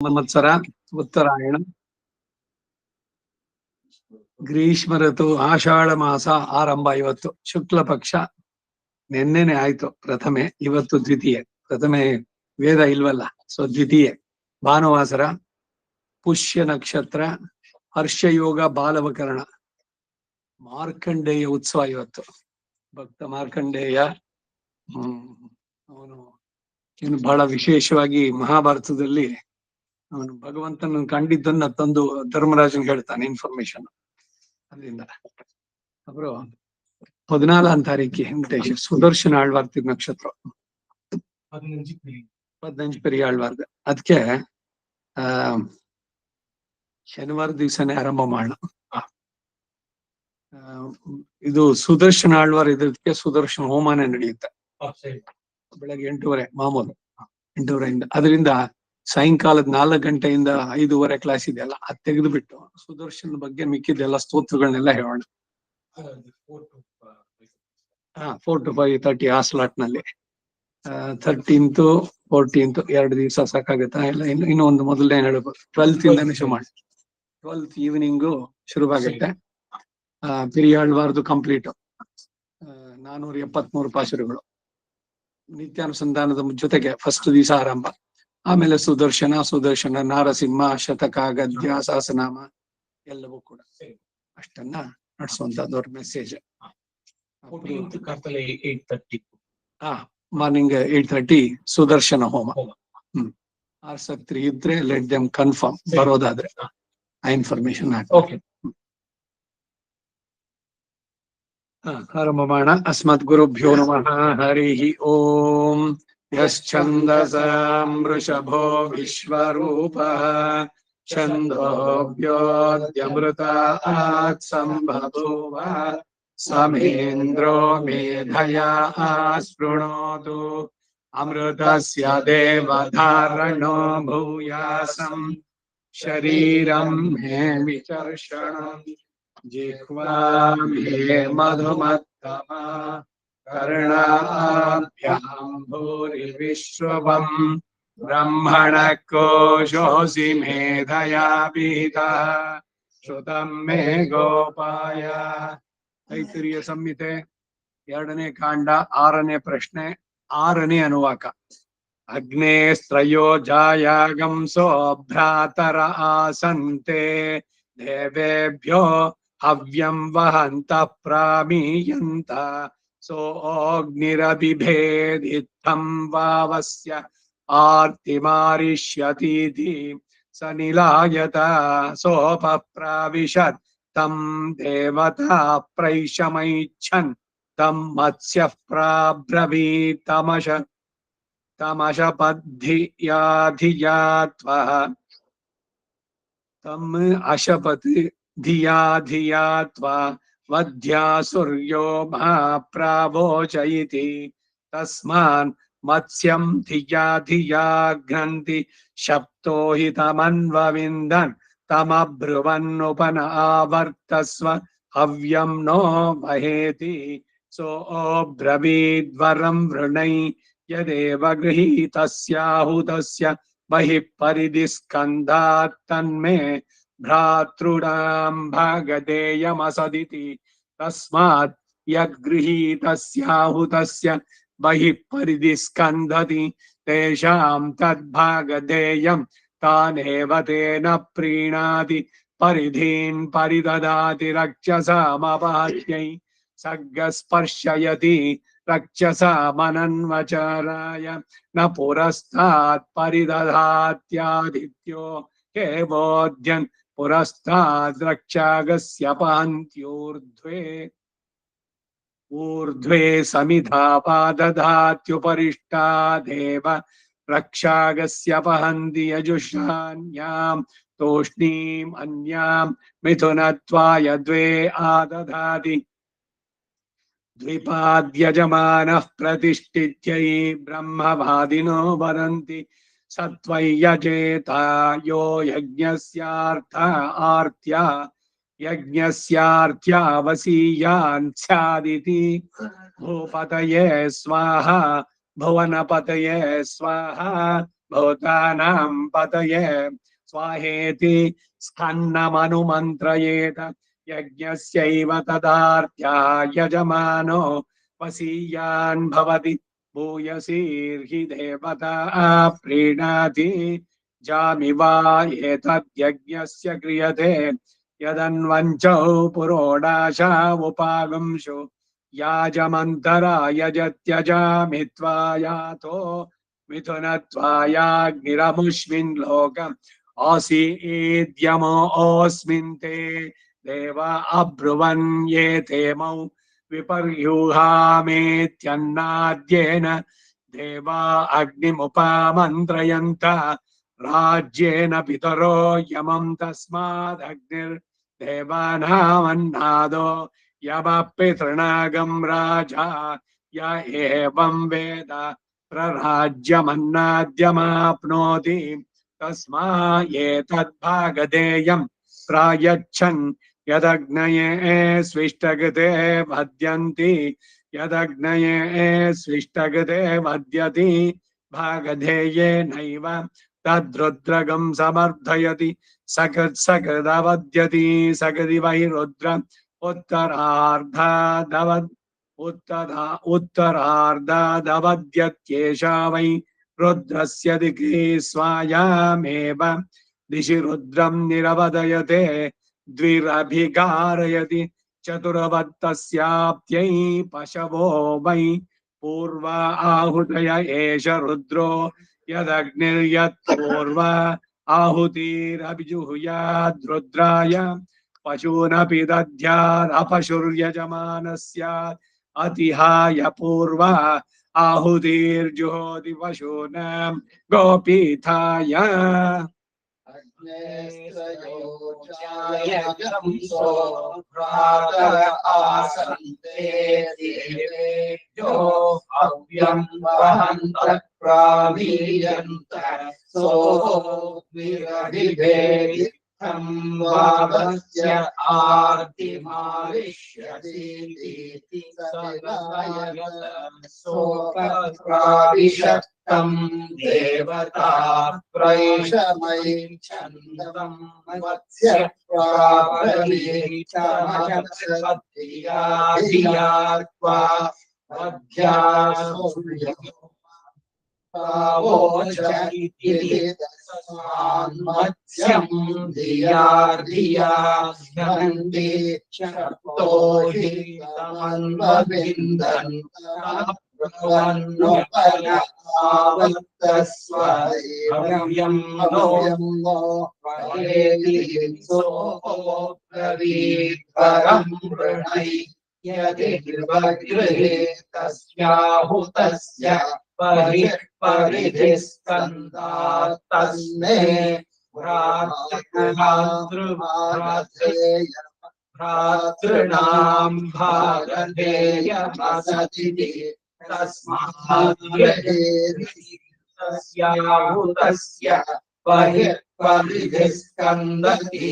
ಸಂವತ್ಸರ ಉತ್ತರಾಯಣ ಗ್ರೀಷ್ಮ ಋತು ಆಷಾಢ ಮಾಸ ಆರಂಭ. ಇವತ್ತು ಶುಕ್ಲ ಪಕ್ಷ. ನಿನ್ನೆನೆ ಆಯ್ತು ಪ್ರಥಮೆ, ಇವತ್ತು ದ್ವಿತೀಯ. ಪ್ರಥಮೆ ವೇದ ಇಲ್ವಲ್ಲ, ಸೊ ದ್ವಿತೀಯ ಭಾನುವಾಸರ, ಪುಷ್ಯ ನಕ್ಷತ್ರ, ಹರ್ಷಯೋಗ, ಬಾಲವಕರಣ, ಮಾರ್ಕಂಡೇಯ ಉತ್ಸವ ಇವತ್ತು. ಭಕ್ತ ಮಾರ್ಕಂಡೇಯ ಅವನು ಇನ್ನು ಬಹಳ ವಿಶೇಷವಾಗಿ ಮಹಾಭಾರತದಲ್ಲಿ ಅವನು ಭಗವಂತನ ಕಂಡಿದ್ದನ್ನ ತಂದು ಧರ್ಮರಾಜನ್ ಹೇಳ್ತಾನೆ ಇನ್ಫಾರ್ಮೇಶನ್. ಅದರಿಂದ ಅವರು 14 ತಾರೀಕಿಗೆ ವೆಂಕಟೇಶ್ ಸುದರ್ಶನ ಆಳ್ವಾರ್ತಿದ್ ನಕ್ಷತ್ರ 15 ಪೆರಿಯ ಆಳ್ವಾರ್ದ. ಅದಕ್ಕೆ ಶನಿವಾರ ದಿವಸನೇ ಆರಂಭ ಮಾಡೋಣ. ಇದು ಸುದರ್ಶನ ಆಳ್ವಾರ್ ಇದಕ್ಕೆ ಸುದರ್ಶನ ಹೋಮನೇ ನಡೆಯುತ್ತೆ ಬೆಳಗ್ಗೆ 8:30 ಮಾಮೂಲು 8:30 ಅದರಿಂದ ಸಾಯಂಕಾಲದ 4 ಗಂಟೆಯಿಂದ 5:30 ಕ್ಲಾಸ್ ಇದೆಯಲ್ಲ, ಅದ್ ತೆಗೆದು ಬಿಟ್ಟು ಸುದರ್ಶನ ಬಗ್ಗೆ ಮಿಕ್ಕಿದೆಲ್ಲ ಸ್ತೋತ್ರಗಳನ್ನೆಲ್ಲ ಹೇಳೋಣ. 4 to 5:30 ಆ ಸ್ಲಾಟ್ ನಲ್ಲಿ 13th 14th 2 ದಿವಸ ಸಾಕಾಗತ್ತಾ? ಇಲ್ಲ ಇನ್ನು ಒಂದು ಮೊದಲನೇ ಹೇಳ್ಬೋದು. 12th ಇಂದಾನೆ ಶುರು ಮಾಡಿ. 12th ಈವ್ನಿಂಗು ಶುರುವಾಗುತ್ತೆ. ಪಿರಿಯಾಳ್ವಾರ್ದು ಕಂಪ್ಲೀಟ್ 473 ಪಾಶುರಗಳು ನಿತ್ಯಾನುಸಂಧಾನದ ಜೊತೆಗೆ ಫಸ್ಟ್ ದಿವಸ ಆರಂಭ. ಆಮೇಲೆ ಸುದರ್ಶನ ನಾರಸಿಂಹ ಶತಕ ಗದ್ಯ ಸಹಸ್ರನಾಮ ಎಲ್ಲವೂ ಕೂಡ ಅಷ್ಟನ್ನ ನಡೆಸುವಂತದ್ದು ಅವ್ರ ಮೆಸೇಜ್. ಮಾರ್ನಿಂಗ್ 8:30 ಸುದರ್ಶನ ಹೋಮ. ಆಸಕ್ತಿ ಇದ್ರೆ ಲೆಟ್ ದೆಮ್ ಕನ್ಫರ್ಮ್ ಬರೋದಾದ್ರೆ ಆ ಇನ್ಫಾರ್ಮೇಶನ್ ಹಾಕಿ. ಆರಂಭ ಮಾಡೋಣ. ಅಸ್ಮದ್ ಗುರುಭ್ಯೋ ನಮಃ. ಹರಿ ಓಂ. ಯಶ್ಚಂದಸಾಂ ವೃಷಭೋ ವಿಶ್ವರೂಪಃ ಛಂದೋಭ್ಯೋದ್ಯಮೃತಾತ್ ಸಂಭೂವ ಸಮೇಂದ್ರೋ ಮೇಧಯಾ ಸ್ಪೃಣೋತು ಅಮೃತಸ್ಯ ದೇವಧಾರಣೋ ಭೂಯಾಸಂ ಶರೀರಂ ಮೇ ವಿಚರ್ಷಣಂ ಜಿಹ್ವಾ ಮೇ ಮಧುಮತ್ತಮಾ ಕರ್ಣಾಭ್ಯಾಂ ಭೂರಿ ವಿಶ್ವವಂ ಬ್ರಹ್ಮಣ ಕೋಶೋಸಿ ಮೇಧಯಾ ಪೀತಃ ಶ್ರುತಂ ಮೇ ಗೋಪಾಯ. ತೈತ್ತಿರೀಯ ಸಂಹಿತೆ 2ನೇ ಕಾಂಡ 6ನೇ ಪ್ರಶ್ನೆ 6ನೇ ಅನುವಾಕ. ಅಗ್ನೇಸ್ತ್ರಯೋ ಜಾಯಾಗಂಸೋ ಭ್ರಾತರ ಆಸಂತೆ ದೇವೇಭ್ಯೋ ಹವ್ಯಂ ವಹಂತ ಪ್ರಾಮೀಯಂತ ಸೋಗ್ನಿರಬಿಭೇದಿತ್ತಂ ವಾವಸ್ಯ ಆರ್ತಿಮಾರಿಷ್ಯತೀತಿ ಸ ನಿಲಾಯತ ಸೋಪಪ್ರಾವಿಶತ್ ತಂ ದೇವತಾ ಪ್ರೈಷಮೈಚ್ಛನ್ ತಂ ಮತ್ಸ್ಯಃ ಪ್ರಾಬ್ರವೀತ್ ತಮಶಪದ್ಧಿಯಾ ಧಿಯಾ ತ್ವಃ ತಮ್ ಅಶಪತ್ ಧಿಯಾ ಧಿಯಾ ತ್ವಾ ವದ್ಯಾ ಸೂರ್ಯೋ ಮಾ ಪ್ರಾವೋಚಯಿತಿ ತಸ್ಮಾನ್ ಮತ್ಸ್ಯಂ ಧಿಯಾ ಧಿಯಾ ಘ್ನಂತಿ ಶಪ್ತೋ ಹಿ ತಮನ್ವವಿಂದನ್ ತಮಬ್ರುವನ್ನುಪನ ಆವರ್ತಸ್ವ ಹವ್ಯಂ ನೋ ಮಹೇತಿ ಸೋಬ್ರವೀದ್ವರಂ ವೃಣೈ ಯದೇವ ಗೃಹೀತಸ್ಯಾಹುತಸ್ಯ ಬಹಿಃ ಪರಿಧಿ ಸ್ಕಂಧಾತ್ ತನ್ಮೇ ಭ್ರಾತೃಣಾಂ ಭಾಗಧೇಯಮಸದಿತಿ ತಸ್ಮಾತ್ ಯದ್ಗೃಹೀತಸ್ಯಾಹುತಸ್ಯ ಬಹಿಃ ಪರಿಧಿ ಸ್ಕಂಧತಿ ತೇಷಾಂ ತದ್ಭಾಗಧೇಯಂ ತಾನೇವ ತೇನ ಪ್ರೀಣಾತಿ ಪರಿಧೀನ್ ಪರಿದದಾತಿ ರಕ್ಷಸಾಮಪಾತ್ಯೈ ಸರ್ಗಸ್ಪರ್ಶಯತಿ ರಕ್ಷಸಾಮನನ್ವಚಾರಾಯ ನ ಪುರಸ್ತಾತ್ ಪರಿದಧಾತ್ಯಾದಿತ್ಯೋ ಕೇವೋದ್ಯನ್ ಪುರಸ್ತಾದ್ ರಕ್ಷಾಗಸ್ಯ ಪಹಂತ್ಯೂರ್ಧ್ವೇ ಊರ್ಧ್ವೇ ಸಮಿಧಾಪಾದಧಾತ್ಯುಪರಿಷ್ಟಾದೇವ ರಕ್ಷಾಗಸ್ಯ ಪಹಂತಿ ಯಜುಷಾನ್ಯಾಂ ತೂಷ್ಣೀಂ ಅನ್ಯಾಂ ಮಿಥುನತ್ವಾಯ ದ್ವೇ ಆದಧಾತಿ ದ್ವಿಪಾದ್ಯಜಮಾನಃ ಪ್ರತಿಷ್ಠಿತ್ಯೈ ಬ್ರಹ್ಮವಾದಿನೋ ವದಂತಿ ಸತ್ವಯ್ಯಚೇತಾ ಯೋ ಯಜ್ಞಸ್ಯಾರ್ಥ ಆರ್ತ್ಯ ಯಜ್ಞಸ್ಯಾರ್ಥ್ಯಾವಸೀಯಾನ್ ಸ್ಯಾದಿತಿ ಭೂಪತಯೇ ಸ್ವಾಹ ಭುವನಪತಯೇ ಸ್ವಾಹ भूतानां पतये स्वाहेति स्कन्नमनुमन्त्रयेत यज्ञस्यैव तदार्त्या यजमानो वसीयान् भवति भूयसीर्हि देवता प्रीणाति जामिवा एतद्यज्ञस्य क्रियते यदन्वञ्चौ पुरोडाशा उपागंशु याजमन्तरा यजत्यजामित्वा यातो मिथुनत्वायाग्निरमुष्मिन् लोकम् आसीद्यमो अस्मिन् ते देवा अब्रुवन् ये तेमौ विपर्युहामेत्यन्नाद्येन देवा अग्निमुपमन्त्रयन्त राज्येन पितरो यमं तस्मादग्निर्देवानामन्नादो यमपितृणागं राजा य एवं वेद प्रराज्यमन्नाद्यमाप्नोति तस्मा एतद्भागधेयं प्रायच्छन् यदग्नये स्विष्टगते वद्यन्ति यदग्नये स्विष्टगते वद्यति भागधेयेनैव तद्रुद्रगं समर्थयति सकृदवद्यति सकृदि वै रुद्र उत्तरार्धादवद्यत्येषा वै रुद्रस्य दिक् स्वायामेव दिशि रुद्रं निरवदयते द्विरभिकारयति चतुरवत्तस्याप्त्यै पशवो वै पूर्व आहुतय एष रुद्रो यदग्निर्यत्पूर्व आहुतिरभिजुहुयाद्रुद्राय पशूनपि दद्यादपशुर्यजमानस्य अतिहाय पूर्व आहुतिर्जुहोति पशूनां गोपीठाय हव्यं वहन्तः प्रावीर्यन्त सोऽभिवेदितं वावस्य आर्तिमाविष्यतीति सोपप्राविशक्तं देवता प्रैषमैच्छन्दं वत्स्य प्रावरीचमचक्षधिया वध्यासूर्य मत्स्यं धिया घ्नन्ति शक्तोहि तमन्वभिन्दन्तावत्तस्वयं नो वरेति सोऽब्रवीद्वरं वृणै यदिर्वगृहे तस्याहुतस्य परिधिस्कन्दात्तस्मे भ्रातॄणां भागधेयमसदिति तस्याहुतस्य परिधिस्कन्दति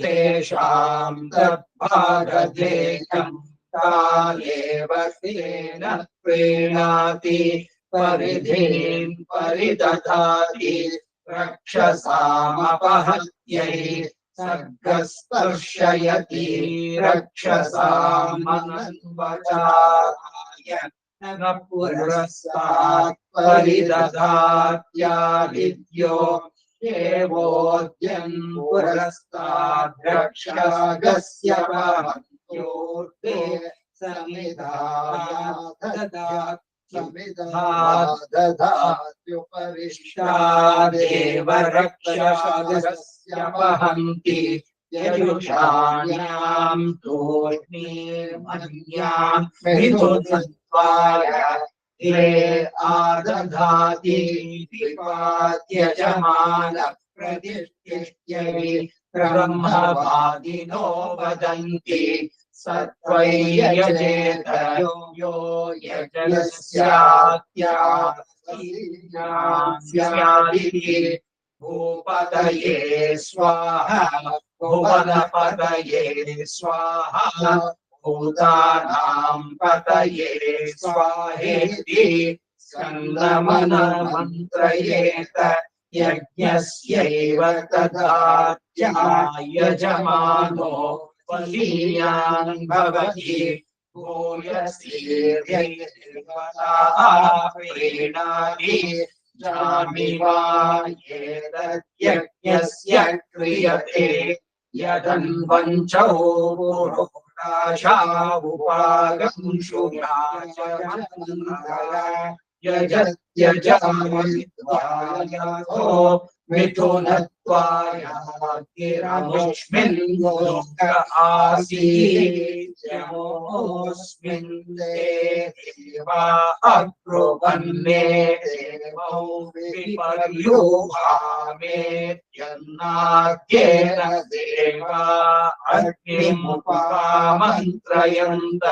तेषां तद्भागधेयं तायेव तेन प्रीणाति परिधीन् परिदधाति रक्षसामपहत्यै सर्गस्पर्शयति रक्षसामनन्वचाराय न पुरस्तात् परिदधात्यादिद्यो देवोद्यन् पुरस्ताद् रक्षागस्य वहन्त्योर्ते समिधाददात् दधात्युपरिष्टादेव रक्षागस्य वहन्ति यजुषाण्यां तूष्णीर्मन्यां विदुत्वाय ये आदधाति विपाद्यजमान प्रतिष्ठिष्यै ब्रह्मवादिनो वदन्ति सत्त्वय्यजेत यो यजस्यात्यादिति भूपतये स्वाहा भुवनपतये स्वाहा भूतानां पतये स्वाहेति ಸ್ಕಂದಮನ ಮಂತ್ರಯೇತ ಯಜ್ಞಸ್ಯೈವ ತದಾತ್ಯ ಯಜಮಾನೋ ಬಲೀಯಾನ್ ಭವತಿ ಪ್ರೀಣಾತಿ ಜಾಮಿವಾ ಯಜ್ಞಸ್ಯ ಕ್ರಿಯತೆ ಯದನ್ವಂಚೋ ಪುರೋಷಾವುಪಾಗಂಶು ಯಜತ್ಯಜಾಮಿತ್ವಾಯೋ ಮಿಥುನತ್ವಾಯ ಗಿರಮುಷ್ಮಿನ್ ಲೋಕ ಆಸೀತ್ಯಮೋಸ್ಮಿನ್ ದೇವಾ ಅಬ್ರುವನ್ನೇ ದೇವೋ ವಿಪರ್ಯೂಹಾಮೇತ್ಯನ್ನಾದ್ಯೇನ ದೇವಾ ಅಗ್ನಿಮುಪಮಂತ್ರಯಂತ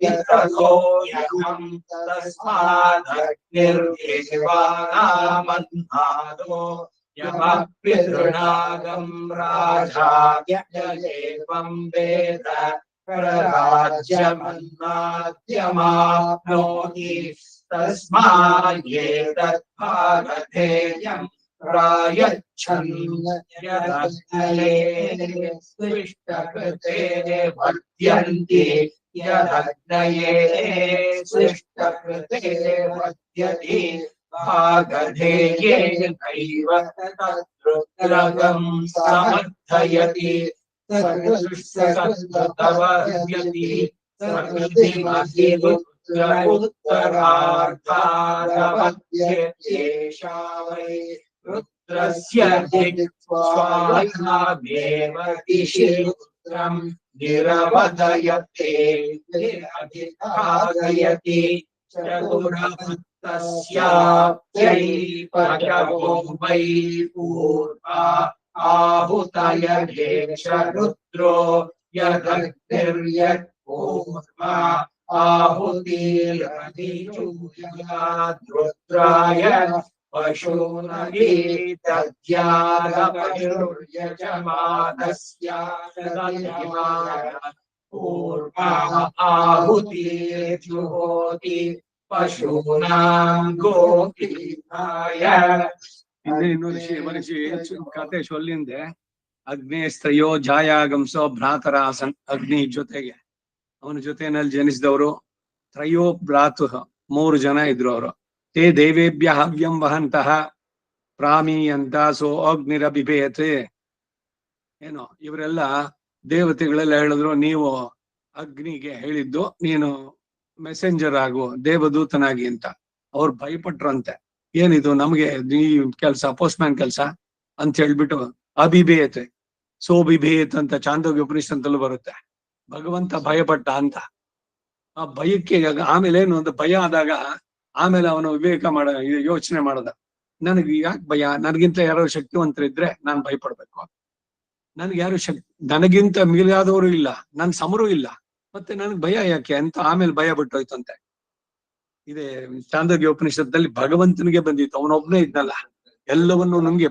ಿತಸೋಯಂ ತಸ್ಮಾದಗ್ನಿರ್ದೇವಾನಾಮನ್ನಾದೋ ಯಮಃ ಪಿತೃಣಾಗಂ ರಾಜಾಯೇವಂ ವೇದ ಪ್ರರಾಜ್ಯಮನ್ನಾದ್ಯಮಾಪ್ನೋತಿ ತಸ್ಮಾದೇತತ್ ಭಾಗಧೇಯಂ ಪ್ರಾಯಚ್ಛನ್ ಯದಗ್ನಯೇ ಸೃಷ್ಟಕೃತೆ ವದ್ಯಂತಿ ಯದಗ್ನಯೇ ಸೃಷ್ಟಕೃತೆ ವದ್ಯತಿ ಭಾಗಧೇಯೇನೈವ ತದ್ರುದ್ರಗಂ ಸಮರ್ಥಯತಿ ಸಕೃತವದ್ಯತಿ ಸಕೃತಿಮಧಿರುದ್ರಗುತ್ತರಾರ್ಥಾದವದ್ಯೇಷಾ ವೈ ರುದ್ರಸ್ಯ ದಿಕ್ಸ್ವಾಹಾಮೇವ ದಿಶಿ ರುದ್ರಂ ನಿರವದಯತೆ ಅಧಿಕಾರಯತಿ ಚತುರವತ್ತಸ್ಯಾಪ್ಯೈ ಪಶವೋ ವೈ ಪೂರ್ವಾ ಆಹುತಯಘೇಷ ರುದ್ರೋ ಯದಗ್ನಿರ್ಯತ್ ಪೂರ್ವಾ ಆಹುತಿರಧಿಚೂಯಾದ್ರುದ್ರಾಯ ಪಶೂನಗೀತಜ್ಞಾನಪಶುರ್ಯಜಮಾನಸ್ಯಾಯ ಪೂರ್ವಾ ಆಹುತಿರ್ಜುಹೋತಿ ಪಶೂನಾಂ ಗೋಪೀತಾಯ. ಮನುಷ್ಯ ಕತೆ ಸೊಲ್ಲಿಂದೆ ಅಗ್ನೇಸ್ತ್ರಯೋ ಜಾಯಾಗಂಸೋ ಭ್ರಾತರಾಸನ್ ಅಗ್ನಿ ಜೊತೆಗೆ ಅವನ ಜೊತೆನಲ್ಲಿ ಜನಿಸಿದವರು ತ್ರಯೋ ಭ್ರಾತು 3 ಜನ ಇದ್ರು ಅವರು. ತೇ ದೇವೇಭ್ಯ ಹವ್ಯಂ ವಹಂತಹ ಪ್ರಾಮೀಯಂತ ಸೋ ಅಗ್ನಿರಭಿಭೇತೆ. ಏನೋ ಇವರೆಲ್ಲ ದೇವತೆಗಳೆಲ್ಲ ಹೇಳಿದ್ರು, ನೀವು ಅಗ್ನಿಗೆ ಹೇಳಿದ್ದು ನೀನು ಮೆಸೆಂಜರ್ ಆಗು, ದೇವದೂತನಾಗಿ ಅಂತ. ಅವ್ರು ಭಯಪಟ್ರಂತೆ, ಏನಿದು ನಮ್ಗೆ ಈ ಕೆಲ್ಸ, ಪೋಸ್ಟ್ಮ್ಯಾನ್ ಕೆಲ್ಸ ಅಂತ ಹೇಳ್ಬಿಟ್ಟು ಅಭಿಭೇಯತೆ ಸೋಭಿಭೇಯತ್ ಅಂತ ಚಾಂದೋಗ್ಯ ಉಪನಿಷತ್ತಲ್ಲೂ ಬರುತ್ತೆ. ಭಗವಂತ ಭಯಪಟ್ಟ ಅಂತ. ಆ ಭಯಕ್ಕೆ ಆಮೇಲೆ ಏನು ಒಂದು ಭಯ ಆದಾಗ ಆಮೇಲೆ ಅವನು ವಿವೇಕ ಯೋಚನೆ ಮಾಡದ, ನನಗೆ ಯಾಕೆ ಭಯ? ನನಗಿಂತ ಯಾರೋ ಶಕ್ತಿವಂತರಿದ್ರೆ ನಾನು ಭಯಪಡ್ಬೇಕು. ನನ್ಗೆ ಯಾರು ನನಗಿಂತ ಮಿಗಿಲಾದವರು ಇಲ್ಲ, ನನ್ ಸಮರೂ ಇಲ್ಲ, ಮತ್ತೆ ನನಗ್ ಭಯ ಯಾಕೆ ಅಂತ ಆಮೇಲೆ ಭಯ ಬಿಟ್ಟೋಯ್ತಂತೆ. ಇದೇ ಚಾಂದೋಗ್ಯ ಉಪನಿಷತ್ತಲ್ಲಿ ಭಗವಂತನಿಗೆ ಬಂದಿತ್ತು, ಅವನೊಬ್ಬನೇ ಇದ್ನಲ್ಲ, ಎಲ್ಲವನ್ನು ನುಂಗಿ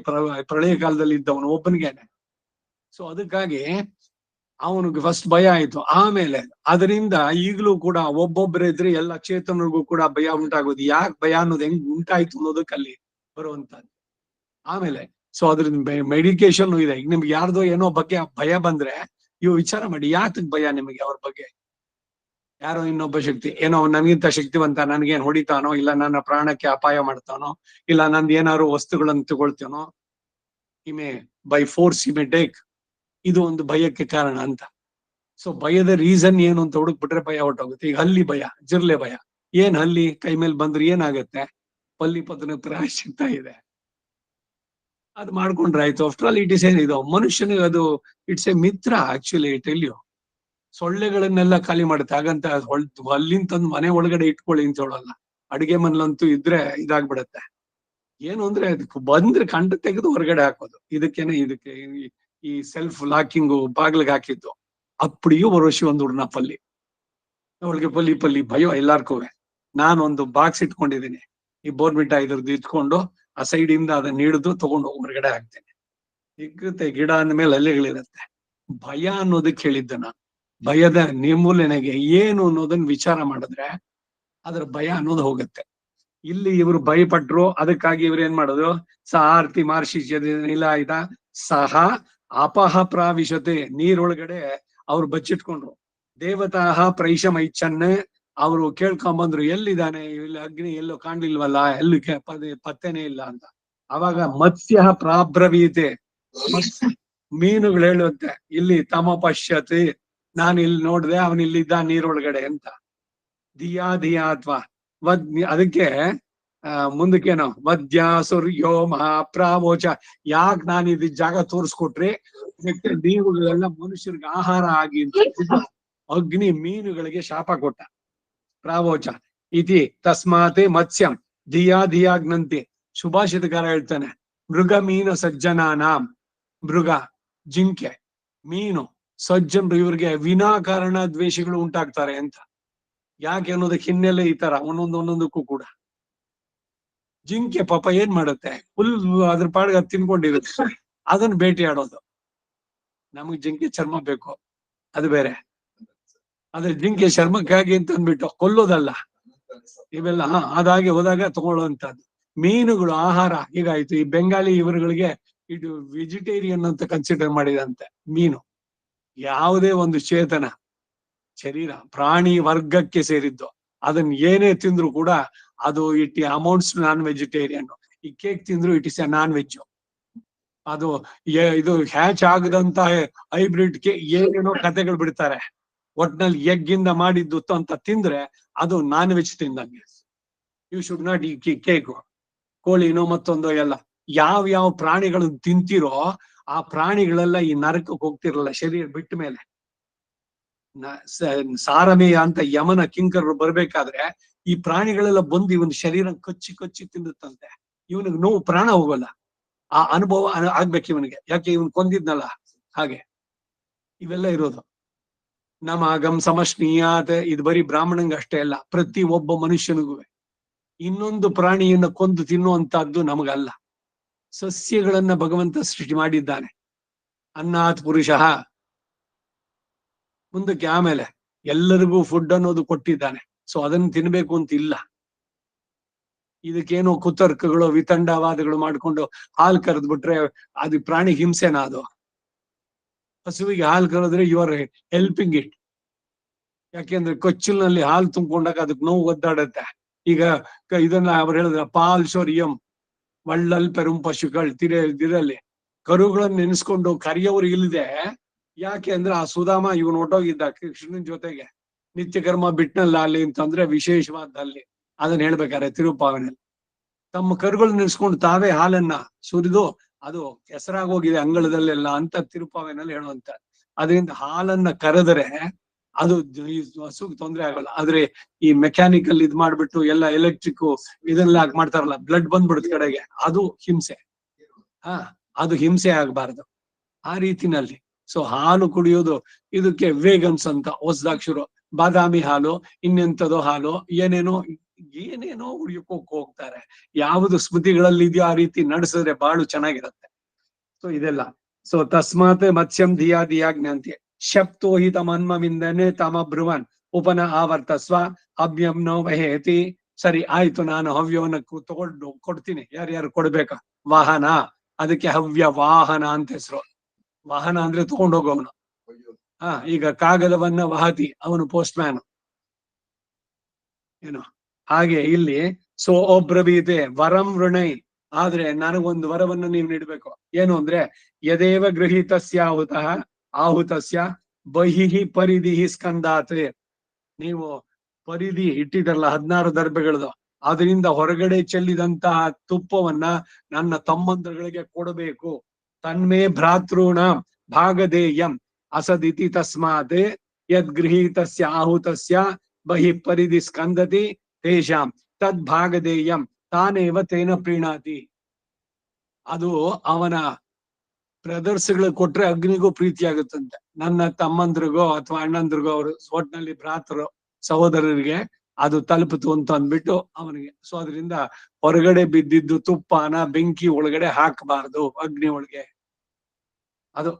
ಪ್ರಳಯ ಕಾಲದಲ್ಲಿ ಇದ್ದವನು ಒಬ್ಬನಿಗೇನೆ. ಸೊ ಅದಕ್ಕಾಗಿ ಅವನಿಗೆ ಫಸ್ಟ್ ಭಯ ಆಯ್ತು. ಆಮೇಲೆ ಅದರಿಂದ ಈಗಲೂ ಕೂಡ ಒಬ್ಬೊಬ್ಬರೇ ಇದ್ರೆ ಎಲ್ಲ ಚೇತನರಿಗೂ ಕೂಡ ಭಯ ಉಂಟಾಗೋದು. ಯಾಕೆ ಭಯ ಅನ್ನೋದು ಹೆಂಗ್ ಉಂಟಾಯ್ತು ಅನ್ನೋದಕ್ಕೆ ಅಲ್ಲಿ ಬರುವಂತದ್ದು. ಆಮೇಲೆ ಸೊ ಅದ್ರಿಂದ ಮೆಡಿಕೇಶನ್ ಇದೆ. ಈಗ ನಿಮ್ಗೆ ಯಾರ್ದೋ ಏನೋ ಬಗ್ಗೆ ಭಯ ಬಂದ್ರೆ ಇವು ವಿಚಾರ ಮಾಡಿ, ಯಾತಕ್ ಭಯ ನಿಮಗೆ ಅವ್ರ ಬಗ್ಗೆ? ಯಾರೋ ಇನ್ನೊಬ್ಬ ಶಕ್ತಿ ಏನೋ ನನ್ಗಿಂತ ಶಕ್ತಿವಂತ, ನನ್ಗೇನ್ ಹೊಡಿತಾನೋ, ಇಲ್ಲ ನನ್ನ ಪ್ರಾಣಕ್ಕೆ ಅಪಾಯ ಮಾಡ್ತಾನೋ, ಇಲ್ಲ ನಂದು ಏನಾದ್ರು ವಸ್ತುಗಳನ್ನು ತಗೊಳ್ತಾನೋ, ಇಮೆ ಬೈ ಫೋರ್ಸ್ ಇಮೆ ಟೇಕ್, ಇದು ಒಂದು ಭಯಕ್ಕೆ ಕಾರಣ ಅಂತ. ಸೊ ಭಯದ ರೀಸನ್ ಏನು ಅಂತ ಹುಡುಕ್ಬಿಟ್ರೆ ಭಯ ಹೊರಟೋಗುತ್ತೆ. ಈಗ ಹಲ್ಲಿ ಭಯ, ಜಿರ್ಲೆ ಭಯ. ಏನ್ ಹಲ್ಲಿ ಕೈ ಮೇಲೆ ಬಂದ್ರೆ ಏನಾಗತ್ತೆ? ಪಲ್ಲಿ ಪದನ ಪ್ರಾಯಶ್ಚಿತ್ತ ಇದೆ, ಅದು ಮಾಡ್ಕೊಂಡ್ರೆ ಆಯ್ತು. ಆಫ್ಟರ್ ಆಲ್ ಇಟ್ ಇಸ್ ಏನಿದು ಮನುಷ್ಯನಿಗೆ ಅದು ಇಟ್ಸ್ ಎ ಮಿತ್ರ ಆಕ್ಚುಲಿ. ಟೆಲ್ ಯು, ಸೊಳ್ಳೆಗಳನ್ನೆಲ್ಲ ಖಾಲಿ ಮಾಡುತ್ತೆ. ಹಾಗಂತ ಅಲ್ಲಿಂದ ತಂದು ಮನೆ ಒಳಗಡೆ ಇಟ್ಕೊಳ್ಳಿ ಅಂತ ಹೇಳಲ್ಲ. ಅಡಿಗೆ ಮನೇಲಂತೂ ಇದ್ರೆ ಇದಾಗ್ಬಿಡತ್ತೆ. ಏನು ಅಂದ್ರೆ ಅದಕ್ಕೆ ಬಂದ್ರೆ ಕಂಡ ತೆಗೆದು ಹೊರಗಡೆ ಹಾಕೋದು. ಇದಕ್ಕೆ ಈ ಸೆಲ್ಫ್ ಲಾಕಿಂಗು ಬಾಗ್ಲಿಗೆ ಹಾಕಿದ್ದು. ಅಪ್ಪಡಿಯೂ ವರ್ಷಿ ಒಂದು ಹುಡ್ನ ಪಲ್ಲಿ, ಅವಳಿಗೆ ಪಲ್ಲಿ ಭಯ ಎಲ್ಲಾರ್ಗೂ. ನಾನೊಂದು ಬಾಕ್ಸ್ ಇಟ್ಕೊಂಡಿದ್ದೀನಿ, ಈ ಬೋರ್ಮಿಟಾ ಇದ್ರದ್ದು ಇಟ್ಕೊಂಡು ಆ ಸೈಡ್ ಇಂದ ಅದನ್ನ ಹಿಡಿದು ತಗೊಂಡು ಹೊರಗಡೆ ಹಾಕ್ತೇನೆ. ಇಕ್ಕತ್ತೆ ಗಿಡ ಅಂದ್ಮೇಲೆ ಅಲ್ಲಿಗಳಿರತ್ತೆ. ಭಯ ಅನ್ನೋದಕ್ಕೆ ಹೇಳಿದ್ದ ನಾನು. ಭಯದ ನಿರ್ಮೂಲನೆಗೆ ಏನು ಅನ್ನೋದನ್ನ ವಿಚಾರ ಮಾಡಿದ್ರೆ ಅದ್ರ ಭಯ ಅನ್ನೋದು ಹೋಗುತ್ತೆ. ಇಲ್ಲಿ ಇವರು ಭಯಪಟ್ರು, ಅದಕ್ಕಾಗಿ ಇವ್ರು ಏನ್ ಮಾಡೋದು, ಸಾರ್ತಿ ಮಾರ್ಷಿ ಇಲ್ಲ ಆಯ್ತಾ, ಸಹ ಅಪಹ ಪ್ರಾವಿಶತೆ, ನೀರೊಳಗಡೆ ಅವ್ರು ಬಚ್ಚಿಟ್ಕೊಂಡ್ರು. ದೇವತಾಹ ಪ್ರೈಷಮೈಚ್ಛನ್, ಅವರು ಕೇಳ್ಕೊಂಬಂದ್ರು ಎಲ್ಲಿದ್ದಾನೆ, ಇಲ್ಲಿ ಅಗ್ನಿ ಎಲ್ಲೋ ಕಾಣ್ಲಿಲ್ವಲ್ಲ, ಎಲ್ಲಿ ಪತ್ತೆನೇ ಇಲ್ಲ ಅಂತ. ಅವಾಗ ಮತ್ಸ್ಯ ಪ್ರಾಬ್ರವೀತೆ, ಮೀನುಗಳು ಹೇಳುತ್ತೆ, ಇಲ್ಲಿ ತಮ ಪಶ್ಯತಿ, ನಾನು ಇಲ್ಲಿ ನೋಡ್ದೆ, ಅವನ್ ಇಲ್ಲಿದ್ದ ನೀರೊಳಗಡೆ ಅಂತ. ಧಿಯಾ ಧಿಯಾ ಅಥವಾ ಅದಕ್ಕೆ ಮುಂದಕ್ಕೇನೋ ವದ್ಯ ಸೂರ್ಯೋ ಮಹಾಪ್ರಾವೋಚ, ಯಾಕೆ ನಾನು ಇದ್ ಜಾಗ ತೋರಿಸ್ಕೊಟ್ರಿ, ನೀವುಗಳೆಲ್ಲ ಮನುಷ್ಯರಿಗೆ ಆಹಾರ ಆಗಿ ಅಂತ ಅಗ್ನಿ ಮೀನುಗಳಿಗೆ ಶಾಪ ಕೊಟ್ಟ. ಪ್ರಾವೋಚ ಇತಿ ತಸ್ಮಾತ್ ಮತ್ಸ್ಯಂ ಧಿಯಾ ಧಿಯಾಗ್ನಂತಿ. ಸುಭಾಷಿತಕಾರ ಹೇಳ್ತಾನೆ, ಮೃಗ ಮೀನ ಸಜ್ಜನಾನಾಂ, ಮೃಗ ಜಿಂಕೆ ಮೀನು ಸಜ್ಜನರು ಇವ್ರಿಗೆ ವಿನಾಕಾರಣ ದ್ವೇಷಗಳು ಉಂಟಾಗ್ತಾರೆ ಅಂತ. ಯಾಕೆ ಅನ್ನೋದಕ್ಕೆ ಹಿನ್ನೆಲೆ ಈ ತರ ಒಂದೊಂದಕ್ಕೂ ಕೂಡ. ಜಿಂಕೆ ಪಾಪ ಏನ್ ಮಾಡುತ್ತೆ, ಫುಲ್ ಅದ್ರ ಪಾಡಿಗೆ ಅದು ತಿನ್ಕೊಂಡಿರುತ್ತೆ, ಅದನ್ನ ಬೇಟೆ ಆಡೋದು. ನಮಗ್ ಜಿಂಕೆ ಚರ್ಮ ಬೇಕು, ಅದು ಬೇರೆ. ಆದ್ರೆ ಜಿಂಕೆ ಚರ್ಮಕ್ಕಾಗಿ ಅಂತ ಅಂದ್ಬಿಟ್ಟು ಕೊಲ್ಲೋದಲ್ಲ, ಇವೆಲ್ಲ ಅದಾಗಿ ಹೋದಾಗ ತಗೊಳ್ಳುವಂತದ್ದು. ಮೀನುಗಳು ಆಹಾರ ಹೀಗಾಯ್ತು. ಈ ಬೆಂಗಾಲಿ ಇವರುಗಳಿಗೆ ಇದು ವೆಜಿಟೇರಿಯನ್ ಅಂತ ಕನ್ಸಿಡರ್ ಮಾಡಿದಂತೆ. ಮೀನು ಯಾವುದೇ ಒಂದು ಚೇತನ ಶರೀರ ಪ್ರಾಣಿ ವರ್ಗಕ್ಕೆ ಸೇರಿದ್ದು, ಅದನ್ನ ಏನೇ ತಿಂದ್ರು ಕೂಡ ಅದು ಇಟ್ ಅಮೌಂಟ್ಸ್ ನಾನ್ ವೆಜಿಟೇರಿಯನ್. ಈ ಕೇಕ್ ತಿಂದ್ರು it is A non veg. ಅದು ಇದು ಹ್ಯಾಚ್ ಆಗದಂತ ಹೈಬ್ರಿಡ್ ಏನೇನೋ ಕತೆಗಳು ಬಿಡ್ತಾರೆ. ಒಟ್ನಲ್ಲಿ ಎಗ್ಗಿಂದ ಮಾಡಿದ್ದು ಅಂತ ತಿಂದ್ರೆ ಅದು ನಾನ್ ವೆಜ್ ತಿಂದಂಗೆ. ಯು ಶುಡ್ ನಾಟ್ ಈ ಕೇಕು, ಕೋಳಿನೋ ಮತ್ತೊಂದು ಎಲ್ಲ. ಯಾವ ಪ್ರಾಣಿಗಳನ್ನು ತಿಂತಿರೋ ಆ ಪ್ರಾಣಿಗಳೆಲ್ಲ ಈ ನರಕಕ್ಕೆ ಹೋಗ್ತಿರಲ್ಲ ಶರೀರ ಬಿಟ್ಟ ಮೇಲೆ. ಸಾರಮೇಯ ಅಂತ ಯಮನ ಕಿಂಕರರು ಬರ್ಬೇಕಾದ್ರೆ ಈ ಪ್ರಾಣಿಗಳೆಲ್ಲ ಬಂದು ಇವನ್ ಶರೀರ ಕಚ್ಚಿ ತಿನ್ನುತ್ತಂತೆ. ಇವನಿಗೆ ನೋವು, ಪ್ರಾಣ ಹೋಗಲ್ಲ. ಆ ಅನುಭವ ಆಗ್ಬೇಕು ಇವನಿಗೆ, ಯಾಕೆ ಇವನ್ ಕೊಂದಿದ್ನಲ್ಲ ಹಾಗೆ. ಇವೆಲ್ಲ ಇರೋದು ನಮಾಗಂ ಸಮಷ್ಣೀಯಾತ್. ಇದು ಬರೀ ಬ್ರಾಹ್ಮಣಂಗ ಅಷ್ಟೇ ಅಲ್ಲ, ಪ್ರತಿ ಒಬ್ಬ ಮನುಷ್ಯನಿಗೂ. ಇನ್ನೊಂದು ಪ್ರಾಣಿಯನ್ನ ಕೊಂದು ತಿನ್ನುವಂತಹದ್ದು ನಮಗಲ್ಲ. ಸಸ್ಯಗಳನ್ನ ಭಗವಂತ ಸೃಷ್ಟಿ ಮಾಡಿದ್ದಾನೆ. ಅನ್ನಾತ್ ಪುರುಷಃ, ಮುಂದಕ್ಕೆ ಆಮೇಲೆ ಎಲ್ಲರಿಗೂ ಫುಡ್ ಅನ್ನೋದು ಕೊಟ್ಟಿದ್ದಾನೆ. ಸೊ ಅದನ್ನ ತಿನ್ಬೇಕು ಅಂತ ಇಲ್ಲ. ಇದಕ್ಕೇನೋ ಕುತರ್ಕಗಳು ವಿತಂಡವಾದಗಳು ಮಾಡ್ಕೊಂಡು ಹಾಲು ಕರೆದ್ ಬಿಟ್ರೆ ಅದು ಪ್ರಾಣಿ ಹಿಂಸೆನಾ? ಅದು ಹಸುವಿಗೆ ಹಾಲು ಕರೆದ್ರೆ ಯು ಆರ್ ಹೆಲ್ಪಿಂಗ್ ಇಟ್. ಯಾಕೆಂದ್ರೆ ಕೊಚ್ಚಲ್ನಲ್ಲಿ ಹಾಲು ತುಂಬಿಕೊಂಡಾಗ ಅದಕ್ಕೆ ನೋವು ಒದ್ದಾಡತ್ತೆ. ಈಗ ಇದನ್ನ ಅವ್ರು ಹೇಳಿದ್ರ ಪಾಲ್ ಶೋರಿಯಂ ವಳ್ಳಲ್ ಪೆರುಂ ಪಶುಗಳು ತಿರಲ್ಲಿ ಕರುಗಳನ್ನ ನೆನೆಸ್ಕೊಂಡು ಕರಿಯವರು ಇಲ್ಲದೆ. ಯಾಕೆ ಅಂದ್ರೆ ಆ ಸುಧಾಮ ಇವನು ಹೊಟ್ಟೋಗಿದ್ದ ಕೃಷ್ಣನ ಜೊತೆಗೆ ನಿತ್ಯ ಕರ್ಮ ಬಿಟ್ನಲ್ಲ ಅಲ್ಲಿ ಅಂತಂದ್ರೆ ವಿಶೇಷವಾದಲ್ಲಿ ಅದನ್ನ ಹೇಳ್ಬೇಕಾರೆ ತಿರುಪಾವನಲ್ಲಿ ತಮ್ಮ ಕರುಗಳನ್ನ ನೆನೆಸ್ಕೊಂಡು ತಾವೇ ಹಾಲನ್ನ ಸುರಿದು ಅದು ಹೆಸರಾಗೋಗಿದೆ ಅಂಗಳದಲ್ಲೆಲ್ಲ ಅಂತ ತಿರುಪಾವೆನಲ್ಲಿ ಹೇಳುವಂತ. ಅದರಿಂದ ಹಾಲನ್ನ ಕರೆದರೆ ಅದು ಹಸುಗ್ ತೊಂದರೆ ಆಗಲ್ಲ. ಆದ್ರೆ ಈ ಮೆಕ್ಯಾನಿಕಲ್ ಇದ್ ಮಾಡ್ಬಿಟ್ಟು ಎಲ್ಲ ಎಲೆಕ್ಟ್ರಿಕ್ ಇದನ್ನೆಲ್ಲ ಮಾಡ್ತಾರಲ್ಲ, ಬ್ಲಡ್ ಬಂದ್ಬಿಡುತ್ತೆ ಕಡೆಗೆ, ಅದು ಹಿಂಸೆ. ಅದು ಹಿಂಸೆ ಆಗ್ಬಾರ್ದು ಆ ರೀತಿನಲ್ಲಿ. ಸೊ ಹಾಲು ಕುಡಿಯೋದು ಇದಕ್ಕೆ ವೇಗನ್ಸ್ ಅಂತ ಹೊಸದಾಗಿ ಶುರು. ಬಾದಾಮಿ ಹಾಲು, ಇನ್ನೆಂಥದೋ ಹಾಲು, ಏನೇನೋ ಉಳಿಯೋಕ್ ಹೋಗ್ತಾರೆ. ಯಾವುದು ಸ್ಮೃತಿಗಳಲ್ಲಿ ಇದೆಯೋ ಆ ರೀತಿ ನಡೆಸಿದ್ರೆ ಬಾಳು ಚೆನ್ನಾಗಿರುತ್ತೆ. ಸೊ ಇದೆಲ್ಲ. ಸೊ ತಸ್ಮಾತ್ ಮತ್ಸ್ಯಂ ಧಿಯಾ ಧಿಯಾಜ್ಞಾಂತಿ ಶಪ್ತೋ ಹಿ ತಮನ್ಮವಿಂದನೆ ತಮ ಬ್ರುವನ್ ಉಪನ ಆವರ್ತಸ್ವ ಹವ್ಯಂ ನೋ ವಹೇತಿ. ಸರಿ ಆಯ್ತು, ನಾನು ಹವ್ಯವನ್ನ ಕೊಡ್ತೀನಿ. ಯಾರ್ಯಾರು ಕೊಡ್ಬೇಕಾ? ವಾಹನ, ಅದಕ್ಕೆ ಹವ್ಯ ವಾಹನ ಅಂತ ಹೆಸರು. ವಾಹನ ಅಂದ್ರೆ ತಗೊಂಡೋಗೋವನು. ಈಗ ಕಾಗದವನ್ನ ವಹತಿ, ಅವನು ಪೋಸ್ಟ್ ಮ್ಯಾನ್. ಏನು ಹಾಗೆ ಇಲ್ಲಿ ಸೋ ಒಬ್ರವೀತೆ ವರಂ ವೃಣೈ. ಆದ್ರೆ ನನಗೊಂದು ವರವನ್ನು ನೀವು ನೀಡ್ಬೇಕು. ಏನು ಅಂದ್ರೆ ಯದೇವ ಗೃಹೀತಸ್ಯ ಆಹುತಸ್ಯ ಬಹಿಹಿ ಪರಿಧಿಹಿ ಸ್ಕಂದಾತ್. ನೀವು ಪರಿಧಿ ಇಟ್ಟಿದ್ರಲ್ಲ 16 ದರ್ಬೆಗಳದು, ಅದರಿಂದ ಹೊರಗಡೆ ಚೆಲ್ಲಿದಂತಹ ತುಪ್ಪವನ್ನ ನನ್ನ ತಮ್ಮಂದ್ರಗಳಿಗೆ ಕೊಡಬೇಕು. ತನ್ಮೇ ಭ್ರಾತೃಣ ಭಾಗದೇಯಂ ಅಸದಿತಿ ತಸ್ಮಾತ್ ಯದ್ ಗೃಹೀತಸ್ಯ ಆಹುತಸ್ಯ ಬಹಿ ಪರಿಧಿ ಸ್ಕಂದತಿ ತೇಷಾಂ ತದ್ ಭಾಗದೇಯಂ ತಾನೇವ ತೇನ ಪ್ರೀಣಾತಿ. ಅದು ಅವನ ಬ್ರದರ್ಸ್ಗಳು ಕೊಟ್ರೆ ಅಗ್ನಿಗೂ ಪ್ರೀತಿ ಆಗುತ್ತಂತೆ. ನನ್ನ ತಮ್ಮಂದ್ರಿಗೋ ಅಥವಾ ಅಣ್ಣಂದ್ರಿಗೋ, ಅವರು ಒಟ್ನಲ್ಲಿ ಭ್ರಾತರು ಸಹೋದರರಿಗೆ ಅದು ತಲುಪಿತು ಅಂತ ಅಂದ್ಬಿಟ್ಟು ಅವನಿಗೆ. ಸೊ ಅದರಿಂದ ಹೊರಗಡೆ ಬಿದ್ದಿದ್ದು ತುಪ್ಪನ ಬೆಂಕಿ ಒಳಗಡೆ ಹಾಕಬಾರ್ದು, ಅಗ್ನಿ ಒಳಗೆ. ಅದು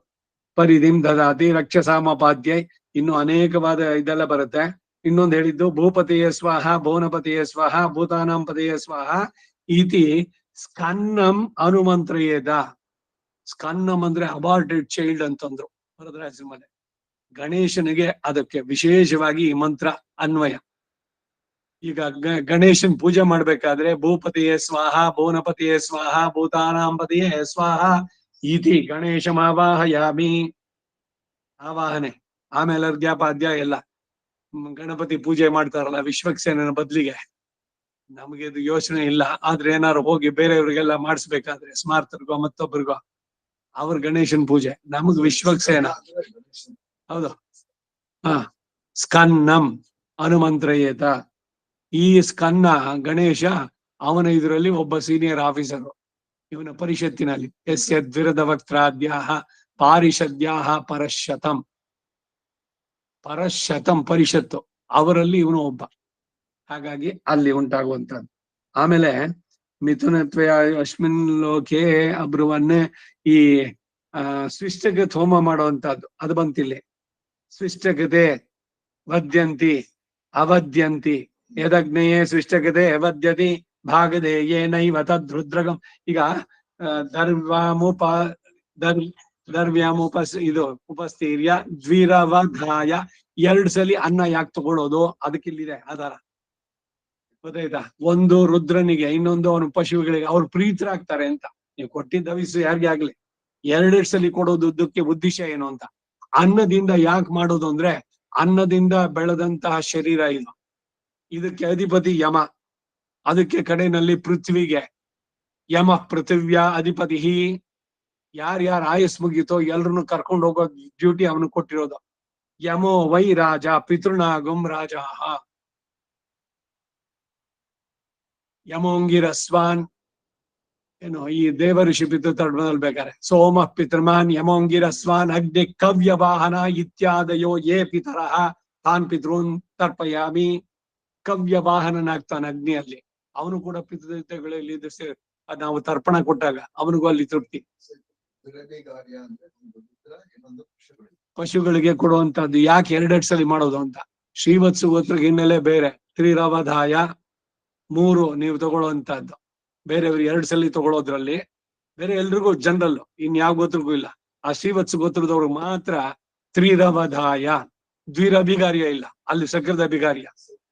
ಪರಿಧಿಂ ದದಾತಿ ರಕ್ಷಸಾಮಪಾದ್ಯ. ಇನ್ನು ಅನೇಕವಾದ ಇದೆಲ್ಲ ಬರುತ್ತೆ. ಇನ್ನೊಂದು ಹೇಳಿದ್ದು ಭೂಪತಿಯೇ ಸ್ವಾಹ, ಭುವನಪತಿಯೇ ಸ್ವಾಹ, ಭೂತಾನಾಂ ಪತಿಯೇ ಸ್ವಾಹ ಇತಿ ಸ್ಕನ್ನಂ ಅನುಮಂತ್ರಯೇದ. ಸ್ಕನ್ನಂ ಅಂದ್ರೆ ಅಬಾರ್ಟೆಡ್ ಚೈಲ್ಡ್ ಅಂತಂದ್ರು ವರದರಾಜ ಮನೆ. ಗಣೇಶನಿಗೆ ಅದಕ್ಕೆ ವಿಶೇಷವಾಗಿ ಈ ಮಂತ್ರ ಅನ್ವಯ. ಈಗ ಗಣೇಶನ್ ಪೂಜೆ ಮಾಡ್ಬೇಕಾದ್ರೆ ಭೂಪತಿಯೇ ಸ್ವಾಹ, ಭುವನಪತಿಯೇ ಸ್ವಾಹ, ಭೂತಾನಾಂ ಪತಿಯೇ ಸ್ವಾಹ ಇತಿ ಗಣೇಶಮಾವಾಹಯಾಮಿ. ಆವಾಹನೆ ಆಮೇಲೆ ಅರ್ಘ್ಯಪಾದ್ಯ ಎಲ್ಲ. ಗಣಪತಿ ಪೂಜೆ ಮಾಡ್ತಾರಲ್ಲ ವಿಶ್ವಕ್ಸೇನನ ಬದ್ಲಿಗೆ, ನಮಗೆ ಇದು ಯೋಚನೆ ಇಲ್ಲ. ಆದ್ರೆ ಏನಾರು ಹೋಗಿ ಬೇರೆಯವ್ರಿಗೆಲ್ಲ ಮಾಡಿಸ್ಬೇಕಾದ್ರೆ ಸ್ಮಾರ್ತರಿಗೋ ಮತ್ತೊಬ್ಬರಿಗೋ ಅವ್ರ ಗಣೇಶನ್ ಪೂಜೆ, ನಮಗ್ ವಿಶ್ವಕ್ಸೇನ. ಹೌದು. ಹ ಸ್ಕನ್ನಂ ಹನುಮಂತ್ರಯೇತ. ಈ ಸ್ಕನ್ನ ಗಣೇಶ ಅವನ ಇದರಲ್ಲಿ ಒಬ್ಬ ಸೀನಿಯರ್ ಆಫೀಸರ್ ಇವನ ಪರಿಷತ್ತಿನಲ್ಲಿ. ಯಸ್ಯ ದ್ವಿರದ ವಕ್ತ್ರಾದ್ಯಾಹ ಪಾರಿಷದ್ಯಾಹ ಪರಶತಂ. ಪರಶತಂ ಪರಿಷತ್ತು ಅವರಲ್ಲಿ ಇವನು ಒಬ್ಬ. ಹಾಗಾಗಿ ಅಲ್ಲಿ ಉಂಟಾಗುವಂತದ್ದು. ಆಮೇಲೆ ಮಿಥುನತ್ವ ಅಶ್ಮಿನ್ ಲೋಕೆ ಅಬ್ರುವನ್ನೇ ಈ ಸ್ವಿಷ್ಟಕ್ಕೆ ಹೋಮ ಮಾಡುವಂತಹದ್ದು ಅದು ಬಂತಿಲ್ಲಿ. ಸ್ವಿಷ್ಟಗದೆ ವದ್ಯಂತಿ ಅವದ್ಯಂತಿ ಯದಗ್ನೇಯೇ ಸ್ವಿಷ್ಟಗದೆ ವದ್ಯತಿ ಭಾಗದೆ ಏನೈವ ತದ್ರುದ್ರಗಂ. ಈಗ ದರ್ವ್ಯಾಮುಪ ಇದು ಉಪಸ್ಥೀರ್ಯ ದ್ವಿರವಧಾಯ. 2 ಸಲಿ ಅನ್ನ ಯಾಕೆ ತಗೊಳ್ಳೋದು, ಅದಕ್ಕಿಲ್ಲಿದೆ ಆಧಾರ. ಗೊತ್ತಾಯ್ತಾ? ಒಂದು ರುದ್ರನಿಗೆ, ಇನ್ನೊಂದು ಅವನ ಪಶುಗಳಿಗೆ, ಅವ್ರು ಪ್ರೀತರಾಗ್ತಾರೆ ಅಂತ. ನೀವು ಕೊಟ್ಟಿದ್ದ ಹವಿಸ್ಸು ಯಾರಿಗೆ ಆಗ್ಲಿ 2 ಸಲಿ ಕೊಡೋದುದ್ದಕ್ಕೆ ಉದ್ದೇಶ ಏನು ಅಂತ. ಅನ್ನದಿಂದ ಯಾಕೆ ಮಾಡೋದು ಅಂದ್ರೆ, ಅನ್ನದಿಂದ ಬೆಳೆದಂತಹ ಶರೀರ ಇದು. ಇದಕ್ಕೆ ಅಧಿಪತಿ ಯಮ. ಅದಕ್ಕೆ ಕಡೆಯಲ್ಲಿ ಪೃಥ್ವಿಗೆ ಯಮ ಪೃಥಿವ್ಯ ಅಧಿಪತಿ. ಯಾರ್ಯಾರ ಆಯಸ್ ಮುಗೀತೋ ಎಲ್ರನ್ನು ಕರ್ಕೊಂಡು ಹೋಗೋ ಡ್ಯೂಟಿ ಅವನು ಕೊಟ್ಟಿರೋದು. ಯಮೋ ವೈ ರಾಜ ಪಿತೃನಾಗಂ ರಾಜ. ಯಮೋಂಗಿರಸ್ವಾನ್ ಏನು ಈ ದೇವಋಷಿ ಪಿತೃ ತರ್ಪಣದಲ್ಲಿ ಬೇಕಾರೆ ಸೋಮ ಪಿತೃಮಾನ್ ಯಮೋಂಗಿರಸ್ವಾನ್ ಅಗ್ನಿ ಕವ್ಯ ವಾಹನ ಇತ್ಯಾದಯೋ ಯೇ ಪಿತರಃ ತಾನ್ ಪಿತೃನ್ ತರ್ಪಯಾಮಿ. ಕವ್ಯ ವಾಹನನಾಗ್ತಾನೆ ಅಗ್ನಿಯಲ್ಲಿ. ಅವನು ಕೂಡ ಪಿತೃಗಳಲ್ಲಿ ನಾವು ತರ್ಪಣ ಕೊಟ್ಟಾಗ ಅವನಿಗೂ ಅಲ್ಲಿ ತೃಪ್ತಿ. ಪಶುಗಳಿಗೆ ಕೊಡುವಂತದ್ದು ಯಾಕೆ 2 ಸಲಿ ಮಾಡೋದು ಅಂತ. ಶ್ರೀವತ್ಸು ಗೋತ್ರ ಹಿನ್ನೆಲೆ ಬೇರೆ. ತ್ರಿರವಧಾಯ 3 ನೀವು ತಗೊಳ್ಳುವಂತಹದ್ದು. ಬೇರೆಯವರು 2 ಸಲಿ ತಗೊಳ್ಳೋದ್ರಲ್ಲಿ ಬೇರೆ ಎಲ್ರಿಗೂ ಜನರಲ್, ಇನ್ಯಾವ ಗೋತ್ರಗೂ ಇಲ್ಲ. ಆ ಶ್ರೀವತ್ಸ ಗೋತ್ರದವ್ರಿಗೆ ಮಾತ್ರ ತ್ರಿರವಧಾಯ. ದ್ವಿರಭಿಗಾರ್ಯ ಇಲ್ಲ, ಅಲ್ಲಿ ಸಕೃತ ಅಭಿಗಾರ್ಯ.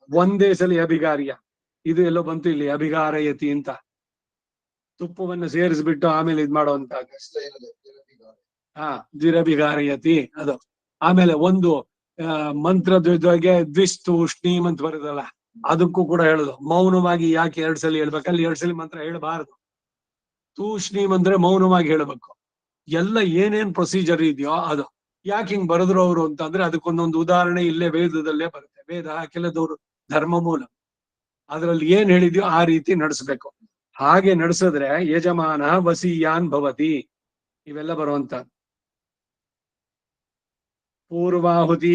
ಒಂದೇ ಸಲಿ ಅಭಿಗಾರ್ಯ. ಇದು ಎಲ್ಲೋ ಬಂತು ಇಲ್ಲಿ ಅಭಿಗಾರಯತಿ ಅಂತ. ತುಪ್ಪವನ್ನು ಸೇರಿಸ್ಬಿಟ್ಟು ಆಮೇಲೆ ಇದ್ ಮಾಡುವಂತ ದ್ವಿರಭಿಗಾರಯತಿ ಅದು. ಆಮೇಲೆ ಒಂದು ಮಂತ್ರದ್ವಗೆ ದ್ವಿಸ್ತೂಷ್ಣೀಮ್ ಅಂತ ಬರುದಲ್ಲ, ಅದಕ್ಕೂ ಕೂಡ ಹೇಳುದು ಮೌನವಾಗಿ ಯಾಕೆ 2 ಸಲಿ ಹೇಳ್ಬೇಕು. ಅಲ್ಲಿ 2 ಸಲಿ ಮಂತ್ರ ಹೇಳಬಾರದು. ತೂಷ್ಣೀಮ್ ಅಂದ್ರೆ ಮೌನವಾಗಿ ಹೇಳ್ಬೇಕು. ಎಲ್ಲ ಏನೇನ್ ಪ್ರೊಸೀಜರ್ ಇದೆಯೋ ಅದು. ಯಾಕೆ ಹಿಂಗ್ ಬರೆದ್ರು ಅವರು ಅಂತಂದ್ರೆ ಅದಕ್ಕೊಂದೊಂದು ಉದಾಹರಣೆ ಇಲ್ಲೇ ವೇದದಲ್ಲೇ ಬರುತ್ತೆ. ವೇದ ಕೆಲದವರು ಧರ್ಮ ಮೂಲ, ಅದ್ರಲ್ಲಿ ಏನ್ ಹೇಳಿದ್ಯೋ ಆ ರೀತಿ ನಡೆಸ್ಬೇಕು. ಹಾಗೆ ನಡೆಸಿದ್ರೆ ಯಜಮಾನ ವಸೀಯಾನ್ ಭವತಿ. ಇವೆಲ್ಲ ಬರುವಂತ ಪೂರ್ವಾಹುತಿ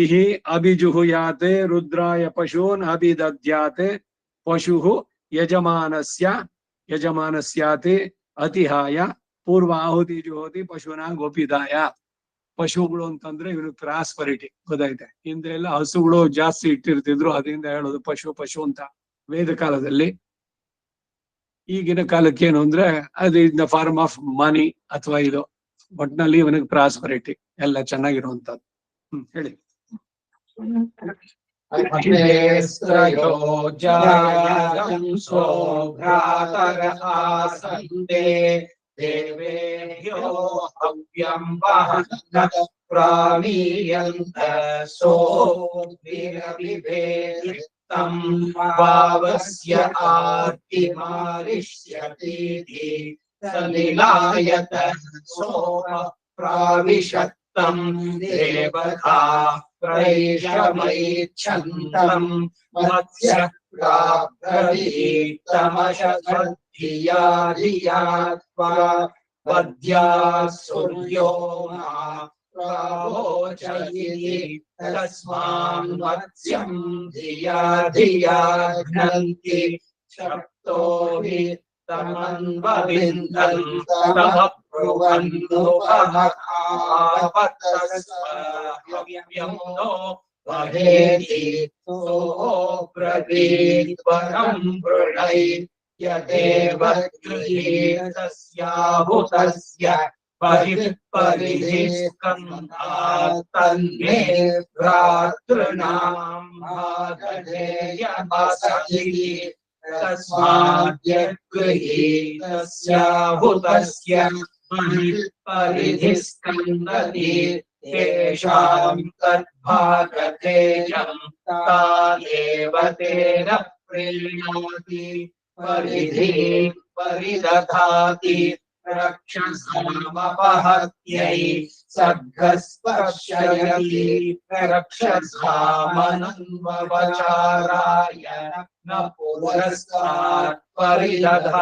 ಅಭಿಜುಹುಯಾತೆ ರುದ್ರಾಯ ಪಶೂನ್ ಅಭಿದಧ್ಯಾತೆ ಪಶು ಯಜಮಾನಸ್ಯಾತೆ ಅತಿಹಾಯ ಪೂರ್ವಾಹುತಿ ಜುಹೋತಿ ಪಶುನ ಗೋಪಿದಾಯ. ಪಶುಗಳು ಅಂತಂದ್ರೆ ಇವನು ಪ್ರಾಸ್ಪರಿಟಿ. ಗೊತ್ತಾಯ್ತೆ? ಹಿಂದೆ ಎಲ್ಲ ಹಸುಗಳು ಜಾಸ್ತಿ ಇಟ್ಟಿರ್ತಿದ್ರು, ಅದರಿಂದ ಹೇಳೋದು ಪಶು ಪಶು ಅಂತ ವೇದ ಕಾಲದಲ್ಲಿ. ಈಗಿನ ಕಾಲಕ್ಕೆ ಏನು ಅಂದ್ರೆ ಅದು in the form of money ಅಥವಾ ಇದು. ಒಟ್ನಲ್ಲಿ ಇವನಿಗೆ ಪ್ರಾಸ್ಪರಿಟಿ ಎಲ್ಲ ಚೆನ್ನಾಗಿರುವಂತದ್ದು. ಹೇಳಿ. ತ್ರಯೋ ಜಾಯಂಸೋ ಭ್ರಾತರ ಆಸಂತೆ ದೇವೇಭ್ಯೋ ಹವ್ಯಂ ವಹನಃ ಪ್ರಾಣೀಯಂತ ಸೋಭಿರವಿಭೇದಿತಂ ಭಾವಸ್ಯ ಆರ್ತಿಮಾರಿಷ್ಯತೀತಿ ಸಲಿಲಾಯತ ಸೋಮ ಪ್ರಾವಿಶತ್ತಂ ದೇವತಾ ಪ್ರೈಷಮೈಚ್ಛಂತಂ ಮತ್ಸ್ಯ ಪ್ರಾಬ್ರವೀತ್ತಮಶಧಿಯಾ ಧಿಯಾ ತ್ವಾ ವದ್ಯಾ ಸೂರ್ಯೋ ಮಾ ಪ್ರಾವೋಚಯಿತಿ ತಸ್ಮಾನ್ ಮತ್ಸ್ಯಂ ಧಿಯಾ ಧಿಯಾ ಘ್ನಂತಿ ಶಕ್ತೋ ಹಿ ತಮನ್ವವಿಂದಂ ತಮ ಬ್ರುವನ್ನೋ ಹವ್ಯಂ ನೋ वहेति सोऽब्रवीद्वरं वृणै यदेव गृहीतस्याहुतस्य परिः परिधिः स्कन्धात् तन्मे भ्रातॄणाम् भागधेयमसति तस्माद्यगृहीतस्याहुतस्य परिः परिधिः स्कन्दति तेषां तद्भागधेयं तानेव तेन प्रीणाति परिधिं परिदधाति रक्षसामपहत्यै सर्गस्पर्शयति रक्षसामनन्ववचाराय न पुरस्तात् परिदधात्यादित्यो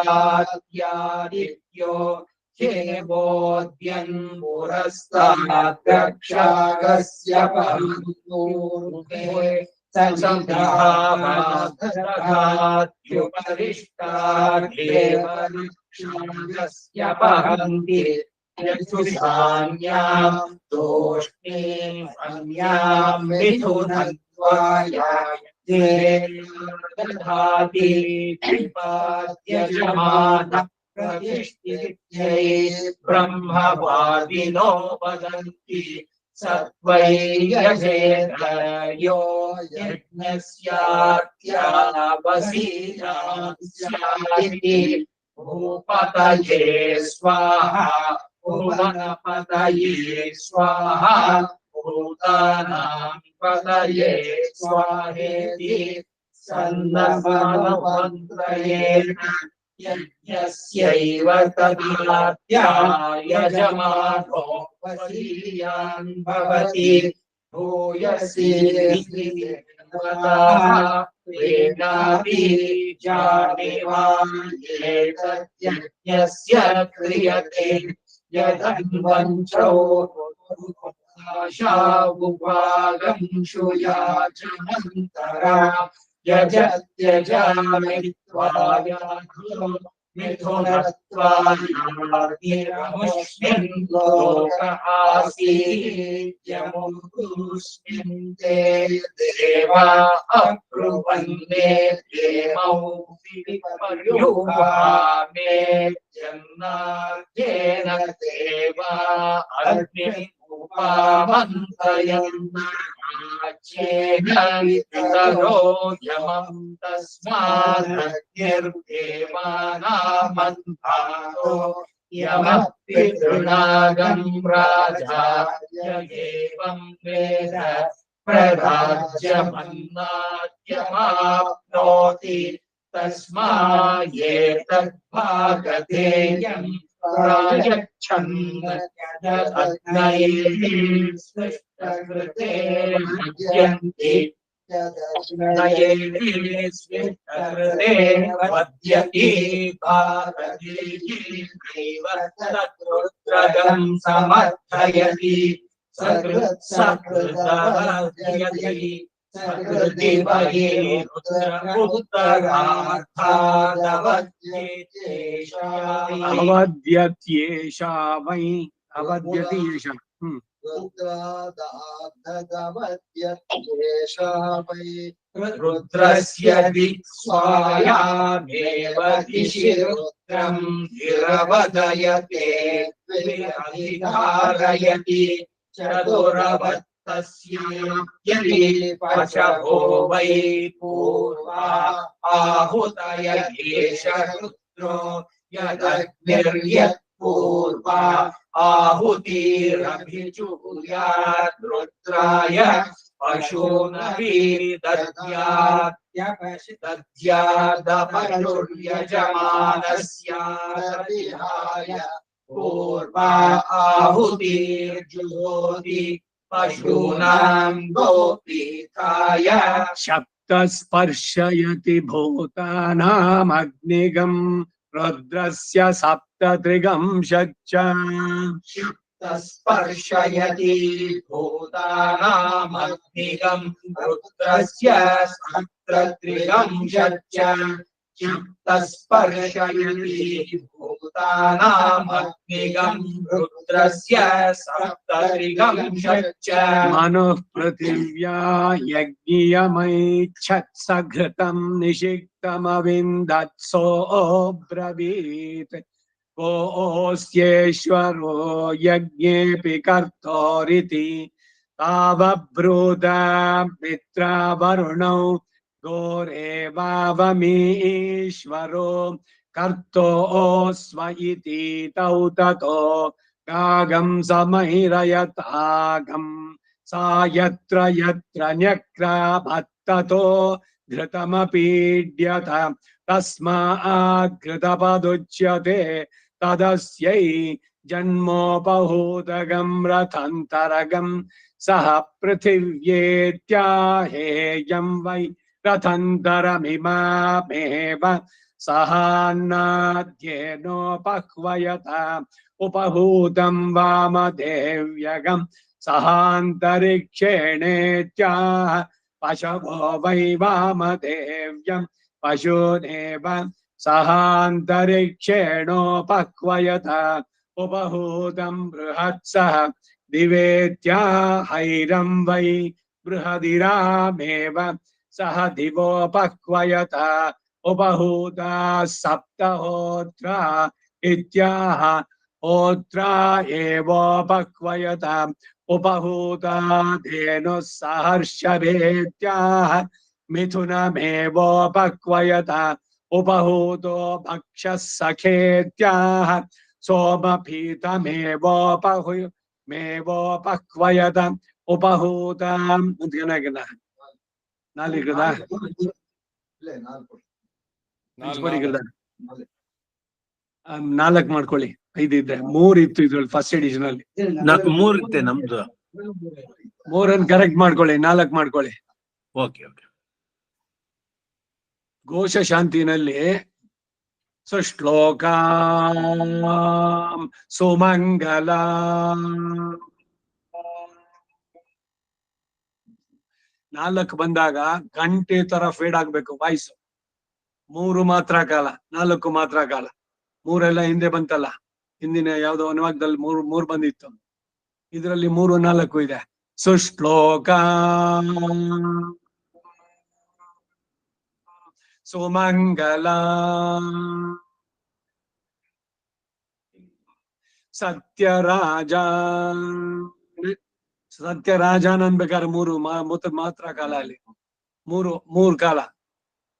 हेवोद्यन् पुरस्तात् रक्षागस्य परन्तूर्ध्वे समिधामादधात्युपरिष्टादेव रक्षागस्य परन्ति यजुषान्यां दोष्णीम् अन्यां मिथुनत्वाय दधाति यजमानः प्रतिष्ठित्यै ब्रह्मवादिनो वदन्ति सत्वै यजेत यो यज्ञस्यार्त्यावसीनास्यादिति भूपतये स्वाहा भुवनपतये स्वाहा भूतानां पतये स्वाहेति सन्नमन्त्रयेण यज्ञस्यैव तदाद्या यजमानो वसीयान् भवति भूयसी प्रेणापि जानिवान्येतद्यज्ञस्य क्रियते यदन्वञ्चौ शावुभागंशुयाचमन्तरा यजत्यजामित्वायाघो मिथुनत्वायार्तिरमुष्मिन् लोक आसीत्यमुष्मिन् ते देवा अब्रुवन्ने प्रेमौ पर्युभामे जन्नार्येण देवा अग्निः उपामन्त्रयन् राज्येन वितरो यमं तस्मादग्निर्देवानामन्तारो यमः पितॄणागं राजा एवं वेद प्रराज्यमन्नाद्यमाप्नोति तस्मायेतद्भागधेयम् प्रायच्छन् यदग्नये सृष्टकृते मज्यन्ति यदग्नये सृष्टकृते मज्यति भारतीयैव तद्रुद्रगं समर्थयति सकृत्सकृतवर्ध्यति सकृति वहि रुद्रपुत्रगार्थादवद्येतेषा अवद्यत्येषा वै अवद्यति एषा रुद्रादाधगवद्यत्येषा वै रुद्रस्य दिक्स्वायामेव दिशि रुद्रं गिरवदयते विरधिधारयति चतुरवत्तस्याप्यति पशवो वै पूर्वा आहुतय एष रुद्रो यदग्निर्यत्पूर्वा आहुतिरभिचूयात् रुद्राय दद्यादपशुर्यजमानस्यादविहाय पूर्वा आहुतिर्जुहोति पशूनां गोपीताय सप्तस्पर्शयति भूतानामग्निगं रुद्रस्य सप्तत्रिगं शच्च स्पर्शयति भूतानामग्निगं रुद्रस्य सप्तत्रिगं शच्च तस्पर्शयति भूतानामग्निगं रुद्रस्य सप्तर्षिगं षच्च मनुः पृथिव्या यज्ञियमैच्छत्सघृतं निषिक्तमविन्दत्सोऽब्रवीत् कोऽस्येश्वरो यज्ञेऽपि कर्तोरिति तावब्रूद मित्रावरुणौ गोरेवावमीश्वरो कर्तोऽस्व इति तौ ततो गागं समैरयतागम् सा यत्र यत्र न्यक्राभत्ततो घृतमपीड्यत तस्माद्घृतपदुच्यते तदस्यै जन्मोपहूतगं रथन्तरगं सह पृथिव्येत्याहेयं वै रथन्तरमिमामेव सहान्नाद्येनोपह्वयत उपहूतं वामदेव्यगं सहान्तरिक्षेणेत्याह पशवो वै वामदेव्यं पशूनेव सहान्तरिक्षेणोपह्वयत उपहूतं बृहत्सः दिवेत्याहैरं वै बृहदिरामेव सह दिवोपह्वयत उपहूता सप्तहोत्रा इत्याह होत्रा एवोपह्वयत उपहूता धेनुः सहर्षभेत्याह मिथुनमेवोपह्वयत उपहूतो भक्षः सखेत्याह सोमपीतमेवोपह्वयत उपहूतां ನಾಲ್ಕು ಮಾಡ್ಕೊಳ್ಳಿ. 5 ಇದ್ರೆ 3 ಇತ್ತು ಇದ್ರಲ್ಲಿ ಫಸ್ಟ್ ಎಡಿಷನ್ ಅಲ್ಲಿ. 3 ಇತ್ತೆ ನಮ್ದು. 3 ಕರೆಕ್ಟ್ ಮಾಡ್ಕೊಳ್ಳಿ, 4 ಮಾಡ್ಕೊಳ್ಳಿ. Okay okay. ಘೋಷ ಶಾಂತಿನಲ್ಲಿ ಸುಶ್ಲೋಕ ಸುಮಂಗಲ 4 ಬಂದಾಗ ಗಂಟೆ ತರ ಫೇಡ್ ಆಗ್ಬೇಕು ವಾಯ್ಸ್. 3 ಮಾತ್ರ ಕಾಲ, 4 ಮಾತ್ರ ಕಾಲ. 3 ಹಿಂದೆ ಬಂತಲ್ಲ, ಹಿಂದಿನ ಯಾವ್ದೋ ಅನುವಾದದಲ್ಲಿ 3 ಬಂದಿತ್ತು. ಇದರಲ್ಲಿ 3, 4 ಇದೆ. ಸುಶ್ಲೋಕ ಸುಮಂಗಲ ಸತ್ಯರಾಜ. ಸತ್ಯರಾಜನ್ ಅನ್ಬೇಕಾದ್ರೆ 3 ಮಾತ್ರ ಕಾಲ ಅಲ್ಲಿ. 3 ಕಾಲ.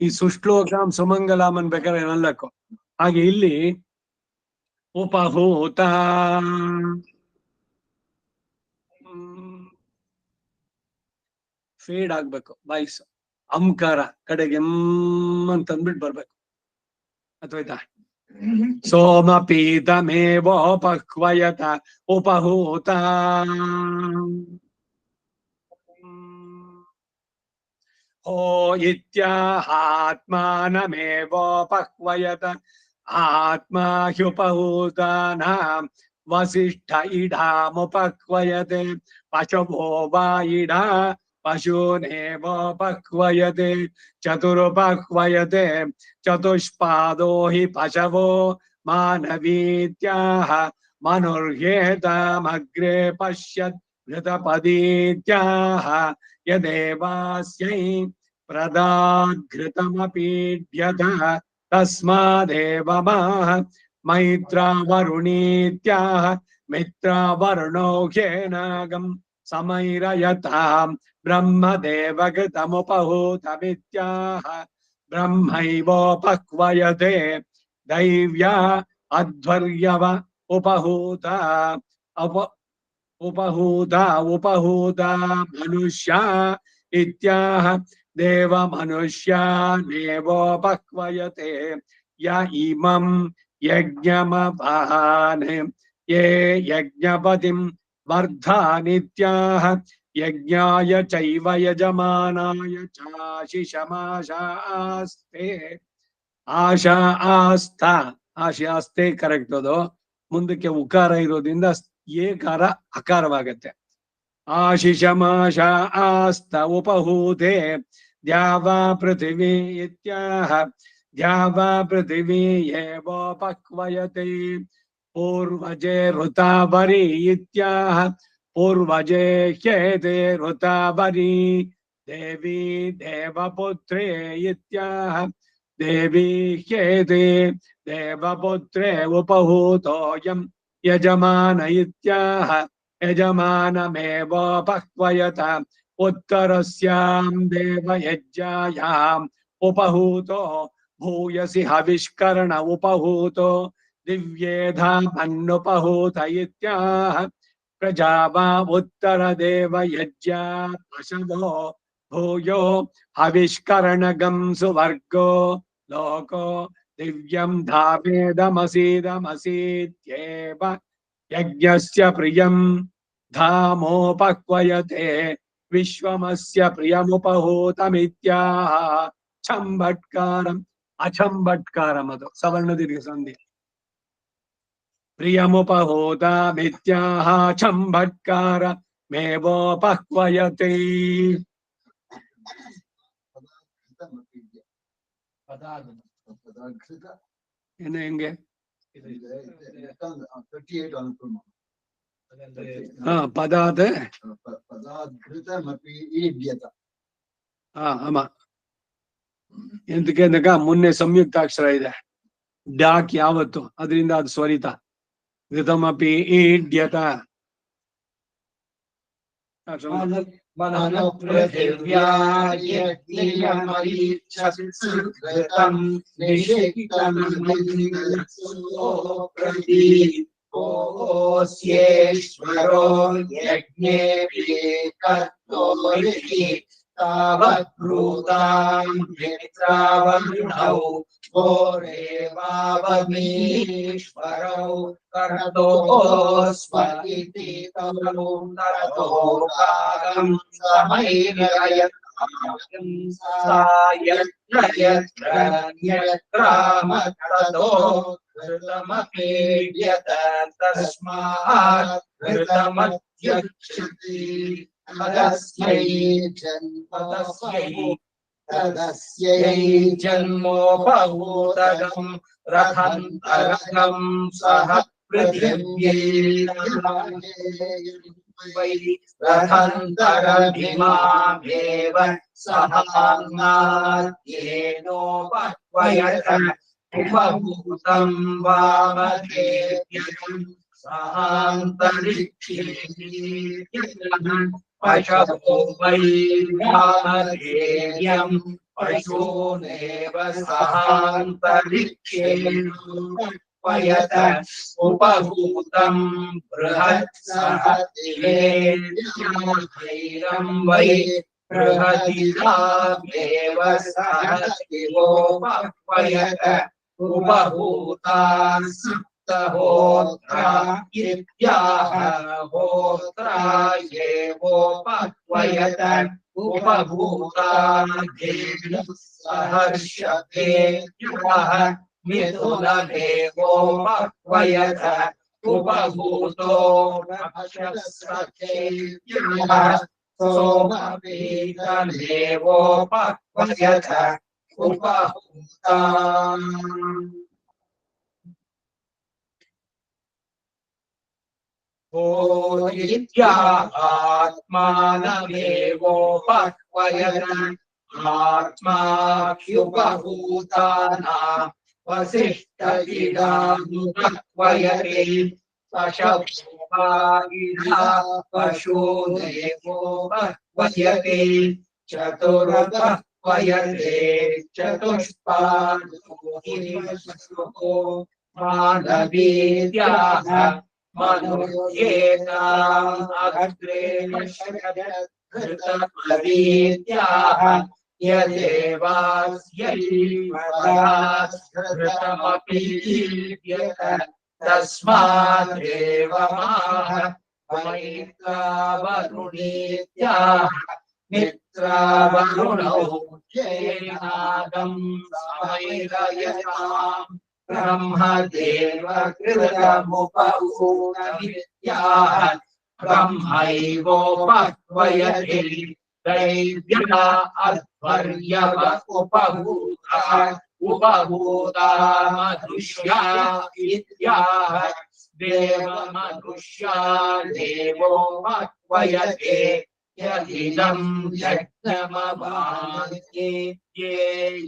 ಈ ಸುಶ್ಲೋಕಂ ಸುಮಂಗಲಂ ಅನ್ಬೇಕಾದ್ರೆ 4. ಹಾಗೆ ಇಲ್ಲಿ ಉಪಹೂತ ಫೇಡ್ ಆಗ್ಬೇಕು ವಾಯ್ಸ್. ಅಂಕಾರ ಕಡೆಗೆ ಅಂತ ಅಂದ್ಬಿಟ್ಟು ಬರ್ಬೇಕು. ಅಥವಾ ಸೋಮಪೀತಮೇವೋಪಹ್ವಯತ ಉಪಹೂತ ಓ ಇತ್ಯಾಹಾತ್ಮಾನಮೇವೋಪಹ್ವಯತ ಆತ್ಮಾ ಹ್ಯುಪಹೂತಾನಾಂ ವಸಿಷ್ಠ ಇಡಾಮುಪಹ್ವಯತೆ ಪಶವೋ ವಾ ಇಡಾ ಪಶೂನೇವೋಪಹ್ವಯತೆ ಚತುರುಪಹ್ವಯತೆ ಚತುಷ್ಪಾದೋ ಹಿ ಪಶವೋ ಮಾನವೀತ್ಯಾಹ ಮನುರ್ಹೇತಾಮಗ್ರೆ ಪಶ್ಯತ್ ಘೃತಪದೀತ್ಯಾಹ ಯದೇವಾಸ್ಯೈ ಪ್ರದಾಘೃತಮಪೀಡ್ಯತ ತಸ್ಮಾದೇವ ಮೈತ್ರಾವರುಣೀತ್ಯಾಹ ಮಿತ್ರಾವರುಣೋ ಹ್ಯೇನಾಗಂ ಸಮೈರಯತಾಂ ಬ್ರಹ್ಮದೇವಗತಮುಪಹೂತಮಿತ್ಯಾಹ ಬ್ರಹ್ಮೈವೋಪಹ್ವಯತೆ ದೈವ್ಯಾ ಅಧ್ವರ್ಯವ ಉಪಹೂತ ಉಪಹೂತ ಮನುಷ್ಯ ಇತ್ಯಾಹ ದೇವ ಮನುಷ್ಯಾನೇವೋಪಹ್ವಯತೆ ಯ ಇಮಂ ಯಜ್ಞಮಪಾನ್ ಯೇ ಯಜ್ಞಪತಿಂ ವರ್ಧಾನಿತ್ಯಾಹ ಯಜ್ಞಾಯ ಚೈವ ಯಜಮಾನಾಯ ಚಾಶಿಷಮಾಶಾಸ್ತೆ. ಆಶಾ ಆಸ್ಥ ಆಶಾಸ್ತೆ ಕರೆಕ್ಟ್. ಅದು ಮುಂದಕ್ಕೆ ಉಕಾರ ಇರೋದ್ರಿಂದ ಏಕಾರ ಅಕಾರವಾಗತ್ತೆ. ಆಶಿಷಮಾಶ ಆಸ್ತ ಉಪಹೂತೆ ದ್ಯಾವಾ ಪೃಥಿವೀ ಇತ್ಯಾಹ द्यावा पृथिवी एवोपक्वयते पूर्वजे ऋतावरी इत्याह पूर्वजे ह्येते ऋतावरी देवी देवपुत्रे इत्याह देवी ह्येते देवपुत्रे उपहूतोऽयं यजमान इत्याह यजमानमेवोपक्वयत उत्तरस्यां देवयज्ञायाम् उपहूतो भूयसि हविष्करण उपहूतो दिव्येधामन्नुपहूत इत्याह प्रजावा उत्तरदेवयज्ञा पशवो भूयो हविष्करणगं सुवर्गो लोको दिव्यं धामेदमसीदमसीत्येव यज्ञस्य प्रियं धामोपक्वयते विश्वमस्य प्रियमुपहूतमित्याह छम्बट्कारम् अछम्बट्कारम् ಅದು ಸವರ್ಣ ದೀರ್ಘ ಸಂಧಿ प्रियमुपहूतमित्याह छम्बट्कार मेवोपक्वयते ಇನ್ನು ಹೆಂಗೆ ಪದಾದ ಆಮ ಎಂತಕ್ಕೆ ಮುನ್ನೆ ಸಂಯುಕ್ತಾಕ್ಷರ ಇದೆ ಡಾಕ್ ಯಾವತ್ತು ಅದರಿಂದ ಅದು ಸ್ವರಿತ ಘೃತಮಪಿ ಈಡ್ಯತ ओस्येश्वरो यज्ञे कर्तोरिति तावद्भूतां मित्रावरुणौ गोरेवावमीश्वरौ कर्तोस्व इति तौ नरतो कालं समैर्ययत् यत्रामत्ततो घृतमपीड्यत तस्मात् घृतमध्यक्षति तदस्यै जन्मोपहूतकं रथन्तरकं सह पृथिव्यै रथन्तरमिमामेव सहान्नाद्येनोपक्वयत उपभूतं वामदेव्यं सहान्तरिक्षे पशवो वै वामदेव्यं पशूनेव सहान्तरिक्षे उपयत उपभूतं बृहत्सहैरं वै बृहदितामेव सहस्तिवोपयत उपभूतान् सप्तहोत्रा इत्याह होत्रा एवोपयत उपभूतान् सहर्षते मिथुनमेवोपयत उपभूतो सोमवीतमेवोपयत उपभूतान् आत्मानमेवोपयत आत्माह्युपभूतानां वसिष्ठदिदामुपयते पशवोपागिना पशूनेवोपयते चतुरुपयते चतुष्पादो मानवीर्याः मनुष्येताम् अग्रे घृतमवीर्याः यदेवास्यै घृतमपीड्यत तस्मादेवमाह मैत्रावरुणीत्याह मित्रावरुणौ येनादं समैरयताम् ब्रह्मदेव कृतमुपहूतमित्याह ब्रह्मैवोपयते दैव्या अध्वर्यव उपहूता उपभूता मनुष्या इत्याह देवमनुष्या देवो मह्वयते यदिदं यज्ञमवान्ये ये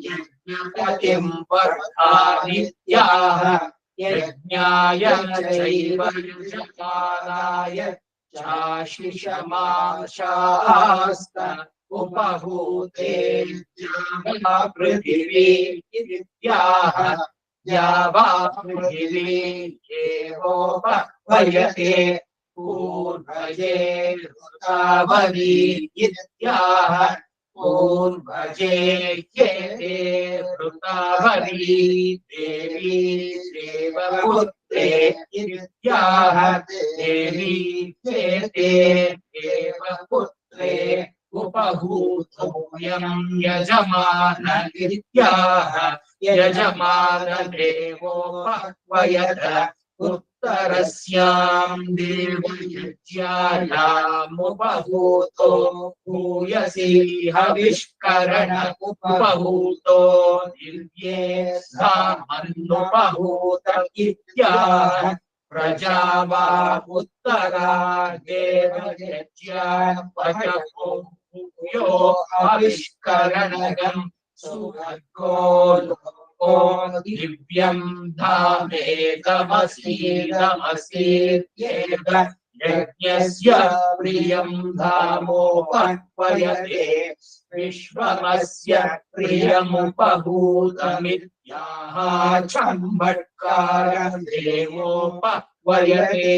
यज्ञपतिं वर्धानित्याह यज्ञाय चैव यजमानाय चाशिषमाशास्त उपभूते पृथिवी इत्याह द्यावा पृथिवी एवोपह्वयते पूर्वजे ऋतावरी इत्याह पूर्वजे येते ऋतावरी देवी देवपुत्रे इत्याह देवी चेते देवपुत्रे उपभूतोऽयं यजमान इत्याह यजमान देवोपह्वयत उत्तरस्यां देवयज्ञायामुपभूतो भूयसी हविष्करण उपभूतो दिव्ये सामन्नुपभूत इत्याह प्रजावा उत्तरा देवयज्ञापचको भूयो हविष्करणगं सुभगो लोको दिव्यं धामेदमसीदमसीत्येव यज्ञस्य प्रियं धामोपह्वयते विश्वमस्य प्रियमुपभूतमित्याह चम्बट्कार देवोपह्वयते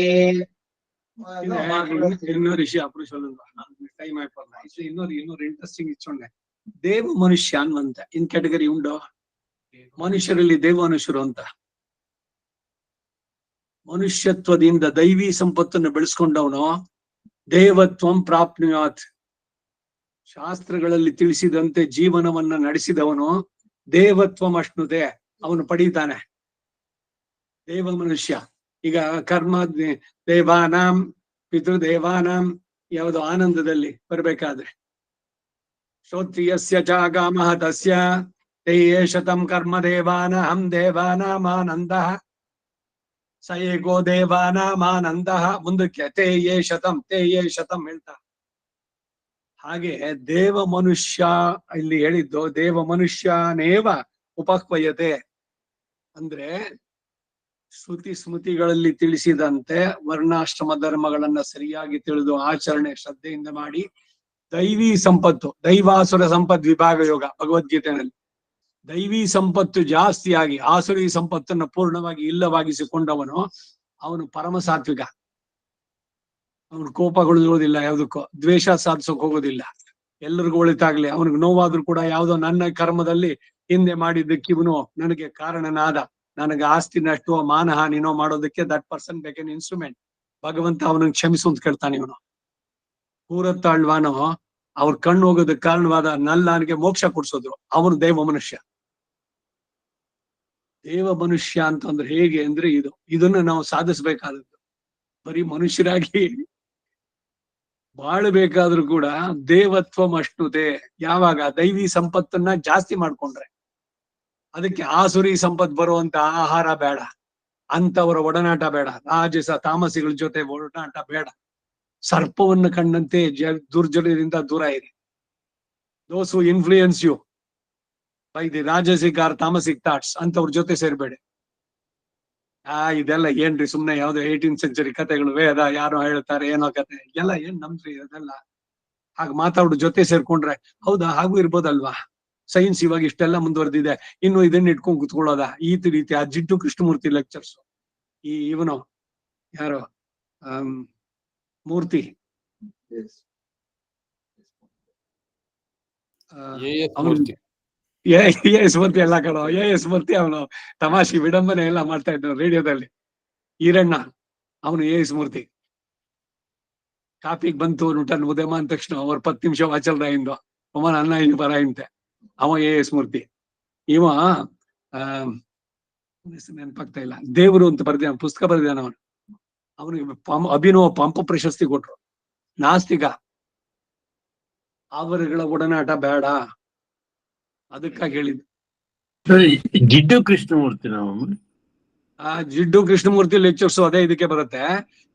இன்னொரு விஷயம் அப்புறம் சொல்லுங்க, டைம் ஆயிப்போம். இன்னொரு ಇಂಟ್ರೆಸ್ಟಿಂಗ್ ಇಚ್ಚೊಂಡೆ. ದೇವ ಮನುಷ್ಯ ಅನ್ನುವಂತ ಇನ್ ಕ್ಯಾಟಗರಿ ಉಂಟು ಮನುಷ್ಯರಲ್ಲಿ ದೇವಾನುಷ್ಯರು ಅಂತ. ಮನುಷ್ಯತ್ವದಿಂದ ದೈವಿ ಸಂಪತ್ತನ್ನು ಬೆಳೆಸ್ಕೊಂಡವನು ದೇವತ್ವಂ ಪ್ರಾಪ್ನುಯಾತ್. ಶಾಸ್ತ್ರಗಳಲ್ಲಿ ತಿಳಿಸಿದಂತೆ ಜೀವನವನ್ನ ನಡೆಸಿದವನು ದೇವತ್ವಂ ಅಶ್ನುತೆ ಅವನು ಪಡೀತಾನೆ. ದೇವ ಮನುಷ್ಯ ಈಗ ಕರ್ಮ ದೇವಾನಾಂ ಪಿತೃದೇವಾನಾಂ ಯಾವುದು ಆನಂದದಲ್ಲಿ ಬರ್ಬೇಕಾದ್ರೆ ಶ್ರೋತ್ರಿಯಸ್ಯ ಚಾಗಾಮಹ ತಸ್ಯ ತೇ ಶತಂ ಕರ್ಮ ದೇವಾನಹಂ ದೇವಾನಾಮಾನಂದಃ ಸ ಏಕೋ ದೇವಾನಾಮಾನಂದಃ ಮುಂದಕ್ಕೆ ತೇ ಶತಂ ಹೇಳ್ತಾ. ಹಾಗೆ ದೇವ ಮನುಷ್ಯ ಇಲ್ಲಿ ಹೇಳಿದ್ದು ದೇವ ಮನುಷ್ಯನೇವ ಉಪಹ್ವಯತೆ ಅಂದ್ರೆ ಶ್ರುತಿ ಸ್ಮೃತಿಗಳಲ್ಲಿ ತಿಳಿಸಿದಂತೆ ವರ್ಣಾಶ್ರಮ ಧರ್ಮಗಳನ್ನ ಸರಿಯಾಗಿ ತಿಳಿದು ಆಚರಣೆ ಶ್ರದ್ಧೆಯಿಂದ ಮಾಡಿ ದೈವಿ ಸಂಪತ್ತು, ದೈವಾಸುರ ಸಂಪತ್ ವಿಭಾಗ ಯೋಗ ಭಗವದ್ಗೀತೆಯಲ್ಲಿ ದೈವಿ ಸಂಪತ್ತು ಜಾಸ್ತಿಯಾಗಿ ಆಸುರಿ ಸಂಪತ್ತನ್ನು ಪೂರ್ಣವಾಗಿ ಇಲ್ಲವಾಗಿಸಿಕೊಂಡವನು ಅವನು ಪರಮ ಸಾತ್ವಿಕ. ಅವನು ಕೋಪಗೊಳ್ಳುವುದಿಲ್ಲ, ಯಾವುದಕ್ಕೋ ದ್ವೇಷ ಸಾಧಿಸೋಕ್ ಹೋಗೋದಿಲ್ಲ, ಎಲ್ಲರಿಗೂ ಒಳಿತಾಗ್ಲಿ. ಅವನಿಗೆ ನೋವಾದ್ರೂ ಕೂಡ ಯಾವುದೋ ನನ್ನ ಕರ್ಮದಲ್ಲಿ ಹಿಂದೆ ಮಾಡಿದ್ದಕ್ಕೆ ಇವನು ನನಗೆ ಕಾರಣನಾದ, ನನಗೆ ಆಸ್ತಿ ನಷ್ಟೋ ಮಾನಹಾನಿನೋ ಮಾಡೋದಕ್ಕೆ ದಟ್ ಪರ್ಸನ್ ಬೇಕೇನ್ ಇನ್ಸ್ಟ್ರೂಮೆಂಟ್. ಭಗವಂತ ಅವನಿಗೆ ಕ್ಷಮಿಸು ಅಂತ ಕೇಳ್ತಾನೆ. ಇವನು ಕೂರತ್ತಾಳ್ವಾನೋ ಅವ್ರ ಕಣ್ಣು ಹೋಗೋದಕ್ಕೆ ಕಾರಣವಾದ ನಲ್ಲನಿಗೆ ಮೋಕ್ಷ ಕೊಡ್ಸೋದ್ರು. ಅವನು ದೇವ ಮನುಷ್ಯ. ದೇವ ಮನುಷ್ಯ ಅಂತಂದ್ರೆ ಹೇಗೆ ಅಂದ್ರೆ ಇದನ್ನ ನಾವು ಸಾಧಿಸ್ಬೇಕಾದದ್ದು. ಬರೀ ಮನುಷ್ಯರಾಗಿ ಬಾಳ್ಬೇಕಾದ್ರೂ ಕೂಡ ದೇವತ್ವ ಅಷ್ಟುತೆ. ಯಾವಾಗ ದೈವಿ ಸಂಪತ್ತನ್ನ ಜಾಸ್ತಿ ಮಾಡ್ಕೊಂಡ್ರೆ, ಅದಕ್ಕೆ ಆಸುರಿ ಸಂಪತ್ ಬರುವಂತ ಆಹಾರ ಬೇಡ, ಅಂತವರ ಒಡನಾಟ ಬೇಡ, ರಾಜಸ ತಾಮಸಿಗಳ ಜೊತೆ ಒಡನಾಟ ಬೇಡ, ಸರ್ಪವನ್ನು ಕಂಡಂತೆ ದುರ್ಜನರಿಂದ ದೂರ ಇರಿ. Those who influence you by the rajasic or tamasic thoughts ಅಂತವ್ರ ಜೊತೆ ಸೇರ್ಬೇಡಿ. ಇದೆಲ್ಲ ಏನ್ರಿ ಸುಮ್ನೆ ಯಾವ್ದೋ 18th century ಕಥೆಗಳು, ವೇದ ಯಾರೋ ಹೇಳ್ತಾರೆ ಏನೋ ಕತೆ, ಎಲ್ಲ ಏನ್ ನಮ್ದ್ರಿ ಅದೆಲ್ಲ. ಹಾಗೆ ಮಾತಾಡೋ ಜೊತೆ ಸೇರ್ಕೊಂಡ್ರೆ ಹೌದಾ ಹಾಗೂ ಇರ್ಬೋದಲ್ವಾ. ಸೈನ್ಸ್ ಇವಾಗ ಇಷ್ಟೆಲ್ಲ ಮುಂದುವರೆದಿದೆ, ಇನ್ನು ಇದನ್ನ ಇಟ್ಕೊಂಡ್ ಕುತ್ಕೊಳ್ಳೋದ ಈ ರೀತಿ. ಆ ಜಿಡ್ಡು ಕೃಷ್ಣಮೂರ್ತಿ ಲೆಕ್ಚರ್ಸ್, ಇವನು ಯಾರೋ ಮೂರ್ತಿ ಎಸ್ ಮೂರ್ತಿ ಎಲ್ಲ ಕಣೋ, ಎಸ್ ಮೂರ್ತಿ ಅವನು ತಮಾಷೆ ವಿಡಂಬನೆ ಎಲ್ಲ ಮಾಡ್ತಾ ಇದ್ದ ರೇಡಿಯೋದಲ್ಲಿ. ಈರಣ್ಣ ಅವನು ಎಸ್ ಮೂರ್ತಿ. ಕಾಪಿಗೆ ಬಂತು ನುಟನ್ ಉದಯಮ ಅಂದ ತಕ್ಷಣ ಅವ್ರ 10 ನಿಮಿಷ ವಾಚಲ್ ರಾಯಿಂದ ಒಮ್ಮನ ಅನ್ನ ಇಲ್ಲಿ ಬರ ಇಂತೆ ಅವ ಎಸ್ ಮೂರ್ತಿ. ಇವ ನೆನಪಾಗ್ತಾ ಇಲ್ಲ, ದೇವರು ಅಂತ ಬರ್ದ ಪುಸ್ತಕ ಬರ್ದಿದ್ದಾನ ಅವನು. ಅವನಿಗೆ ಅಭಿನವ ಪಂಪ ಪ್ರಶಸ್ತಿ ಕೊಟ್ರು. ನಾಸ್ತಿಕ, ಅವರುಗಳ ಒಡನಾಟ ಬೇಡ, ಅದಕ್ಕಾಗಿ ಹೇಳಿದ್ದು. ಜಿಡ್ಡು ಕೃಷ್ಣಮೂರ್ತಿ ನಾವು ಆ ಜಿಡ್ಡು ಕೃಷ್ಣಮೂರ್ತಿ ಲೆಕ್ಚರ್ಸ್ ಅದೇ ಇದಕ್ಕೆ ಬರುತ್ತೆ.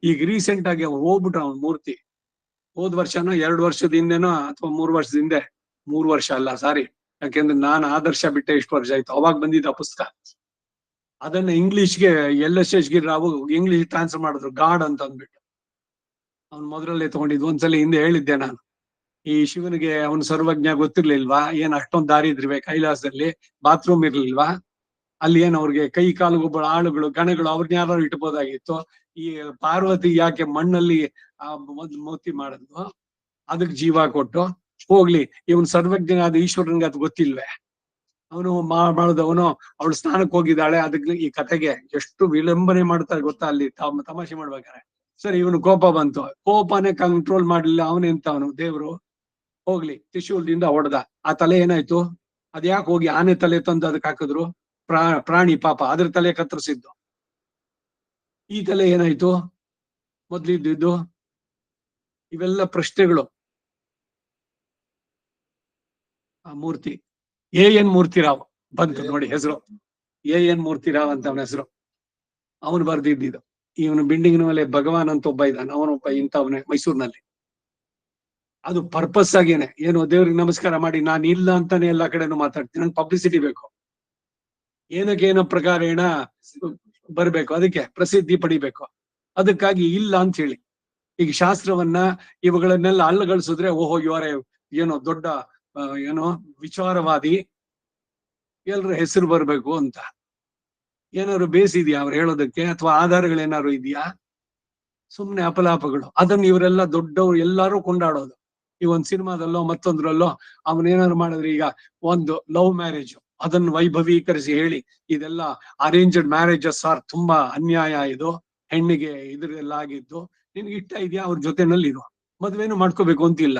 ಈಗ ರೀಸೆಂಟ್ ಆಗಿ ಅವ್ನು ಹೋಗ್ಬಿಟ್ರ ಅವ್ನ ಮೂರ್ತಿ. ಹೋದ್ ವರ್ಷನೋ 2 ವರ್ಷದ ಹಿಂದೆನೋ ಅಥವಾ 3 ವರ್ಷದ ಹಿಂದೆ, 3 ವರ್ಷ ಅಲ್ಲ ಸಾರಿ, ಯಾಕೆಂದ್ರೆ ನಾನು ಆದರ್ಶ ಬಿಟ್ಟೆ ಇಷ್ಟು ವರ್ಷ ಆಯ್ತು. ಅವಾಗ ಬಂದಿದ್ದ ಪುಸ್ತಕ. ಅದನ್ನ ಇಂಗ್ಲಿಷ್ಗೆ LSH ಗಿರಿರಾವು ಇಂಗ್ಲಿಷ್ ಟ್ರಾನ್ಸ್ಫರ್ ಮಾಡಿದ್ರು, ಗಾಡ್ ಅಂತ ಅಂದ್ಬಿಟ್ಟು. ಅವ್ನು ಮೊದಲಲ್ಲೇ ತಗೊಂಡಿದ್ದು. ಒಂದ್ಸಲ ಹಿಂದೆ ಹೇಳಿದ್ದೆ ನಾನು, ಈ ಶಿವನಿಗೆ ಅವನ ಸರ್ವಜ್ಞ ಗೊತ್ತಿರ್ಲಿಲ್ವಾ, ಏನ್ ಅಷ್ಟೊಂದ್ ದಾರಿದ್ರಿವೆ ಕೈಲಾಸದಲ್ಲಿ, ಬಾತ್ರೂಮ್ ಇರ್ಲಿಲ್ವಾ, ಅಲ್ಲಿ ಏನ್ ಅವ್ರಿಗೆ ಕೈ ಕಾಲುಗೊಬ್ಬಳ ಆಳುಗಳು ಗಣಗಳು ಅವ್ರನ್ನ ಯಾರು ಇಟ್ಬೋದಾಗಿತ್ತು. ಈ ಪಾರ್ವತಿ ಯಾಕೆ ಮಣ್ಣಲ್ಲಿ ಮೂರ್ತಿ ಮಾಡಿದ್ವು, ಅದಕ್ ಜೀವ ಕೊಟ್ಟು ಹೋಗ್ಲಿ. ಇವನ್ ಸರ್ವಜ್ಞನಾದ ಈಶ್ವರನ್ಗೆ ಅದು ಗೊತ್ತಿಲ್ವೇ, ಅವನು ಮಾಡಿದವನು ಅವಳು ಸ್ನಾನಕ್ಕೆ ಹೋಗಿದ್ದಾಳೆ, ಅದಕ್ಕೆ ಈ ಕತೆಗೆ ಎಷ್ಟು ವಿಳಂಬನೆ ಮಾಡ್ತಾರೆ ಗೊತ್ತಾ ಅಲ್ಲಿ ತಮಾಷೆ ಮಾಡ್ಬೇಕಾರೆ. ಸರಿ, ಇವನು ಕೋಪ ಬಂತು, ಕೋಪನೇ ಕಂಟ್ರೋಲ್ ಮಾಡ್ಲಿಲ್ಲ, ಅವನೆಂತ ಅವನು ದೇವ್ರು. ಹೋಗ್ಲಿ, ತ್ರಿಶೂಲದಿಂದ ಹೊಡೆದ, ಆ ತಲೆ ಏನಾಯ್ತು, ಅದ್ಯಾಕೆ ಹೋಗಿ ಆನೆ ತಲೆ ತಂದು ಅದಕ್ಕೆ ಹಾಕಿದ್ರು, ಪ್ರಾಣಿ ಪಾಪ ಅದ್ರ ತಲೆ ಕತ್ತರಿಸಿದ್ದು. ಈ ತಲೆ ಏನಾಯ್ತು ಮೊದ್ಲಿದ್ದು. ಇವೆಲ್ಲ ಪ್ರಶ್ನೆಗಳು. ಆ ಮೂರ್ತಿ ಎನ್ ಮೂರ್ತಿರಾವ್ ಬಂತು ನೋಡಿ ಹೆಸರು, ಎನ್ ಮೂರ್ತಿರಾವ್ ಅಂತ ಅವನ ಹೆಸರು. ಅವನು ಬರ್ದಿದ್ದು. ಇವನು ಬಿಲ್ಡಿಂಗ್ ಮೇಲೆ ಭಗವಾನ್ ಅಂತ ಒಬ್ಬ ಇದ್ದಾನೆ, ಅವನೊಬ್ಬ ಇಂಥವನೇ ಮೈಸೂರಿನಲ್ಲಿ. ಅದು ಪರ್ಪಸ್ ಆಗೇನೆ, ಏನು ದೇವ್ರಿಗೆ ನಮಸ್ಕಾರ ಮಾಡಿ ನಾನು ಇಲ್ಲ ಅಂತಾನೆ ಎಲ್ಲಾ ಕಡೆನೂ ಮಾತಾಡ್ತೀನಿ, ನಂಗೆ ಪಬ್ಲಿಸಿಟಿ ಬೇಕು, ಏನಕ್ಕೇನೋ ಪ್ರಕಾರೇಣ ಬರ್ಬೇಕು, ಅದಕ್ಕೆ ಪ್ರಸಿದ್ಧಿ ಪಡಿಬೇಕು, ಅದಕ್ಕಾಗಿ ಇಲ್ಲ ಅಂತ ಹೇಳಿ. ಈಗ ಶಾಸ್ತ್ರವನ್ನ ಇವುಗಳನ್ನೆಲ್ಲ ಅಲ್ಲಗಳಿಸಿದ್ರೆ ಓಹೋ ಇವರೇ ಏನೋ ದೊಡ್ಡ ಏನೋ ವಿಚಾರವಾದಿ, ಎಲ್ರ ಹೆಸರು ಬರ್ಬೇಕು ಅಂತ. ಏನಾದ್ರು ಬೇಸ್ ಇದೆಯಾ ಅವ್ರು ಹೇಳೋದಕ್ಕೆ, ಅಥವಾ ಆಧಾರಗಳೇನಾದ್ರು ಇದೆಯಾ? ಸುಮ್ನೆ ಅಪಲಾಪಗಳು. ಅದನ್ನ ಇವರೆಲ್ಲ ದೊಡ್ಡವ್ರು ಎಲ್ಲಾರು ಕೊಂಡಾಡೋದು. ಈ ಒಂದ್ ಸಿನಿಮಾದಲ್ಲೋ ಮತ್ತೊಂದ್ರಲ್ಲೋ ಅವನೇನಾದ್ರು ಮಾಡಿದ್ರೆ, ಈಗ ಒಂದು ಲವ್ ಮ್ಯಾರೇಜ್ ಅದನ್ನ ವೈಭವೀಕರಿಸಿ ಹೇಳಿ, ಇದೆಲ್ಲ ಅರೇಂಜ್ಡ್ ಮ್ಯಾರೇಜಸ್ ಆರ್ ತುಂಬಾ ಅನ್ಯಾಯ, ಇದು ಹೆಣ್ಣಿಗೆ ಇದ್ರೆಲ್ಲ ಆಗಿದ್ದು, ನಿನ್ಗೆ ಇಷ್ಟ ಇದೆಯಾ ಅವ್ರ ಜೊತೆನಲ್ಲಿ ಇರು, ಮದ್ವೆನೂ ಮಾಡ್ಕೋಬೇಕು ಅಂತಿಲ್ಲ,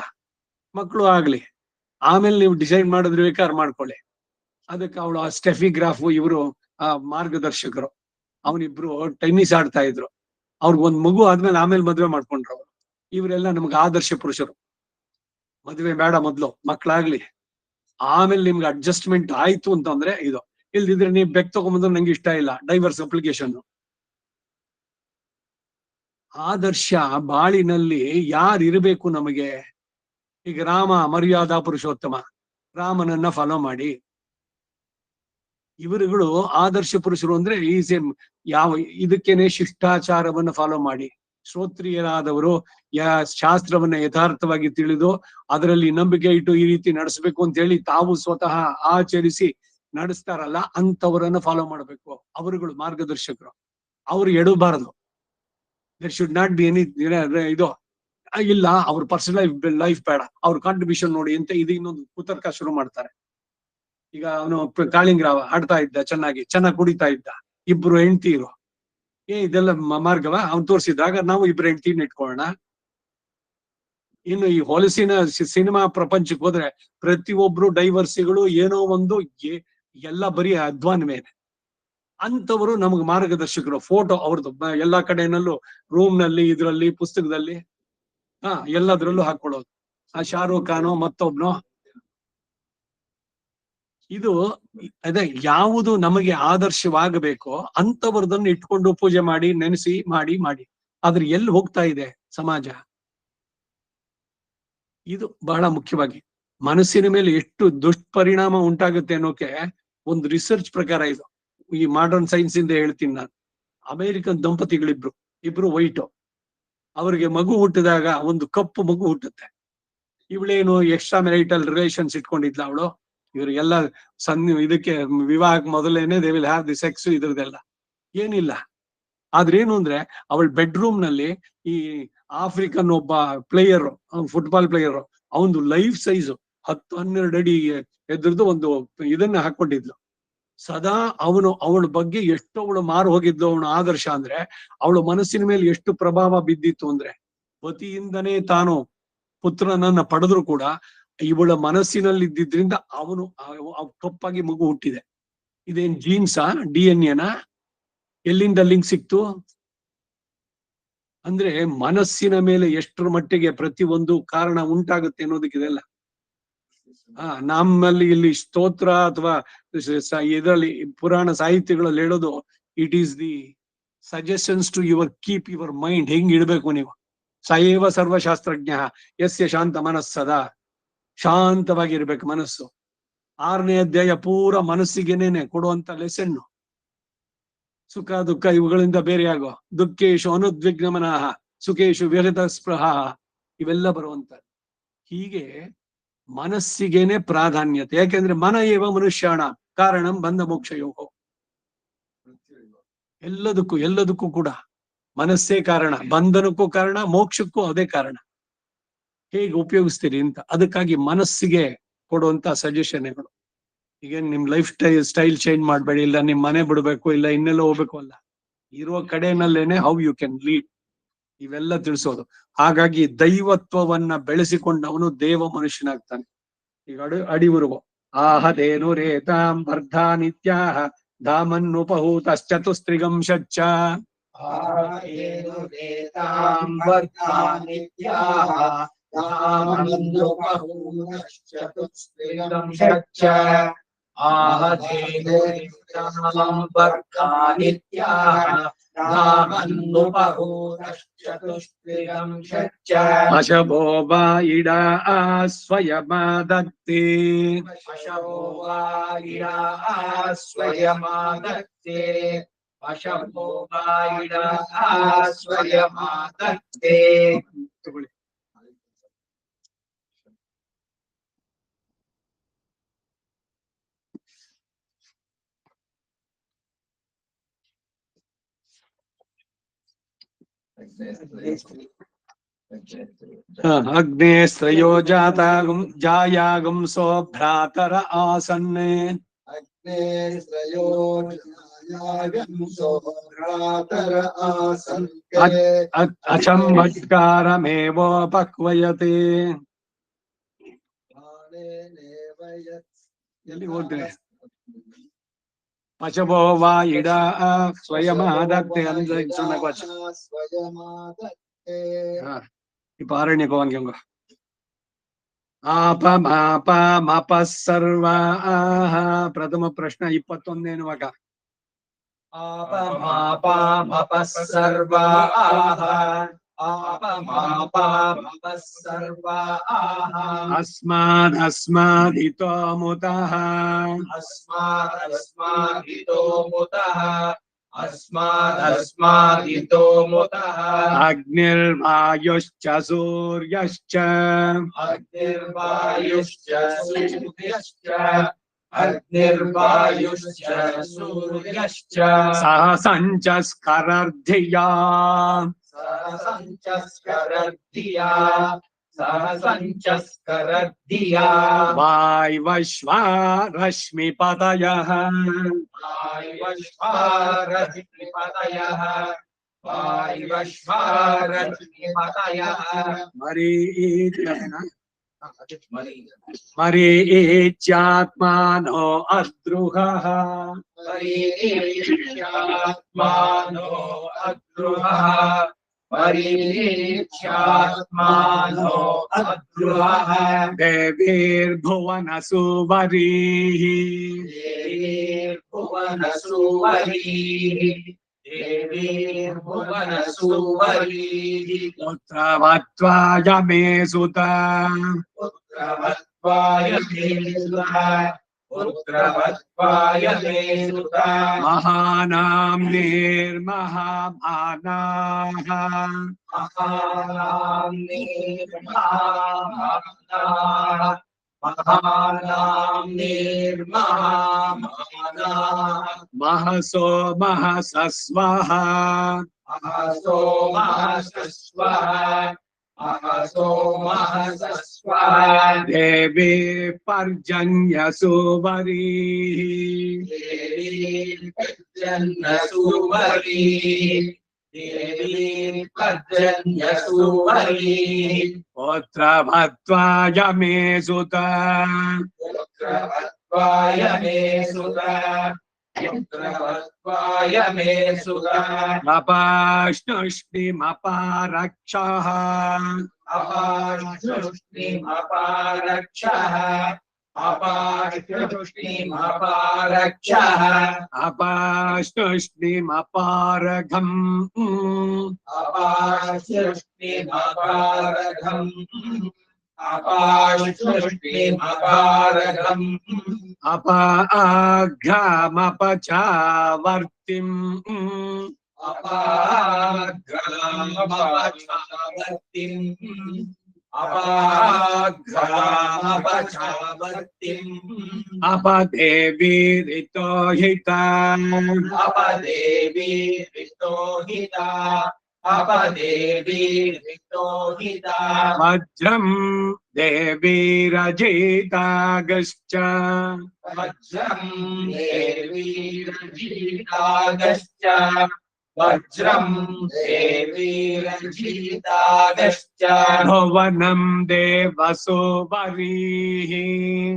ಮಕ್ಕಳು ಆಗ್ಲಿ, ಆಮೇಲೆ ನೀವು ಡಿಸೈಡ್ ಮಾಡಿದ್ರೆ ಬೇಕಾದ್ರೆ ಮಾಡ್ಕೊಳ್ಳಿ. ಅದಕ್ಕೆ ಅವಳು ಆ ಸ್ಟೆಫಿ ಗ್ರಾಫು ಇವರು ಆ ಮಾರ್ಗದರ್ಶಕರು, ಅವನಿಬ್ರು ಟೆನ್ನಿಸ್ ಆಡ್ತಾ ಇದ್ರು. ಅವ್ರಿಗೊಂದ್ ಮಗು ಆದ್ಮೇಲೆ ಆಮೇಲೆ ಮದ್ವೆ ಮಾಡ್ಕೊಂಡ್ರು ಅವರು. ಇವರೆಲ್ಲ ನಮ್ಗೆ ಆದರ್ಶ ಪುರುಷರು. ಮದ್ವೆ ಬೇಡ, ಮೊದ್ಲು ಮಕ್ಳಾಗ್ಲಿ, ಆಮೇಲೆ ನಿಮ್ಗೆ ಅಡ್ಜಸ್ಟ್ಮೆಂಟ್ ಆಯ್ತು ಅಂತಂದ್ರೆ ಇದು. ಇಲ್ದಿದ್ರೆ ನೀವು ಬೆಕ್ ತಗೊಂಬಂದ್ರೆ ನಂಗೆ ಇಷ್ಟ ಇಲ್ಲ, ಡೈವರ್ಸ್ ಅಪ್ಲಿಕೇಶನ್. ಆದರ್ಶ ಬಾಳಿನಲ್ಲಿ ಯಾರು ಇರಬೇಕು ನಮಗೆ? ಈಗ ರಾಮ ಮರ್ಯಾದಾ ಪುರುಷೋತ್ತಮ, ರಾಮನನ್ನ ಫಾಲೋ ಮಾಡಿ. ಇವರುಗಳು ಆದರ್ಶ ಪುರುಷರು ಅಂದ್ರೆ ಯಾವ ಇದಕ್ಕೇನೆ ಶಿಷ್ಟಾಚಾರವನ್ನ ಫಾಲೋ ಮಾಡಿ. ಶ್ರೋತ್ರಿಯರಾದವರು ಶಾಸ್ತ್ರವನ್ನ ಯಥಾರ್ಥವಾಗಿ ತಿಳಿದು ಅದರಲ್ಲಿ ನಂಬಿಕೆ ಇಟ್ಟು ಈ ರೀತಿ ನಡೆಸಬೇಕು ಅಂತ ಹೇಳಿ ತಾವು ಸ್ವತಃ ಆಚರಿಸಿ ನಡೆಸ್ತಾರಲ್ಲ, ಅಂತವರನ್ನ ಫಾಲೋ ಮಾಡ್ಬೇಕು. ಅವರುಗಳು ಮಾರ್ಗದರ್ಶಕರು, ಅವ್ರು ಎಡಬಾರದು. There should not be any ಇದು ಇಲ್ಲ, ಅವ್ರ ಪರ್ಸನಲ್ ಲೈಫ್ ಬೇಡ, ಅವ್ರ ಕಾಂಟ್ರಿಬ್ಯೂಷನ್ ನೋಡಿ ಅಂತ ಇದು ಇನ್ನೊಂದು ಕುತರ್ಕ ಶುರು ಮಾಡ್ತಾರೆ. ಈಗ ಅವನು ಕಾಳಿಂಗರಾವ ಆಡ್ತಾ ಇದ್ದ, ಚೆನ್ನಾಗಿ ಕುಡಿತಾ ಇದ್ದ, ಇಬ್ರು ಹೆಂಡ್ತೀರು. ಇದೆಲ್ಲ ಮಾರ್ಗವ ಅವ್ನು ತೋರಿಸಿದಾಗ ನಾವು ಇಬ್ರು ಹೆಂಡ್ತೀರ್ನ ಇಟ್ಕೊಳ್ಳೋಣ. ಇನ್ನು ಈ ಹೊಲಸಿನ ಸಿನಿಮಾ ಪ್ರಪಂಚಕ್ಕೆ ಹೋದ್ರೆ ಪ್ರತಿಯೊಬ್ರು ಡೈವರ್ಸಿಗಳು ಏನೋ ಒಂದು ಎಲ್ಲ ಬರೀ ಅಧ್ವಾನ ಮೇಲೆ. ಅಂತವರು ನಮ್ಗೆ ಮಾರ್ಗದರ್ಶಕರು. ಫೋಟೋ ಅವ್ರದ್ದು ಎಲ್ಲಾ ಕಡೆನಲ್ಲೂ, ರೂಮ್ ನಲ್ಲಿ, ಇದ್ರಲ್ಲಿ, ಪುಸ್ತಕದಲ್ಲಿ, ಎಲ್ಲದ್ರಲ್ಲೂ ಹಾಕೊಳ್ಳೋದು. ಆ ಶಾರುಖ್ ಖಾನೋ ಮತ್ತೊಬ್ನೋ. ಇದು ಅದೇ ಯಾವುದು ನಮಗೆ ಆದರ್ಶವಾಗಬೇಕೋ ಅಂತವರದನ್ನು ಇಟ್ಕೊಂಡು ಪೂಜೆ ಮಾಡಿ, ನೆನೆಸಿ, ಮಾಡಿ ಆದ್ರೆ ಎಲ್ಲಿ ಹೋಗ್ತಾ ಇದೆ ಸಮಾಜ? ಇದು ಬಹಳ ಮುಖ್ಯವಾಗಿ ಮನಸ್ಸಿನ ಮೇಲೆ ಎಷ್ಟು ದುಷ್ಪರಿಣಾಮ ಉಂಟಾಗುತ್ತೆ ಅನ್ನೋಕೆ ಒಂದು ರಿಸರ್ಚ್ ಪ್ರಕಾರ ಇದು. ಈ ಮಾಡರ್ನ್ ಸೈನ್ಸ್ ಇಂದ ಹೇಳ್ತೀನಿ ನಾನು. ಅಮೆರಿಕನ್ ಇಬ್ರು ವೈಟ್, ಅವ್ರಿಗೆ ಮಗು ಹುಟ್ಟಿದಾಗ ಒಂದು ಕಪ್ಪು ಮಗು ಹುಟ್ಟುತ್ತೆ. ಇವಳೇನು ಎಕ್ಸ್ಟ್ರಾ ಮ್ಯಾರಿಟಲ್ ರಿಲೇಷನ್ಸ್ ಇಟ್ಕೊಂಡಿದ್ಲ ಅವಳು. ಇವ್ರಿಗೆಲ್ಲ ಇದಕ್ಕೆ ವಿವಾಹಕ್ಕೆ ಮೊದಲೇನೆ they will have the sex, ಇದ್ರದೆಲ್ಲ ಏನಿಲ್ಲ. ಆದ್ರೇನು ಅಂದ್ರೆ ಅವಳ ಬೆಡ್ರೂಮ್ ನಲ್ಲಿ ಈ ಆಫ್ರಿಕನ್ ಒಬ್ಬ ಪ್ಲೇಯರ್, ಫುಟ್ಬಾಲ್ ಪ್ಲೇಯರ್, ಅವನು ಲೈಫ್ ಸೈಜ್ 10-12 ಅಡಿ ಎದ್ರದ್ದು ಒಂದು ಇದನ್ನ ಹಾಕೊಂಡಿದ್ಲು. ಸದಾ ಅವಳ ಬಗ್ಗೆ ಎಷ್ಟು ಅವಳು ಮಾರು ಹೋಗಿದ್ಲು. ಅವನ ಆದರ್ಶ ಅಂದ್ರೆ ಅವಳ ಮನಸ್ಸಿನ ಮೇಲೆ ಎಷ್ಟು ಪ್ರಭಾವ ಬಿದ್ದಿತ್ತು ಅಂದ್ರೆ, ಪತಿಯಿಂದನೇ ತಾನು ಪುತ್ರನನ್ನ ಪಡೆದ್ರು ಕೂಡ ಇವಳ ಮನಸ್ಸಿನಲ್ಲಿ ಇದ್ದಿದ್ರಿಂದ ಅವನು ಕಪ್ಪಾಗಿ ಮಗು ಹುಟ್ಟಿದೆ. ಇದೇನ್ ಜೀನ್ಸಾ, DNA ಎಲ್ಲಿಂದ ಲಿಂಕ್ ಸಿಕ್ತು? ಅಂದ್ರೆ ಮನಸ್ಸಿನ ಮೇಲೆ ಎಷ್ಟರ ಮಟ್ಟಿಗೆ ಪ್ರತಿ ಒಂದು ಕಾರಣ ಉಂಟಾಗುತ್ತೆ ಅನ್ನೋದಕ್ಕೆ ಇದೆಲ್ಲ. ನಮ್ಮಲ್ಲಿ ಇಲ್ಲಿ ಸ್ತೋತ್ರ ಅಥವಾ ಇದರಲ್ಲಿ ಪುರಾಣ ಸಾಹಿತ್ಯಗಳಲ್ಲಿ ಹೇಳೋದು, it is the suggestions to keep your mind ಹೆಂಗ್ ಇಡ್ಬೇಕು ನೀವು. ಸಯೇವ ಸರ್ವಶಾಸ್ತ್ರಜ್ಞ ಯಸ್ಯ ಶಾಂತ ಮನಸ್ಸದ, ಶಾಂತವಾಗಿರ್ಬೇಕು ಮನಸ್ಸು. 6ನೇ ಅಧ್ಯಾಯ ಪೂರ ಮನಸ್ಸಿಗೆನೇನೆ ಕೊಡುವಂತ ಲೆಸನ್ನು. ಸುಖ ದುಃಖ ಇವುಗಳಿಂದ ಬೇರೆಯಾಗೋ, ದುಃಖೇಶು ಅನುದ್ವಿಗ್ನಮನಃ ಸುಖೇಶು ವಿರತ ಸ್ಪೃಹ, ಇವೆಲ್ಲ ಬರುವಂತ. ಹೀಗೆ ಮನಸ್ಸಿಗೇನೆ ಪ್ರಾಧಾನ್ಯತೆ. ಯಾಕೆಂದ್ರೆ ಮನ ಏವ ಮನುಷ್ಯಾಣ ಕಾರಣಂ ಬಂಧ ಮೋಕ್ಷಯೋಗೋ. ಎಲ್ಲದಕ್ಕೂ ಕೂಡ ಮನಸ್ಸೇ ಕಾರಣ, ಬಂಧನಕ್ಕೂ ಕಾರಣ, ಮೋಕ್ಷಕ್ಕೂ ಅದೇ ಕಾರಣ. ಹೇಗೆ ಉಪಯೋಗಿಸ್ತೀರಿ ಅಂತ, ಅದಕ್ಕಾಗಿ ಮನಸ್ಸಿಗೆ ಕೊಡುವಂತ ಸಜೆಷನ್ಗಳು. ಈಗ ನಿಮ್ ಲೈಫ್ ಸ್ಟೈಲ್ ಚೇಂಜ್ ಮಾಡ್ಬೇಡಿ, ಇಲ್ಲ ನಿಮ್ ಮನೆ ಬಿಡ್ಬೇಕು, ಇಲ್ಲ ಇನ್ನೆಲ್ಲ ಹೋಗ್ಬೇಕು, ಅಲ್ಲ, ಇರುವ ಕಡೆನಲ್ಲೇನೆ ಹೌ ಯು ಕ್ಯಾನ್ ಲೀಡ್, ಇವೆಲ್ಲ ತಿಳಿಸೋದು. ಹಾಗಾಗಿ ದೈವತ್ವವನ್ನ ಬೆಳೆಸಿಕೊಂಡವನು ದೇವ ಮನುಷ್ಯನಾಗ್ತಾನೆ. ಈಗ ಅಡಿಗುರುವು ಆಹದೇನು ರೇತಾಂ ವರ್ಧಾ ನಿತ್ಯಾಹ ಧಾಮನ್ನುಪಹೂತಶ್ಚತುಸ್ತ್ರಿಗಂ ಷಚ್ಚ. ಪಶವೋ ವಾ ಇಡಾ ಸ್ವಯಮಾದತ್ತಿ. ಅಗ್ನೇಸ್ತ್ರಯೋ ಜಾಯಾಗುಂಸೋ ಭ್ರಾತರ ಆಸನ್ನೇ. ಅಚಂಬಟ್ಕಾರಮೇವೋಪಕ್ವಯತೆ. ಎಲ್ಲಿ ಹೋದ್ರೆ ಪಶವೋ ವಾ ಇಡಾ ಸ್ವಯಮಾದತ್ತೆ ಅಂದ್ರೆ ಇಪ್ಪ ಆರಣ್ಯಕ್ಕೆ ವಾಂಗ್ಯಂಗ ಆಪ ಸರ್ವ. ಪ್ರಥಮ ಪ್ರಶ್ನೆ 21 ಮಗ. ಅಸ್ಮಾದಿತೋ ಮುತಃ. ಅಗ್ನಿರ್ವಾಯುಶ್ಚ ಸೂರ್ಯಶ್ಚ. ಸಹ ಸಂಚಸ್ಕರರ್ಧಿಯಾ. ವಾಯುವಶ್ವಾ ರಶ್ಮಿಪತಯಃ. ಮರೀಚ್ಯಾತ್ಮಾನೋ ಅದ್ರುಹಃ. ದೇವೀರ್ಭುವನ ಸುವರೀಃ. ಪುತ್ರವತ್ವಾಯ ಮೇ ಸುತ. ಮಹಾನಾಂ ನಿರ್ಮಹಾಮಾನಾಃ. ಮಹಸೋ ಮಹಸಸ್ವಃ. ದೇವಿ ಪರ್ಜನ್ಯ ಸುವರೀಃ. ಪುತ್ರವತ್ವಾಯ ಮೇ ಸುತ. पुत्रवत्वाय मे सुता अपाश्नुष्टिमपारक्षः अपाश्नुष्टिमपारक्षः अपाश्नुष्टिमपारक्षः अपाश्नुष्टिमपारघम् अपाश्नुष्टिमपारघम् अपाश्नुष्टिमपारघम् अपाघ्रामपचावर्तिम् अपाघ्रामपचावर्तिम् अपाघ्रामपचावर्तिम् अपदेवीरितो हिता अपदेवी ऋतोहिता अपदेवी ऋतोहिता वज्रम् देवीरजितागश्च वज्रम् देवीरजितागश्च वज्रम् देवीरजितागश्च भुवनम् देवसुवरीः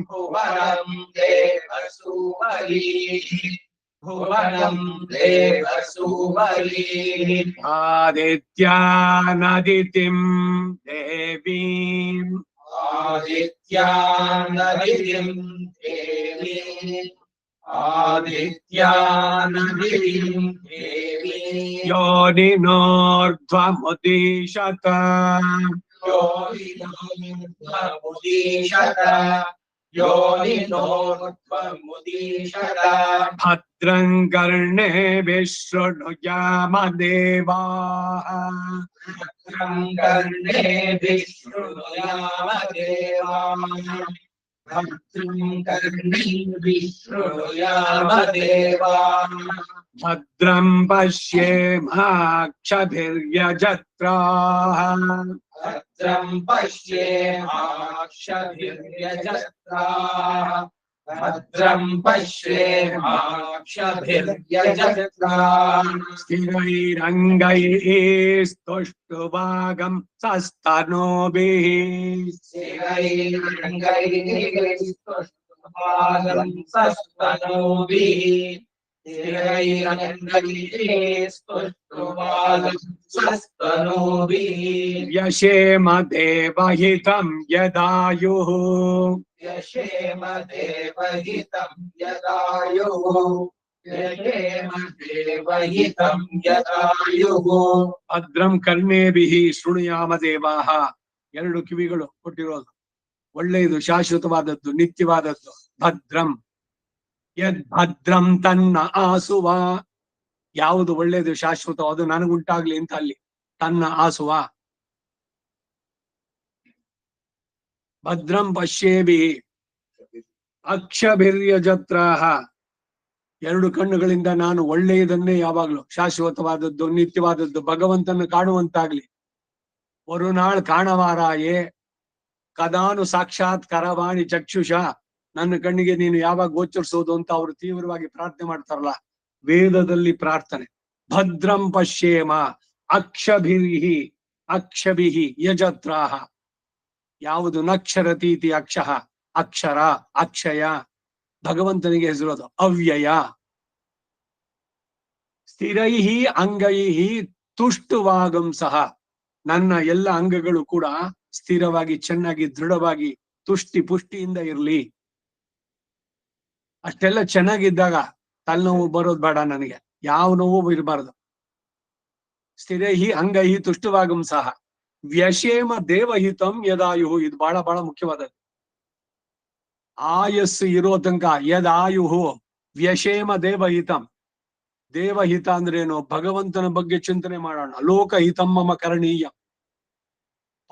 भुवनम् देवसुवरीः भुवनम् देवसुवरीः आदित्यानदितिम् देवीम् आदित्यानदितिम् देवी आदित्यानदितिम् देवी योनिनोर्ध्वमुदीशत योनिनोर्ध्वमुदीशत योनिनोर्ध्वमुदीशत भद्रम् कर्णेभिः शृणुयामदेवाः भद्रम् कर्णेभिः शृणुयामदेवाः भद्रम् कर्णेभिः शृणुयामदेवाः भद्रम् पश्येमाक्षभिर्यजत्राः भद्रम् पश्येमाक्षभिर्यजत्राः भद्रम् पश्येमाक्षभिर्यजत्राः स्थिरैरङ्गैः स्तुष्टुवागम् सस्तनूभिः स्थिरैरङ्गैः स्तुष्टुवागम् स्थिरैरङ्गैः स्तुष्टुवागम् सस्तनूभिः यशेम देवहितम् यदायुः यशेम देवहितम् यदायुः यशेम देवहितम् यदायुः ಭದ್ರಂ ಕರ್ಣೇಭಿಹಿ ಶೃಣುಯಾಮ ದೇವಾಹ. ಎರಡು ಕಿವಿಗಳು ಕೊಟ್ಟಿರೋದು ಒಳ್ಳೆಯದು, ಶಾಶ್ವತವಾದದ್ದು, ನಿತ್ಯವಾದದ್ದು. ಭದ್ರಂ ಯದ್ ಭದ್ರಂ ತನ್ನ ಆಸುವ, ಯಾವುದು ಒಳ್ಳೆಯದು ಶಾಶ್ವತ ಅದು ನನಗುಂಟಾಗ್ಲಿ ಅಂತ ಅಲ್ಲಿ ತನ್ನ ಆಸುವ. ಭದ್ರಂ ಪಶ್ಯೇಭಿ ಅಕ್ಷಭಿರ್ಯಜತ್ರಾಹ, ಎರಡು ಕಣ್ಣುಗಳಿಂದ ನಾನು ಒಳ್ಳೆಯದನ್ನೇ ಯಾವಾಗ್ಲೂ, ಶಾಶ್ವತವಾದದ್ದು, ನಿತ್ಯವಾದದ್ದು, ಭಗವಂತನ ಕಾಣುವಂತಾಗ್ಲಿ. ಒರುನಾಳ್ ಕಾಣವಾರಾಯೇ ಕದಾನು ಸಾಕ್ಷಾತ್ ಕರವಾಣಿ ಚಕ್ಷುಷ, ನನ್ನ ಕಣ್ಣಿಗೆ ನೀನು ಯಾವಾಗ ಗೋಚರಿಸೋದು ಅಂತ ಅವರು ತೀವ್ರವಾಗಿ ಪ್ರಾರ್ಥನೆ ಮಾಡ್ತಾರಲ್ಲ, ವೇದದಲ್ಲಿ ಪ್ರಾರ್ಥನೆ. ಭದ್ರಂ ಪಶ್ಯೇಮ ಅಕ್ಷಭಿರ್ಹಿ ಅಕ್ಷಭಿಹಿ ಯಜತ್ರಾಹ, ಯಾವುದು ನಕ್ಷರತೀತಿ ಅಕ್ಷಃ, ಅಕ್ಷರ ಅಕ್ಷಯ, ಭಗವಂತನಿಗೆ ಹೆಸರೋದು ಅವ್ಯಯ. ಸ್ಥಿರೈಹಿ ಅಂಗೈಹಿ ತುಷ್ಟುವಾಗಂ ಸಹ, ನನ್ನ ಎಲ್ಲ ಅಂಗಗಳು ಕೂಡ ಸ್ಥಿರವಾಗಿ, ಚೆನ್ನಾಗಿ, ದೃಢವಾಗಿ, ತುಷ್ಟಿ ಪುಷ್ಟಿಯಿಂದ ಇರ್ಲಿ. ಅಷ್ಟೆಲ್ಲ ಚೆನ್ನಾಗಿದ್ದಾಗ ತಲೆನೋವು ಬರೋದು ಬೇಡ ನನಗೆ, ಯಾವ ನೋವು ಇರಬಾರ್ದು. ಸ್ಥಿರೈಹಿ ಅಂಗೈಹಿ ತುಷ್ಟುವಾಗಂ ಸಹ ವ್ಯಶೇಮ ದೇವಹಿತಂ ಯದಾಯು, ಇದು ಬಹಳ ಬಹಳ ಮುಖ್ಯವಾದದ್ದು. ಆಯಸ್ಸು ಇರೋ ತನಕ ಯದಾಯು ವ್ಯಶೇಮ ದೇವಹಿತಂ. ದೇವಹಿತ ಅಂದ್ರೇನು? ಭಗವಂತನ ಬಗ್ಗೆ ಚಿಂತನೆ ಮಾಡೋಣ. ಲೋಕಹಿತಂ ಮಮ ಕರಣೀಯ,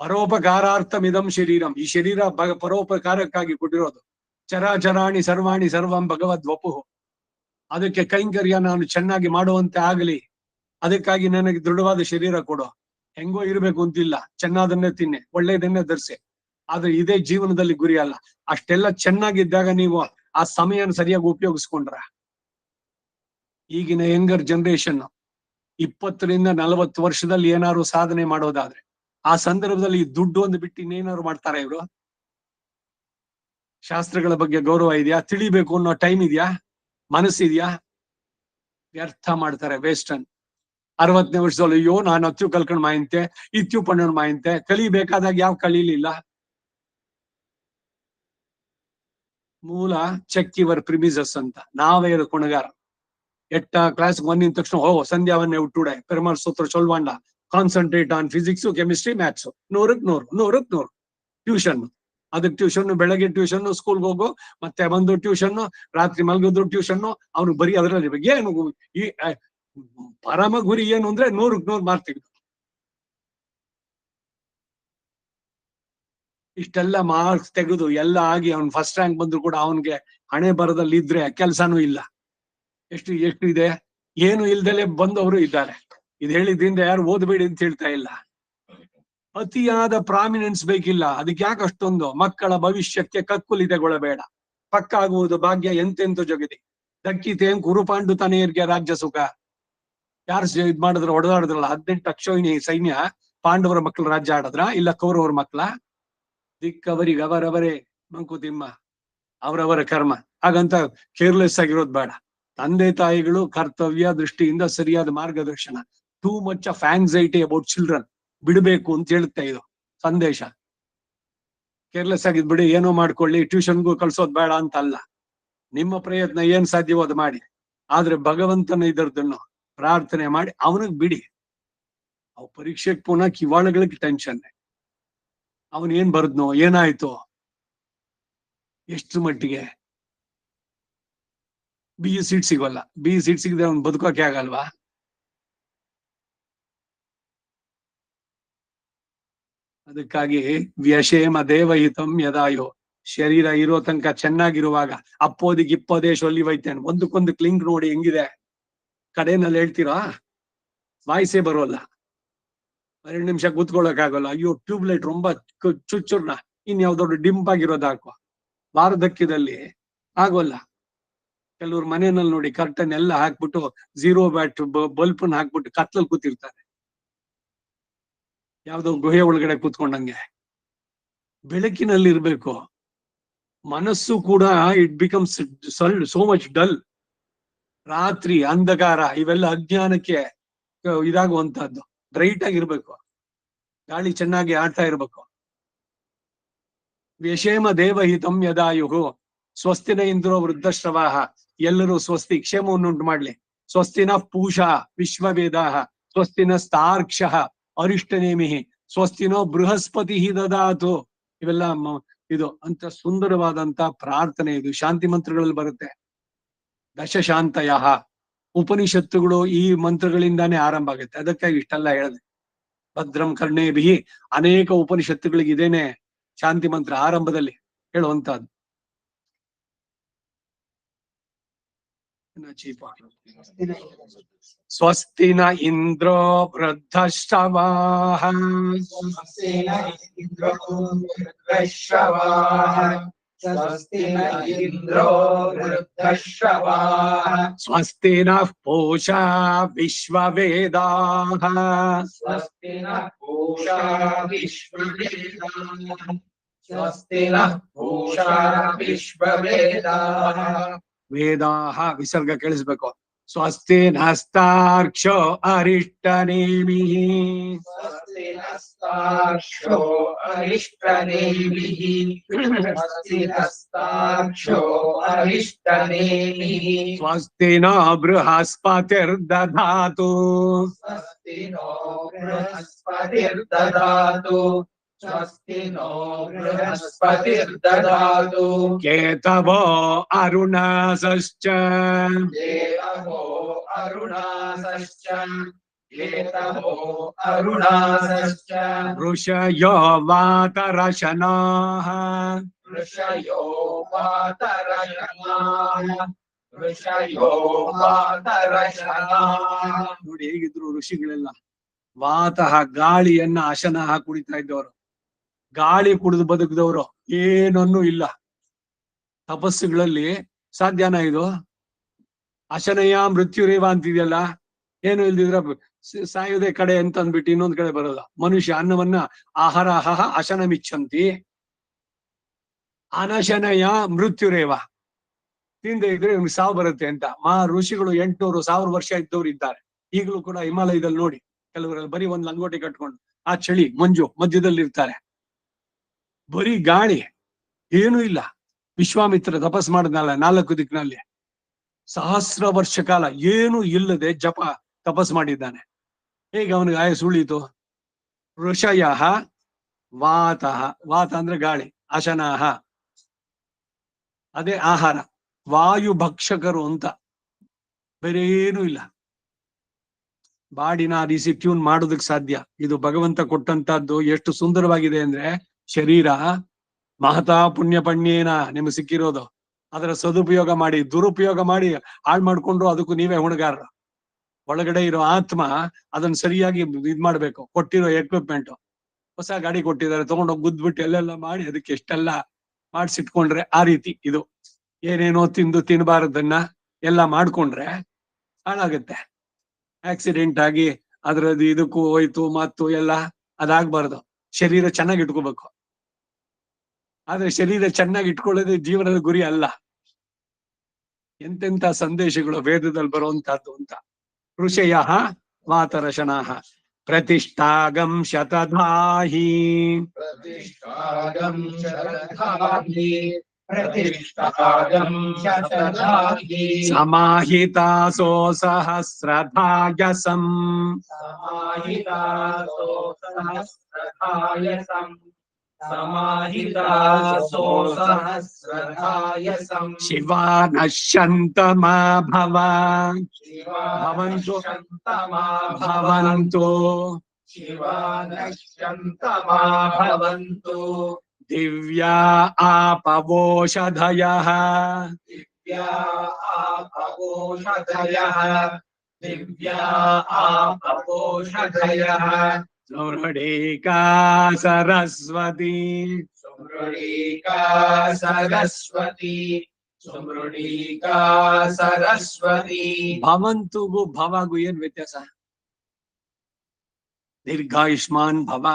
ಪರೋಪಕಾರಾರ್ಥಮಿದಂ ಶರೀರಂ, ಈ ಶರೀರ ಪರೋಪಕಾರಕ್ಕಾಗಿ ಕೊಟ್ಟಿರೋದು. ಚರಾಚರಾಣಿ ಸರ್ವಾಣಿ ಸರ್ವಂ ಭಗವದ್ ವಪುಹು, ಅದಕ್ಕೆ ಕೈಂಕರ್ಯ ನಾನು ಚೆನ್ನಾಗಿ ಮಾಡುವಂತೆ ಆಗಲಿ, ಅದಕ್ಕಾಗಿ ನನಗೆ ದೃಢವಾದ ಶರೀರ ಕೊಡು. ಹೆಂಗೋ ಇರ್ಬೇಕು ಅಂತಿಲ್ಲ, ಚೆನ್ನಾದನ್ನೇ ತಿನ್ನೆ, ಒಳ್ಳೆಯದನ್ನೇ ಧರಿಸೆ, ಆದ್ರೆ ಇದೇ ಜೀವನದಲ್ಲಿ ಗುರಿ ಅಲ್ಲ. ಅಷ್ಟೆಲ್ಲ ಚೆನ್ನಾಗಿದ್ದಾಗ ನೀವು ಆ ಸಮಯನ ಸರಿಯಾಗಿ ಉಪಯೋಗಿಸ್ಕೊಂಡ್ರ. ಈಗಿನ ಯಂಗರ್ ಜನರೇಷನ್ 20-40 ವರ್ಷದಲ್ಲಿ ಏನಾದ್ರು ಸಾಧನೆ ಮಾಡೋದಾದ್ರೆ, ಆ ಸಂದರ್ಭದಲ್ಲಿ ದುಡ್ಡು ಒಂದು ಬಿಟ್ಟು ಇನ್ನೇನಾದ್ರು ಮಾಡ್ತಾರ ಇವರು? ಶಾಸ್ತ್ರಗಳ ಬಗ್ಗೆ ಗೌರವ ಇದೆಯಾ? ತಿಳಿಬೇಕು ಅನ್ನೋ ಟೈಮ್ ಇದೆಯಾ? ಮನಸ್ಸಿದ್ಯಾ? ವ್ಯರ್ಥ ಮಾಡ್ತಾರೆ ವೇಸ್ಟರ್ನ್. 60ನೇ ವರ್ಷದಲ್ಲೂ ಅಯ್ಯೋ ನಾನು ಹತ್ತು ಕಲ್ಕೊಂಡ್ ಮಾಯಂತೆ ಇತ್ಯು ಪಣ್ಣನ್ ಮಾಯಂತೆ ಕಲಿಬೇಕಾದಾಗ ಯಾವ ಕಲೀಲಿಲ್ಲ. ಮೂಲ ಚೆಕ್ ಯುವರ್ ಪ್ರಿಮಿಸಸ್ ಅಂತ ನಾವೇ ಇದು ಕುಣಗಾರ. ಎಟ್ಟ ಕ್ಲಾಸ್ ಬಂದಿದ ತಕ್ಷಣ ಸಂಧ್ಯಾವನ್ನೇ ಹುಟ್ಟುಡೆ ಪೆರುಮಾಳ್ ಸೂತ್ರ ಚೊಲ್ವಾಂಡ concentrate on physics chemistry maths 100ಕ್ಕೆ 100 ಟ್ಯೂಷನ್. ಅದಕ್ಕೆ ಟ್ಯೂಷನ್, ಬೆಳಗ್ಗೆ ಟ್ಯೂಷನ್, ಸ್ಕೂಲ್ಗೆ ಹೋಗು, ಮತ್ತೆ ಬಂದು ಟ್ಯೂಷನ್, ರಾತ್ರಿ ಮಲ್ಗಿದ್ರು ಟ್ಯೂಷನ್. ಅವ್ನು ಬರೀ ಅದರಲ್ಲಿ ಏನು ಈ ಪರಮ ಗುರಿ ಏನು ಅಂದ್ರೆ 100ಕ್ಕೆ 100 ಮಾರ್ಕ್ ತೆಗೆದು. ಇಷ್ಟೆಲ್ಲ ಮಾರ್ಕ್ಸ್ ತೆಗೆದು ಎಲ್ಲ ಆಗಿ ಅವ್ನ್ ಫಸ್ಟ್ ರ್ಯಾಂಕ್ ಬಂದ್ರು ಕೂಡ ಅವನ್ಗೆ ಹಣೆ ಬರದಲ್ಲಿ ಇದ್ರೆ ಕೆಲ್ಸಾನು ಇಲ್ಲ. ಎಷ್ಟು ಇದೆ, ಏನು ಇಲ್ದಲೆ ಬಂದವರು ಇದ್ದಾರೆ. ಇದು ಹೇಳಿದ್ರಿಂದ ಯಾರು ಓದ್ಬೇಡಿ ಅಂತ ಹೇಳ್ತಾ ಇಲ್ಲ. ಅತಿಯಾದ ಪ್ರಾಮಿನೆನ್ಸ್ ಬೇಕಿಲ್ಲ. ಅದಕ್ಕೆ ಯಾಕೆ ಅಷ್ಟೊಂದು? ಮಕ್ಕಳ ಭವಿಷ್ಯಕ್ಕೆ ಕಕ್ಕುಲಿತೆಗೊಳ್ಳಬೇಡ. ಪಕ್ಕ ಆಗುವುದು ಭಾಗ್ಯ ಎಂತೆಂತು ಜಗದಿ ದಕ್ಕಿತೇನ್ ಕುರುಪಾಂಡು ತನೆಯರ್ಗೆ ರಾಜ್ಯ ಸುಖ. ಯಾರು ಇದ್ ಮಾಡಿದ್ರು, ಹೊಡೆದಾಡಿದ್ರಲ್ಲ 18 ಅಕ್ಷೋಹಿಣಿ ಸೈನ್ಯ, ಪಾಂಡವರ ಮಕ್ಕಳು ರಾಜ್ಯ ಆಡದ್ರ ಇಲ್ಲ ಕೌರವರ ಮಕ್ಕಳ? ದಿಕ್ಕವರಿಗೆ ಅವರವರೇ ಮಂಕುತಿಮ್ಮ, ಅವರವರ ಕರ್ಮ. ಹಾಗಂತ ಕೇರ್ಲೆಸ್ ಆಗಿರೋದು ಬೇಡ. ತಂದೆ ತಾಯಿಗಳು ಕರ್ತವ್ಯ ದೃಷ್ಟಿಯಿಂದ ಸರಿಯಾದ ಮಾರ್ಗದರ್ಶನ. Too much of anxiety about children ಬಿಡಬೇಕು ಅಂತ ಹೇಳುತ್ತೆ ಇದು ಸಂದೇಶ. ಕೇರ್ಲೆಸ್ ಆಗಿದ್ ಬಿಡಿ, ಏನೋ ಮಾಡ್ಕೊಳ್ಳಿ, ಟ್ಯೂಷನ್ಗೂ ಕಳ್ಸೋದ್ ಬೇಡ ಅಂತ ಅಲ್ಲ. ನಿಮ್ಮ ಪ್ರಯತ್ನ ಏನ್ ಸಾಧ್ಯವೋ ಅದು ಮಾಡಿ. ಆದ್ರೆ ಭಗವಂತನ ಇದರದನ್ನು ಪ್ರಾರ್ಥನೆ ಮಾಡಿ ಅವನಿಗೆ ಬಿಡಿ. ಅವ್ ಪರೀಕ್ಷೆಗೆ ಪುನಃ ಕಿವಾಳಗಳಿಗೆ ಟೆನ್ಷನ್. ಅವನ್ ಏನ್ ಬರ್ದ್ನೋ, ಏನಾಯ್ತು, ಎಷ್ಟು ಮಟ್ಟಿಗೆ BE ಸೀಟ್ ಸಿಗೋಲ್ಲ. BE ಸೀಟ್ ಸಿಗದೆ ಅವ್ನು ಬದುಕೋಕೆ ಆಗಲ್ವಾ? ಅದಕ್ಕಾಗಿ ವ್ಯಶೇಮ ದೇವಹಿತಂ ಯದಾಯೋ, ಶರೀರ ಇರೋ ತನಕ ಚೆನ್ನಾಗಿರುವಾಗ ಅಪ್ಪೋದಿಗಿಪ್ಪೋದೇ ಶೊಲ್ಲಿ ವೈತೇನೆ. ಒಂದಕ್ಕೊಂದು ಕ್ಲಿಂಕ್ ನೋಡಿ ಹೆಂಗಿದೆ. ಕಡೆನಲ್ಲಿ ಹೇಳ್ತೀರಾ, ವಾಯ್ಸೇ ಬರೋಲ್ಲ, 2 ನಿಮಿಷ ಕೂತ್ಕೊಳ್ಳಕ್ ಆಗೋಲ್ಲ. ಅಯ್ಯೋ ಟ್ಯೂಬ್ಲೈಟ್ ರೊಂಬ ಚುಚ್ಚುರ್ನ ಇನ್ಯಾವ್ದೊಡ್ಡ ಡಿಂಪ್ ಆಗಿರೋದು ಹಾಕುವ. ವಾರದಕ್ಕಿದಲ್ಲಿ ಆಗೋಲ್ಲ. ಕೆಲವ್ರು ಮನೆಯಲ್ಲಿ ನೋಡಿ ಕರ್ಟನ್ ಎಲ್ಲ ಹಾಕ್ಬಿಟ್ಟು 0 ವ್ಯಾಟ್ ಬಲ್ಬ್ನ ಹಾಕ್ಬಿಟ್ಟು ಕತ್ಲಲ್ಲಿ ಕೂತಿರ್ತಾರೆ, ಯಾವ್ದೋ ಗುಹೆ ಒಳಗಡೆ ಕೂತ್ಕೊಂಡಂಗೆ. ಬೆಳಕಿನಲ್ಲಿ ಇರ್ಬೇಕು. ಮನಸ್ಸು ಕೂಡ it becomes so much dull. ರಾತ್ರಿ ಅಂಧಕಾರ ಇವೆಲ್ಲ ಅಜ್ಞಾನಕ್ಕೆ ಇದಾಗುವಂತಹದ್ದು. ಬ್ರೈಟ್ ಆಗಿರ್ಬೇಕು, ಗಾಳಿ ಚೆನ್ನಾಗಿ ಆಡ್ತಾ ಇರ್ಬೇಕು. ವ್ಯಶೇಮ ದೇವಹಿತಂ ಯದಾಯುಹು, ಸ್ವಸ್ತಿನ ಇಂದ್ರೋ ವೃದ್ಧಶ್ರವಾಹ, ಎಲ್ಲರೂ ಸ್ವಸ್ತಿ ಕ್ಷೇಮವನ್ನುಂಟು ಮಾಡ್ಲಿ. ಸ್ವಸ್ತಿನ ಪೂಷಾ ವಿಶ್ವವೇದಾಹ, ಸ್ವಸ್ತಿನ ಸ್ತಾರ್ಕ್ಷ ಅರಿಷ್ಟನೇಮಿ, ಸ್ವಸ್ತಿನೋ ಬೃಹಸ್ಪತಿ ದದಾತು. ಇವೆಲ್ಲ ಇದು ಅಂತ ಸುಂದರವಾದಂತ ಪ್ರಾರ್ಥನೆ. ಇದು ಶಾಂತಿ ಮಂತ್ರಗಳಲ್ಲಿ ಬರುತ್ತೆ. ದಶಶಾಂತಯ ಉಪನಿಷತ್ತುಗಳು ಈ ಮಂತ್ರಗಳಿಂದಾನೇ ಆರಂಭ ಆಗುತ್ತೆ. ಅದಕ್ಕಾಗಿ ಇಷ್ಟೆಲ್ಲ ಹೇಳಿದೆ. ಭದ್ರಂ ಕರ್ಣೇಭಿ ಅನೇಕ ಉಪನಿಷತ್ತುಗಳಿಗೆ ಇದೇನೆ ಶಾಂತಿ ಮಂತ್ರ ಆರಂಭದಲ್ಲಿ ಹೇಳುವಂತಹದ್ದು. ಸ್ವಸ್ತಿನ ಇಂದ್ರೋ ವೃದ್ಧಶ್ರವಾಃ, ಸ್ವಸ್ತಿನ ಇಂದ್ರೋ ವೃದ್ಧಶ್ರವಾಃ, ಸ್ವಸ್ತಿನ ಪೂಷಾ ವಿಶ್ವವೇದಾಃ, ಸ್ವಸ್ತಿನ ಪೂಷಾ ವಿಶ್ವವೇದಾಃ, ಸ್ವಸ್ತಿನ ಪೂಷಾ ವಿಶ್ವವೇದಾಃ. ವೇದಾಃ ವಿಸರ್ಗ ಕೇಳಿಸ್ಬೇಕು. ಸ್ವಸ್ತಿ ನಸ್ತಾರ್ಕ್ಷೋ ಅರಿಷ್ಟನೇಮಿಃ, ಸ್ವಸ್ತಿ ನಸ್ತಾರ್ಕ್ಷೋ ಅರಿಷ್ಟನೇಮಿಃ, ಸ್ವಸ್ತಿ ನಸ್ತಾರ್ಕ್ಷೋ ಅರಿಷ್ಟನೇಮಿಃ, ಸ್ವಸ್ತಿ ನ ಬೃಹಸ್ಪತಿರ್ದಧಾತು, ಸ್ವಸ್ತಿ ನೋ ಬೃಹಸ್ಪತಿರ್ದಧಾತು, ಸ್ವಸ್ತಿ ನೋ ಬೃಹಸ್ಪತಿರ್ದಧಾತು, ಕೇತವೋ ಅರುಣಾಸಶ್ಚ, ದೇವೋ ಅರುಣಾಸಶ್ಚ, ಕೇತವೋ ಅರುಣಾಸಶ್ಚ, ಋಷಯೋ ವಾತರಶನಾಃ, ಋಷಯೋ ವಾತರಶನಾಃ, ಋಷಯೋ ವಾತರಶನಾಃ. ನೋಡಿ ಹೇಗಿದ್ರು ಋಷಿಗಳೆಲ್ಲ. ವಾತಃ ಗಾಳಿಯನ್ನ ಅಶನಃ ಕುಡಿತಾ ಇದ್ದವರು, ಗಾಳಿ ಕುಡಿದು ಬದುಕಿದವರು, ಏನನ್ನೂ ಇಲ್ಲ. ತಪಸ್ಸುಗಳಲ್ಲಿ ಸಾಧ್ಯನಾ ಇದು? ಅಶನಯ ಮೃತ್ಯುರೇವ ಅಂತಿದೆಯಲ್ಲ, ಏನು ಇಲ್ದಿದ್ರ ಸಾಯುವುದೇ ಕಡೆ ಅಂತ ಅಂದ್ಬಿಟ್ಟು ಇನ್ನೊಂದ್ ಕಡೆ ಬರೋಲ್ಲ. ಮನುಷ್ಯ ಅನ್ನವನ್ನ ಆಹಾರಹ ಅಶನಮಿಚ್ಛಂತಿ, ಅನಶನಯ ಮೃತ್ಯುರೇವ. ತಿಂದೆ ಇದ್ರೆ ಇವ್ನಿಗೆ ಸಾವು ಬರುತ್ತೆ ಅಂತ. ಋಷಿಗಳು 800-1000 ವರ್ಷ ಇದ್ದವ್ರು ಇದ್ದಾರೆ. ಈಗಲೂ ಕೂಡ ಹಿಮಾಲಯದಲ್ಲಿ ನೋಡಿ, ಕೆಲವರೆಲ್ಲ ಬರೀ ಒಂದ್ ಲಂಗೋಟಿ ಕಟ್ಕೊಂಡು ಆ ಚಳಿ ಮಂಜು ಮಧ್ಯದಲ್ಲಿ ಇರ್ತಾರೆ, ಬರೀ ಗಾಳಿ, ಏನೂ ಇಲ್ಲ. ವಿಶ್ವಾಮಿತ್ರ ತಪಸ್ ಮಾಡಿದ್ನಲ್ಲ 4 ದಿಕ್ಕಿನಲ್ಲಿ, 1000 ವರ್ಷ ಕಾಲ ಏನು ಇಲ್ಲದೆ ಜಪ ತಪಸ್ ಮಾಡಿದ್ದಾನೆ. ಹೇಗೆ ಅವನಿಗೆ ಆಯಸ್ಸು ಉಳೀತು? ಋಷಯ ವಾತಃ, ವಾತ ಅಂದ್ರೆ ಗಾಳಿ, ಅಶನಾಹ ಅದೇ ಆಹಾರ, ವಾಯು ಭಕ್ಷಕರು ಅಂತ, ಬೇರೆ ಏನೂ ಇಲ್ಲ. ಬಾಡಿನ ರೀಸಿ ಟ್ಯೂನ್ ಮಾಡೋದಕ್ಕೆ ಸಾಧ್ಯ. ಇದು ಭಗವಂತ ಕೊಟ್ಟಂತದ್ದು. ಎಷ್ಟು ಸುಂದರವಾಗಿದೆ ಅಂದ್ರೆ, ಶರೀರ ಮಹತಾ ಪುಣ್ಯ ಪಣ್ಯೇನ ನಿಮ್ಗೆ ಸಿಕ್ಕಿರೋದು. ಅದರ ಸದುಪಯೋಗ ಮಾಡಿ, ದುರುಪಯೋಗ ಮಾಡಿ ಹಾಳು ಮಾಡ್ಕೊಂಡ್ರು ಅದಕ್ಕೂ ನೀವೇ ಹೊಣೆಗಾರರು. ಒಳಗಡೆ ಇರೋ ಆತ್ಮ ಅದನ್ನ ಸರಿಯಾಗಿ ಇದ್ ಮಾಡ್ಬೇಕು. ಕೊಟ್ಟಿರೋ ಎಕ್ವಿಪ್ಮೆಂಟ್, ಹೊಸ ಗಾಡಿ ಕೊಟ್ಟಿದ್ದಾರೆ, ತಗೊಂಡೋಗಿ ಗುದ್ಬಿಟ್ಟು ಎಲ್ಲೆಲ್ಲ ಮಾಡಿ ಅದಕ್ಕೆ ಎಷ್ಟೆಲ್ಲ ಮಾಡಿಸಿಟ್ಕೊಂಡ್ರೆ ಆ ರೀತಿ ಇದು ಏನೇನೋ ತಿನ್ನಬಾರದನ್ನ ಎಲ್ಲ ಮಾಡ್ಕೊಂಡ್ರೆ ಹಾಳಾಗುತ್ತೆ. ಆಕ್ಸಿಡೆಂಟ್ ಆಗಿ ಅದ್ರದ್ದು ಇದಕ್ಕೂ ಹೋಯ್ತು ಮತ್ತು ಎಲ್ಲ ಅದಾಗಬಾರ್ದು. ಶರೀರ ಚೆನ್ನಾಗಿ ಇಟ್ಕೋಬೇಕು. ಆದ್ರೆ ಶರೀರ ಚೆನ್ನಾಗಿ ಇಟ್ಕೊಳ್ಳೋದೇ ಜೀವನದ ಗುರಿ ಅಲ್ಲ. ಎಂತೆಂತ ಸಂದೇಶಗಳು ವೇದದಲ್ಲಿ ಬರುವಂತಹದ್ದು ಅಂತ. ಋಷಯ ವಾತರಶನಾಹ ಪ್ರತಿಷ್ಠಾಗಂ ಶತಧಾಹಿ प्रतिष्ठागं शरधाहि प्रतिष्ठागं शतधाहि समाहितासो सहस्रधायसं समाहितासो सहस्रधायसं समाहितासो सहस्रधायसं शिवा नश्यन्तमा भव शिवानश्यन्तमा भवन्तु शिवानश्यन्तमा भवन्तु दिव्या आपवोषधयः दिव्या आपवोषधयः दिव्या आपवोषधयः सुमृडीका सरस्वती सुमृडीका सरस्वती सुमृडीका सरस्वती ಭವಂತುಗೂ ಭವಾಗೂ ಏನ್ ವ್ಯತ್ಯಾಸ? ದೀರ್ಘಾಯುಷ್ಮಾನ್ ಭವ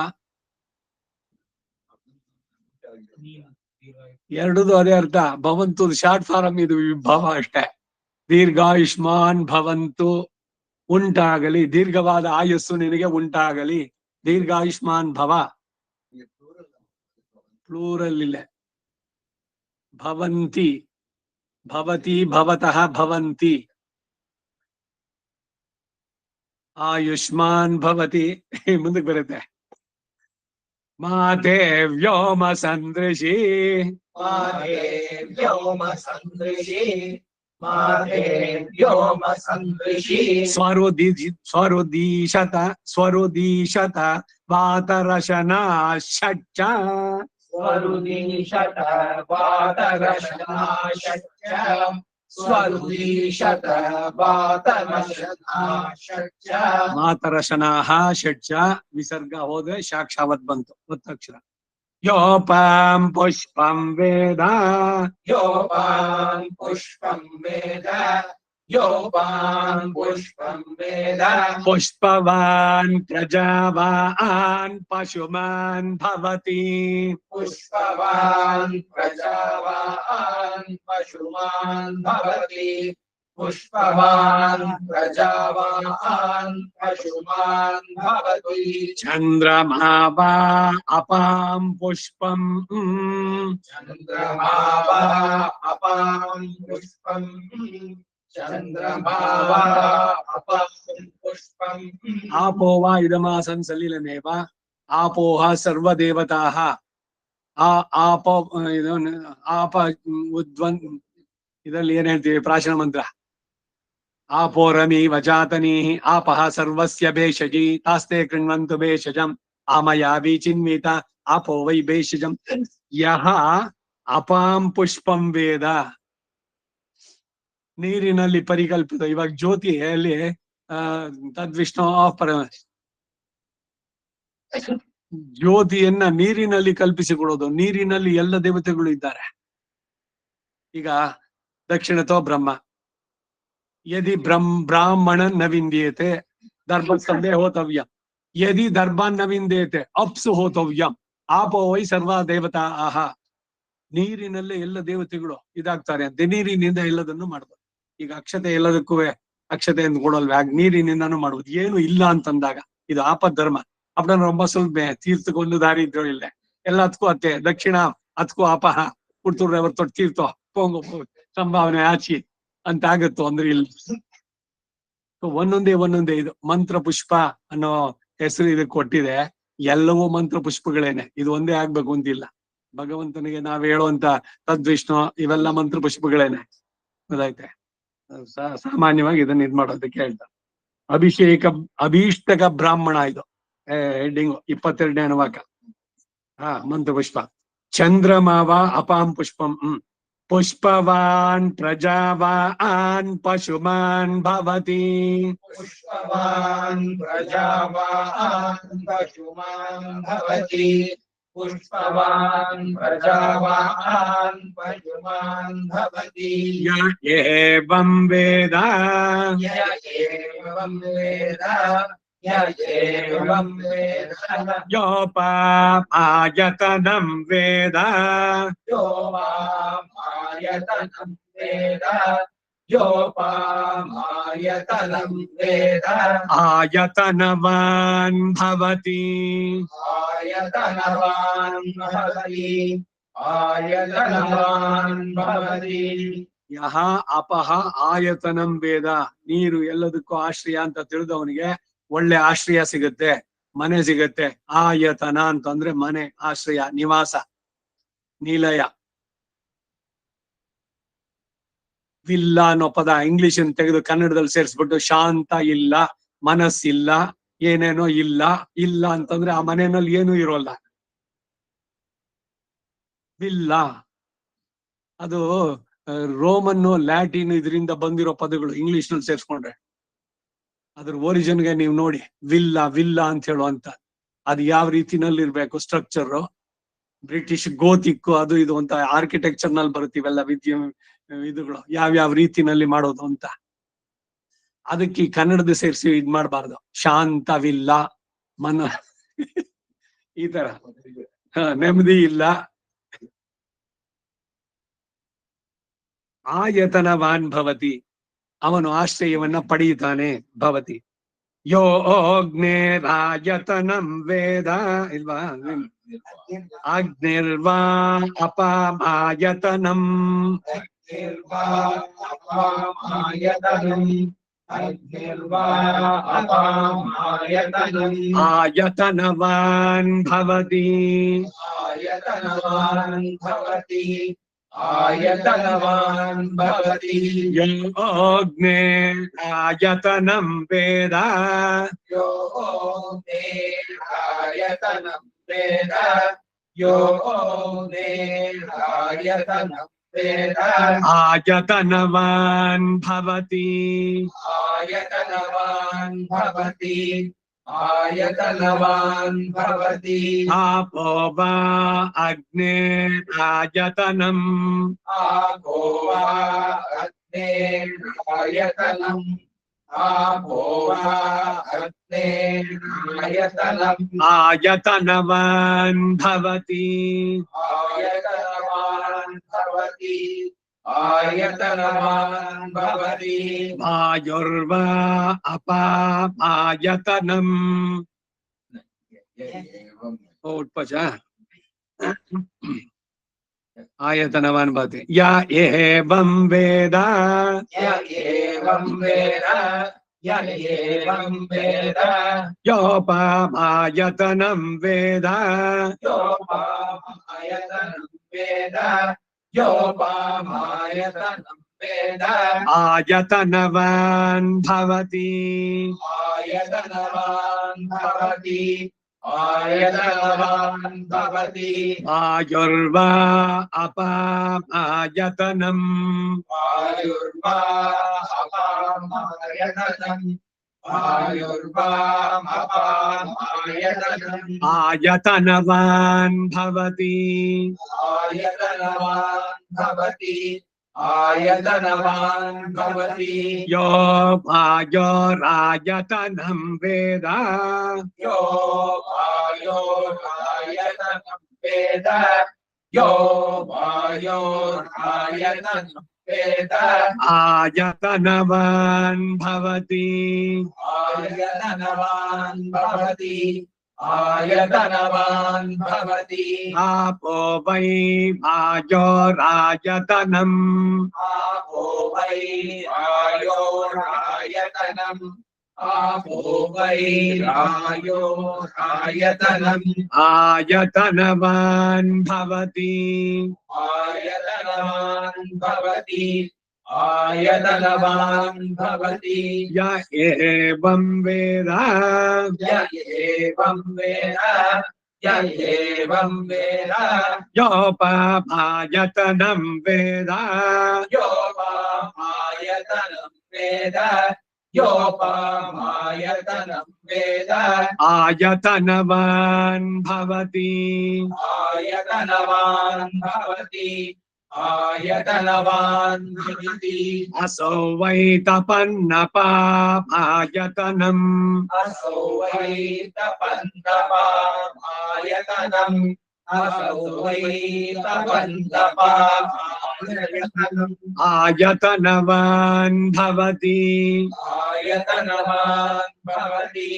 ಎರಡದು ಅದೇ ಅರ್ಥ. ಭವಂತು ಶಾರ್ಟ್ ಫಾರಂ, ಇದು ವಿಭವ ಅಷ್ಟೇ. ದೀರ್ಘಾಯುಷ್ಮಾನ್ ಭವಂತು, ಉಂಟಾಗಲಿ, ದೀರ್ಘವಾದ ಆಯಸ್ಸು ನಿನಗೆ ಉಂಟಾಗಲಿ. ದೀರ್ಘಾಯುಷ್ಮಾನ್ ಭವ ಪ್ಲೂರಲ್ ಇಲ್ಲ. ಭವಂತಿ, ಭವತಿ, ಭವತಃ, ಭವಂತಿ. ಆಯುಷ್ಮಾನ್ ಭವತಿ ಮುಂದಕ್ಕೆ ಬರುತ್ತೆ. ಮಾತೆ ವ್ಯೋಮ ಸಂದೃಶಿ माते व्योम सन्दृशि माते व्योम सन्दृशि ಸ್ವರುದೀಶತ ವಾತರಶನಾ ಷಟ್ಚ स्वरुदीशत वातरशनाशच्च स्वरुदीशत वातरशनाशच्च ಮಾತರಶನಾಹ ಷಟ್ಚ. ವಿಸರ್ಗ ಹೋದ್ರೆ ಸಾಕ್ಷಾವತ್ ಬಂತು, ಒತ್ತಕ್ಷರ. ಯೋಪಾಂ ಪುಷ್ಪಂ ವೇದ योपान् पुष्पं वेद योपान् पुष्पं वेद ಪುಷ್ಪವಾನ್ ಪ್ರಜಾವಾನ್ ಪಶುಮಾನ್ ಭವತಿ पुष्पवान् प्रजावान् पशुमान् भवति पुष्पवान् प्रजावान् पशुमान् भवति ಚಂದ್ರಮಾ ವಾ ಅಪಾಂ ಪುಷ್ಪಂ चन्द्रमा वा अपां पुष्पं चन्द्रमा वा अपां पुष्पं ಆಪೋ ವಾ ಇದಮಾಸನ್ ಸಲಿಲಮೇವ ಆಪೋಹ ಸರ್ವದೇವತಾಃ. ಆಪ ಇದು ಆಪ ಉದ್ವನ್ ಇದರಲ್ಲಿ ಏನ್ ಹೇಳ್ತೀವಿ ಪ್ರಾಚೀನ ಮಂತ್ರ. ಆಪೋ ರಮಿ ವಜಾತನಿ ಆಪಃ ಸರ್ವಸ್ಯ ಭೇಷಜಿ ತಾಸ್ತೆ ಕೃಣ್ವಂತು ಭೇಷಜಂ ಆಮಯಾ ವಿಚಿನ್ವಿತ ಆಪೋ ವೈ ಭೇಷಜಂ. ಯಹ ಅಪಾಂ ಪುಷ್ಪಂ ವೇದ, ನೀರಿನಲ್ಲಿ ಪರಿಕಲ್ಪಿತ. ಇವಾಗ ಜ್ಯೋತಿಯಲ್ಲಿ ತದ್ವಿಷ್ಣು ಆಫ್ ಪರ ಜ್ಯೋತಿಯನ್ನ ನೀರಿನಲ್ಲಿ ಕಲ್ಪಿಸಿಕೊಡೋದು. ನೀರಿನಲ್ಲಿ ಎಲ್ಲ ದೇವತೆಗಳು ಇದ್ದಾರೆ. ಈಗ ದಕ್ಷಿಣತೋ ಬ್ರಹ್ಮ, ಯದಿ ಬ್ರಾಹ್ಮಣ ನ ವಿಂದ್ಯತೆ ದರ್ಭ ಸಂದೇ ಹೋತವ್ಯಂ, ಯದಿ ದರ್ಭಾನ್ ನ ವಿಂದ್ಯತೆ ಅಪ್ಸು ಹೋತವ್ಯಂ, ಆಪೋ ವೈ ಸರ್ವ ದೇವತಾ ಆಹ. ನೀರಿನಲ್ಲೇ ಎಲ್ಲ ದೇವತೆಗಳು ಇದಾಗ್ತಾರೆ ಅಂತ. ನೀರಿನಿಂದ ಎಲ್ಲದನ್ನು ಮಾಡ್ಬೋದು. ಈಗ ಅಕ್ಷತೆ ಎಲ್ಲದಕ್ಕೂ ಅಕ್ಷತೆಯನ್ನು ಕೊಡಲ್ವೇ, ಆಗ ನೀರಿನಿಂದಾನು ಮಾಡ್ಬೋದು. ಏನು ಇಲ್ಲ ಅಂತಂದಾಗ ಇದು ಆಪಧರ್ಮ. ಅಪ್ಪನ ರೊಂಬ ಸ್ವಲ್ಪ ತೀರ್ಥಕ್ಕೆ ಒಂದು ದಾರಿ ಇದ್ರು ಇಲ್ಲ, ಎಲ್ಲ ಹತ್ಕೋ ಅತ್ತೆ ದಕ್ಷಿಣ ಹತ್ಕೋ ಅಪಹ ಕುಡ್ತುಡ್ರೆ ಅವ್ರ ತೊಟ್ಟು ತೀರ್ಥೋ ಪೋಂಗೋ ಸಂಭಾವನೆ ಆಚಿ ಅಂತ ಆಗತ್ತೋ ಅಂದ್ರೆ ಇಲ್ಲ. ಒಂದೊಂದೇ ಇದು ಮಂತ್ರ ಪುಷ್ಪ ಅನ್ನೋ ಹೆಸರು ಇದಕ್ಕೆ ಕೊಟ್ಟಿದೆ. ಎಲ್ಲವೂ ಮಂತ್ರ ಪುಷ್ಪಗಳೇನೆ, ಇದು ಒಂದೇ ಆಗ್ಬೇಕು ಅಂತಿಲ್ಲ. ಭಗವಂತನಿಗೆ ನಾವ್ ಹೇಳುವಂತ ತದ್ವಿಷ್ಣು ಇವೆಲ್ಲ ಮಂತ್ರ ಪುಷ್ಪಗಳೇನೆ. ಗೊತ್ತಾಯ್ತೆ? ಸಾಮಾನ್ಯವಾಗಿ ಇದನ್ನ ಇದ್ ಮಾಡೋದಕ್ಕೆ ಹೇಳ್ತಾರೆ. ಅಭೀಷ್ಟಕ ಬ್ರಾಹ್ಮಣ ಇದು ಹೆಡ್ಡಿಂಗು 22ನೇ ಅನುವಾಕ. ಮಂತ್ರ ಪುಷ್ಪ. ಚಂದ್ರಮಾವ ಅಪಾಂ ಪುಷ್ಪಂ ಪುಷ್ಪವಾನ್ ಪ್ರಜಾವಾನ್ ಪಶುಮಾನ್ ಭವತಿ. पुष्पवान् प्रजावान् पशुमान् भवति। पुष्पवान् प्रजावान् पशुमान् भवति। य एवं वेद य एवं वेद य एवं वेद योपायतनं वेद योपायतनं वेद योपायतनं वेद आयतनवान् भवति। आयतनवान् भवति। आयतनवान् भवति। ಯಹ ಅಪಹ ಆಯತನಂ ವೇದ. ನೀರು ಎಲ್ಲದಕ್ಕೂ ಆಶ್ರಯ ಅಂತ ತಿಳಿದವನಿಗೆ ಒಳ್ಳೆ ಆಶ್ರಯ ಸಿಗುತ್ತೆ, ಮನೆ ಸಿಗತ್ತೆ. ಆಯತನ ಅಂತಂದ್ರೆ ಮನೆ, ಆಶ್ರಯ, ನಿವಾಸ, ನಿಲಯ. ವಿಲ್ಲ ಅನ್ನೋ ಪದ ಇಂಗ್ಲಿಷ್ ಅನ್ನು ತೆಗೆದು ಕನ್ನಡದಲ್ಲಿ ಸೇರಿಸ್ಬಿಟ್ಟು ಶಾಂತ ಇಲ್ಲ, ಮನಸ್ಸಿಲ್ಲ, ಏನೇನೋ ಇಲ್ಲ. ಇಲ್ಲ ಅಂತಂದ್ರೆ ಆ ಮನೆಯಲ್ಲಿ ಏನೂ ಇರೋಲ್ಲ. ವಿಲ್ಲ ಅದು ರೋಮನ್ನು, ಲ್ಯಾಟಿನ್ ಇದರಿಂದ ಬಂದಿರೋ ಪದಗಳು ಇಂಗ್ಲಿಷ್ ನಲ್ಲಿ ಸೇರ್ಸ್ಕೊಂಡ್ರೆ ಅದ್ರ ಒರಿಜಿನ್ಗೆ ನೀವು ನೋಡಿ. ವಿಲ್ಲ ಅಂತ ಹೇಳುವಂತ ಅದು ಯಾವ ರೀತಿನಲ್ಲಿ ಇರ್ಬೇಕು ಸ್ಟ್ರಕ್ಚರ್. ಬ್ರಿಟಿಷ್ ಗೋತಿಕ್ ಅದು ಇದು ಅಂತ ಆರ್ಕಿಟೆಕ್ಚರ್ ನಲ್ಲಿ ಬರುತ್ತೀವೆಲ್ಲ ಇದುಗಳು ಯಾವ್ಯಾವ ರೀತಿನಲ್ಲಿ ಮಾಡೋದು ಅಂತ. ಅದಕ್ಕೆ ಈ ಕನ್ನಡದ ಸೇರಿಸಿ ಇದ್ ಮಾಡಬಾರ್ದು. ಶಾಂತವಿಲ್ಲ, ಮನ ಈ ತರ ನೆಮ್ಮದಿ ಇಲ್ಲ. ಆಯತನವಾನ್ ಭವತಿ, ಅವನು ಆಶ್ರಯವನ್ನ ಪಡೆಯುತ್ತಾನೆ. ಭವತಿ ಯೋ ಅಗ್ನೇರಾಯತನಂ ವೇದ ಇಲ್ವಾ? ಅಗ್ನಿರ್ವಾ ಅಪಾಮಾಯತನಂ ಆಯತನವಾನ್ ಭವತಿ. आयतनवान् भवति। आयतनवान् भवति। ಯೋ ಅಗ್ನೇರಾಯತನಂ ವೇದ यो आयतनं वेद यो आयतनं वेद ಆಯತನವಾನ್ ಭವತಿ. आयतनवान् भवति। आयतनवान् भवति। आपो वा अग्नेरायतनम् आपो वा अग्नेरायतनम् आपो वा अग्नेरायतनम् आयतनवान् भवति. आयतनवान् भवति। आयतनवान् भवति। वायुर्वा अपामायतनम् उत्पच आयतनवान् भवति. य एवं वेद य एवं वेद य एवं वेद योपामायतनं वेद योपामायतनं वेद योपामायतनं वेद आयतनवान् भवति. आयतनवान् भवति। आयतनवान् भवति। वायुर्वा अपामायतनम् वायुर्वा अपामायतनम् वायुर्वा अपामायतनम् आयतनवान् भवति. आयतनवान् भवति। आयतनवान् भवति। यो वायोरायतनं वेद यो वायोरायतनं वेद यो वायोरायतनं वेद आयतनवान् भवति आयतनवान् भवति आयतनवान् भवति आपो वै वायोरायतनम् आपो वै वायोरायतनम् आपो वै वायोरायतनम् आयतनवान् भवति आयतनवान् भवति आयतनवान् भवति य एवं वेद य एवं वेद य एवं वेद योपमायतनं वेद योपमायतनं वेद योपमायतनं वेद आयतनवान् भवति आयतनवान् भवति आयतनवान् भवति असौ वै तपन्नपायतनम् असौ वै तपन्तपायतनम् असौ वै तपन्तपायतनम् आयतनवान् भवति आयतनवान् भवति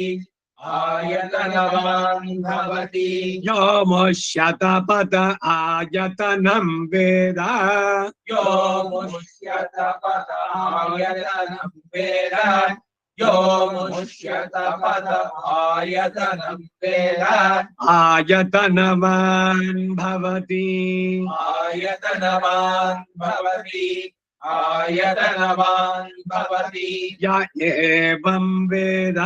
आयतनवान् भवति यो मुष्यतपत आयतनं वेद यो मुष्यतपद आयतनं वेद यो मुष्यतपद आयतनं वेद आयतनवान् भवति आयतनवान् भवति आयतनवान् भवति य एवं वेद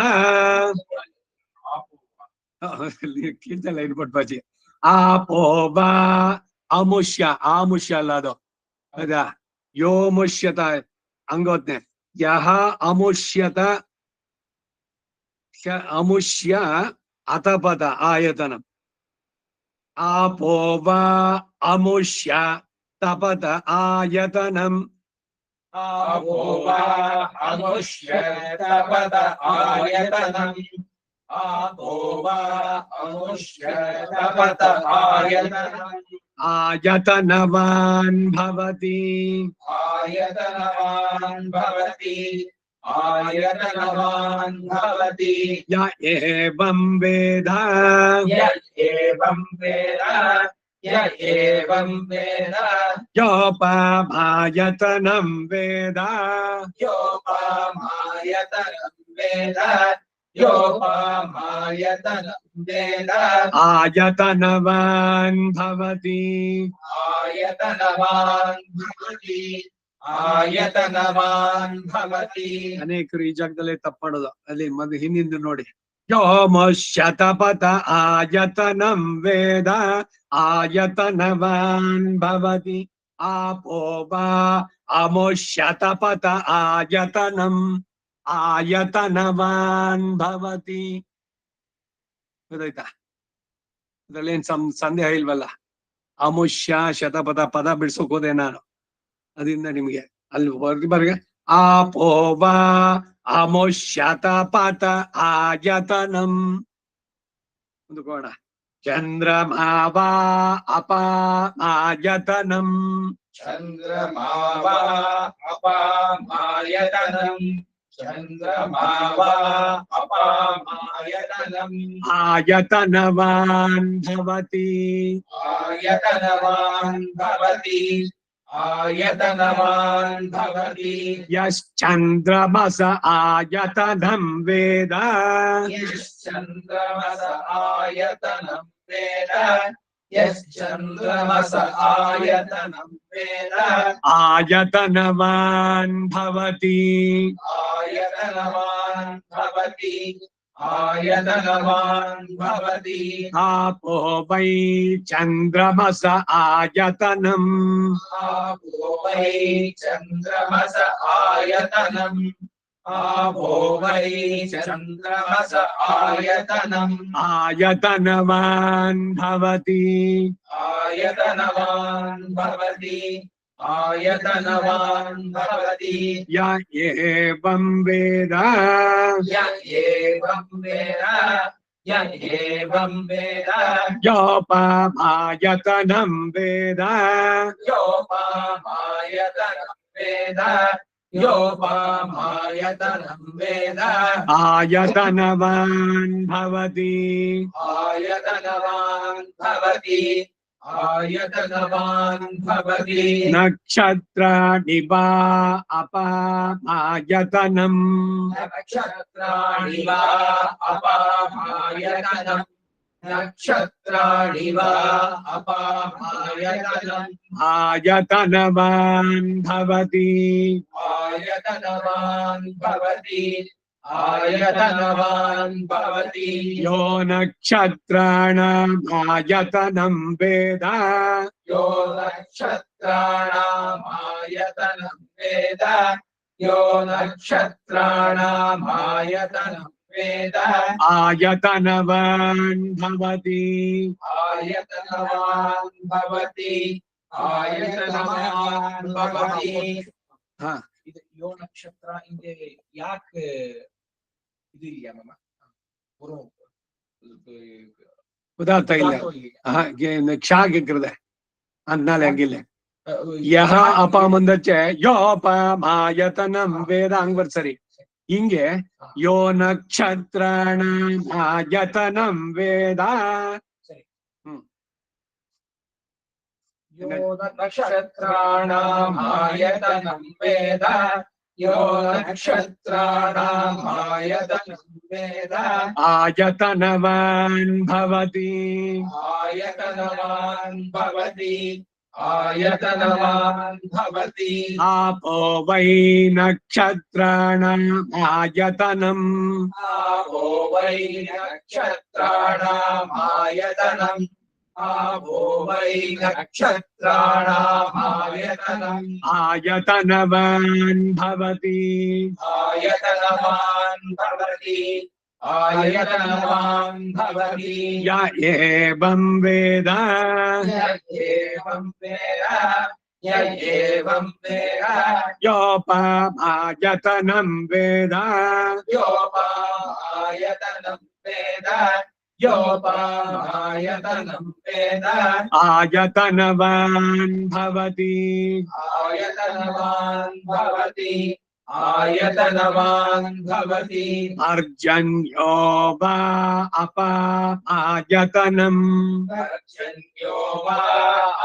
कीर्तन लाइन पट्टी आपो वा अमुष्य आमुष्य अल्ल ಅದು ಹೌದಾ ಯೋ ಮುಷ್ಯತ ಹಂಗೋತ್ನೆ ಯಹ ಅಮುಷ್ಯತ ಅಮುಷ್ಯ ಅತಪದ ಆಯತನಂ आपो वा अमुष्य तपत आयतनम आपो वा अमुष्यतपद आयतनम् आपो वा अमुष्यतपद आयतनम् आयतनवान् भवति आयतनवान् भवति आयतनवान् भवति य एवं वेद य एवं वेद य एवं वेद योपमायतनं वेद योपमायतनं वेद योपमायतनं वेद आयतनवान् भवति आयतनवान् भवति आयतनवान् भवति ಅನೇಕರು ಈ ಜಾಗದಲ್ಲೇ ತಪ್ಪು ಮಾಡೋದು ಅಲ್ಲಿ ಮಗ ಹಿಂದಿಂದ ನೋಡಿ यो मुष्यतपत आयतनं वेद आयतनवान् भवति आपो वा अमुष्यतपत आयतनम् आयतनवान् भवति ಗೊತ್ತಾಯ್ತಾ ಇದ್ರಲ್ಲಿ ಏನ್ ಸಂದೇಹ ಇಲ್ವಲ್ಲ ಅಮುಷ್ಯ ಶತಪಥ ಪದ ಬಿಡ್ಸೋಕ್ ಹೋದೆ ನಾನು ಅದರಿಂದ ನಿಮ್ಗೆ ಅಲ್ಲಿ ಬರ್ಗೆ आपो वा अमुष्यतपत आयतनम् कोण चंद्रमा वा अपामायतनम् चंद्रमा वा अपामायतनम् चंद्रमा वा अपामायतनम् आयतनवान् भवति आयतनवान् भवति आयतनवान् भवति यश्चंद्रमस आयतनं वेद यश्चंद्रमस आयतनं वेद यश्चंद्रमस आयतनं वेद आयतनवान् भवति आयतनवान् भवति आयतनवान् भवति आपो वै चंद्रमस आयतनम् आपो वै चंद्रमस आयतनम् आपो वै चंद्रमस आयतनम् आयतनवान् भवति आयतनवान् भवति आयतनवान् भवति य एवं वेद य एवं वेद य एवं वेद योपमायतनं वेद योपमायतनं वेद योपमायतनं वेद आयतनवान् भवति आयतनवान् भवति आयतनवान् भवति नक्षत्राणि वा अपामायतनम् नक्षत्राणि वा अपामायतनम् नक्षत्राणि वा अपामायतनम् आयतनवान् भवति आयतनवान् भवति आयतनवान् भवति यो नक्षत्राणाम् आयतनं वेद यो नक्षत्राणाम् आयतनं वेद यो नक्षत्राणाम् आयतनं वेद आयतनवान् भवति आयतनवान् भवति आयतनवान् भवति ಹ ಇದು ಯೋ ನಕ್ಷತ್ರ ಹಿಂಗೆ ಯಾಕೆ ಇದು ಇದೆಯಾ ನಮ್ಮ ಉದಾತ್ತ ಇಲ್ಲ ക്ഷാകിക്കരുത് എന്നാലേ അങ്കില്ലേ യഹ അപാമം വെച്ച് യോപമായതനം വേദ ಅಂಗ್ ಬರ್ಸರಿ ಹಿಂಗೆ ಯೋ ನಕ್ಷತ್ರಾಣಾಂ ಆಯತನಂ ವೇದ यो नक्षत्राणाम् आयतनं वेद यो नक्षत्राणाम् आयतनं वेद आयतनवान् भवति आयतनवान् भवति आयतनवान् भवति आपो वै नक्षत्राणाम् आयतनम् आपो वै नक्षत्राणाम् आयतनम् आपो वै नक्षत्राणाम् आयतनम् आयतनवान् भवति आयतनवान् भवति आयतनवान् भवति य एवं वेद य एवं वेद य एवं वेद योपमायतनं वेद योपमायतनं वेद योपमायतनं वेद आयतनवान् भवति आयतनवान् भवति आयतनवान् भवति अर्जन्यो वा अपामायतनम् पर्जन्यो वा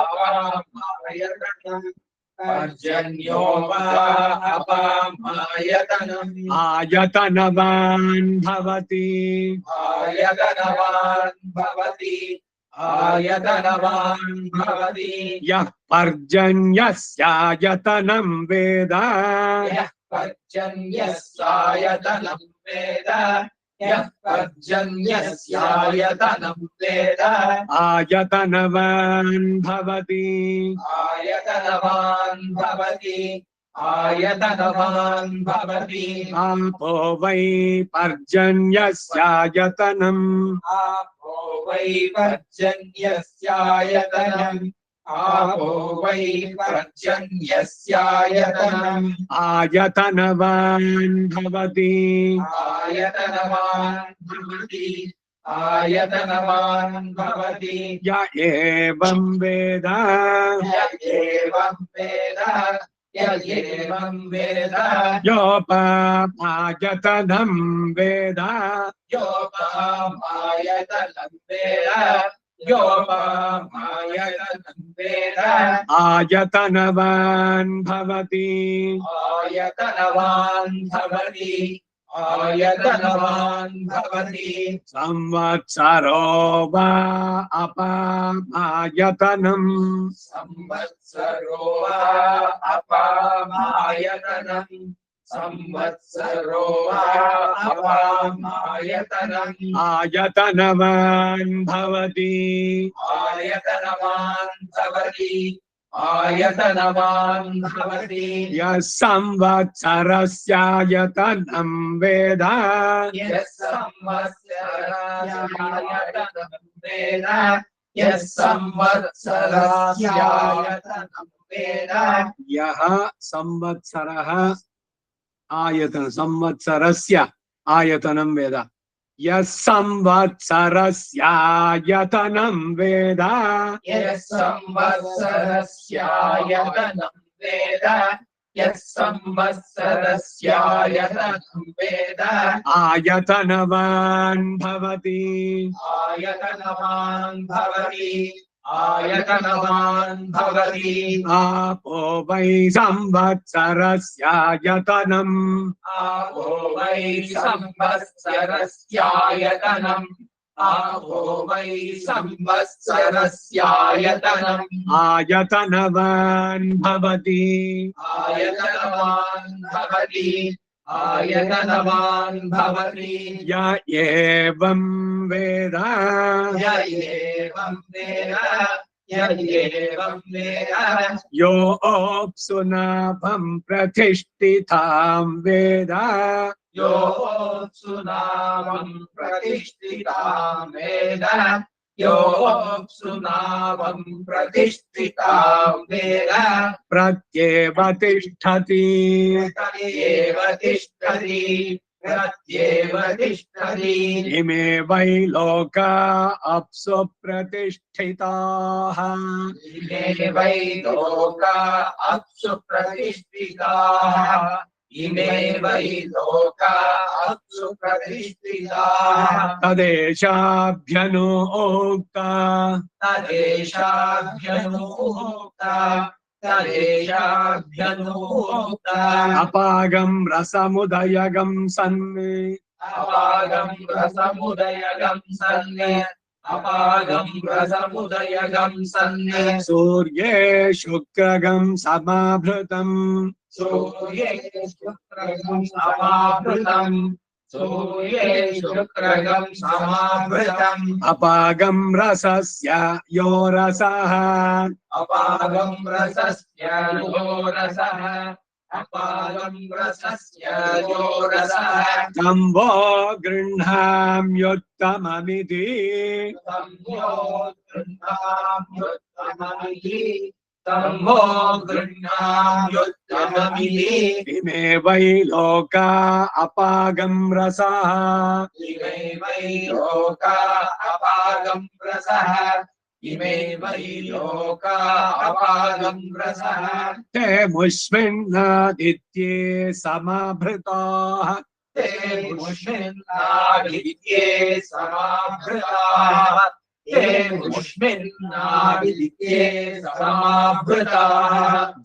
अपामायतनम् पर्जन्यो वा अपामायतनम् आयतनवान् भवति आयतनवान् भवति आयतनवान् भवति यः पर्जन्यस्यायतनं वेद यः पर्जन्यस्यायतनं वेद यः पर्जन्यस्यायतनं वेद आयतनवान् भवति आयतनवान् भवति आयतनवान् भवति आपो वै पर्जन्यस्यायतनम् आपो वै पर्जन्यस्यायतनम् आपो वै पर्जन्यस्यायतनम् आयतनवान् भवति आयतनवान् भवति आयतनवान् भवति य एवं वेद य एवं वेद य एवं वेद योपमायतनं वेद योपमायतनं वेद योपमायतनं वेद आयतनवान् भवति आयतनवान् भवति आयतनवान् भवति संवत्सरो वा अपामायतनम् संवत्सरो वा अपामायतनम् संवत्सरो वा अपामायतनम् आयतनवान् भवति आयतनवान् भवति आयतनवान् भवति यः संवत्सरस्यायतनं वेद यः संवत्सरायतनं वेद यः संवत्सरायतनं वेद यः संवत्सरः आयतन संवत्सरस्य आयतनं वेद यः संवत्सरस्यायतनं वेद यः संवत्सरस्यायतनं वेद यः संवत्सरस्यायतनं वेद आयतनवान् भवति आयतनवान् भवति आयतनवान् भवति आपो वै संवत्सरस्यायतनम् आपो वै संवत्सरस्यायतनम् आपो वै संवत्सरस्यायतनम् आयतनवान् भवति आयतनवान् भवति आयतनवान् भवति य एवं वेद य एवं वेद य एवं वेद योऽप्सुनाभं प्रतिष्ठितां वेद योऽप्सुनामं प्रतिष्ठितां वेद योऽप्सुनामं प्रतिष्ठितां वेद प्रत्येव तिष्ठति प्रत्येव तिष्ठति प्रत्येव तिष्ठति इमे वै लोका अप्सु प्रतिष्ठिताः इमे वै लोका अप्सु प्रतिष्ठिताः इमे वै लोका अप्सु प्रतिष्ठिताः तदेशाभ्यनुक्ता तदेशाभ्यनुक्ता तदेशाभ्यनुक्ता अपागं रसमुदयगं सन्नि अपागं रसमुदयगं सन्ने अपागं रसमुदयगं सन्ने सूर्ये शुक्रगं समाभृतम् सूर्ये शुक्रगं समावृतम् सूर्ये शुक्रगं समावृतम् अपागं रसस्य यो रसः अपागं रसस्य यो रसः अपागं रसस्य यो रसः तं वो गृह्णाम्युत्तममिति तम्भो गृह्णाम्युत्तममिति तम्भो गृह्णाम्युत्तममिति इमे वै लोका अपागं रसः इमे वै लोका अपागं रसः इमे वै लोका अपागं रसः ते मुष्मिन्नादित्ये समाभृताः ते मुष्मिन्नादित्ये समाभृताः ते मुष्मिन्नादित्ये समाभृताः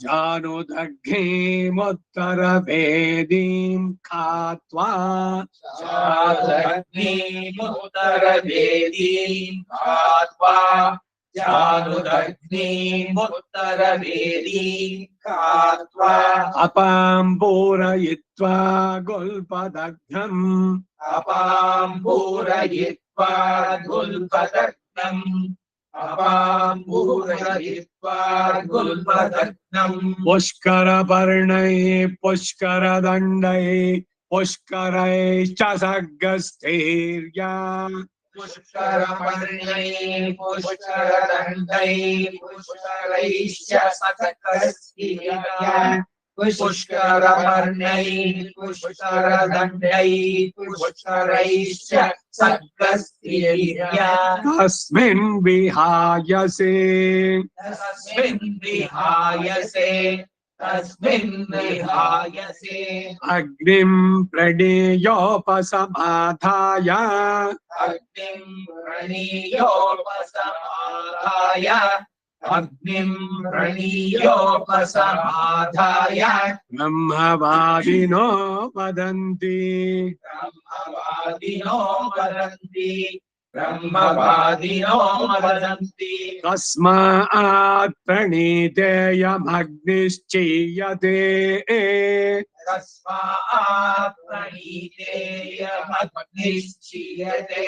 जानुदग्निमुत्तरवेदीं खात्वा जानुदग्निमुत्तरवेदीं खात्वा जानुदग्निमुत्तरवेदीं खात्वा अपां पूरयित्वा गुल्पदग्धम् अपां पूरयित्वा गुल्पदग्नम् अपां पूरयित्वा गुल्पदग्नम् पुष्करपर्णैः पुष्करदण्डैः पुष्करैश्च सर्गस्थैर्या पुष्करपर्णैः पुष्करदण्डैः पुष्करैश्च सकस्तीर्या पुष्करपर्णैः पुष्करदण्डैः पुष्करैश्च सकस्तीर्या तस्मिन् विहायसे तस्मिन् विहायसे अग्निं प्रणीयोपसमाधाय अग्निं प्रणीयोपसमाधाय अग्निं प्रणीयोपसमाधाय ब्रह्मवादिनो वदन्ति ब्रह्मवादिनो वदन्ति तस्मात् प्रणीतेयमग्निश्चीयते कस्मात् प्रणीतेयमग्निश्चीयते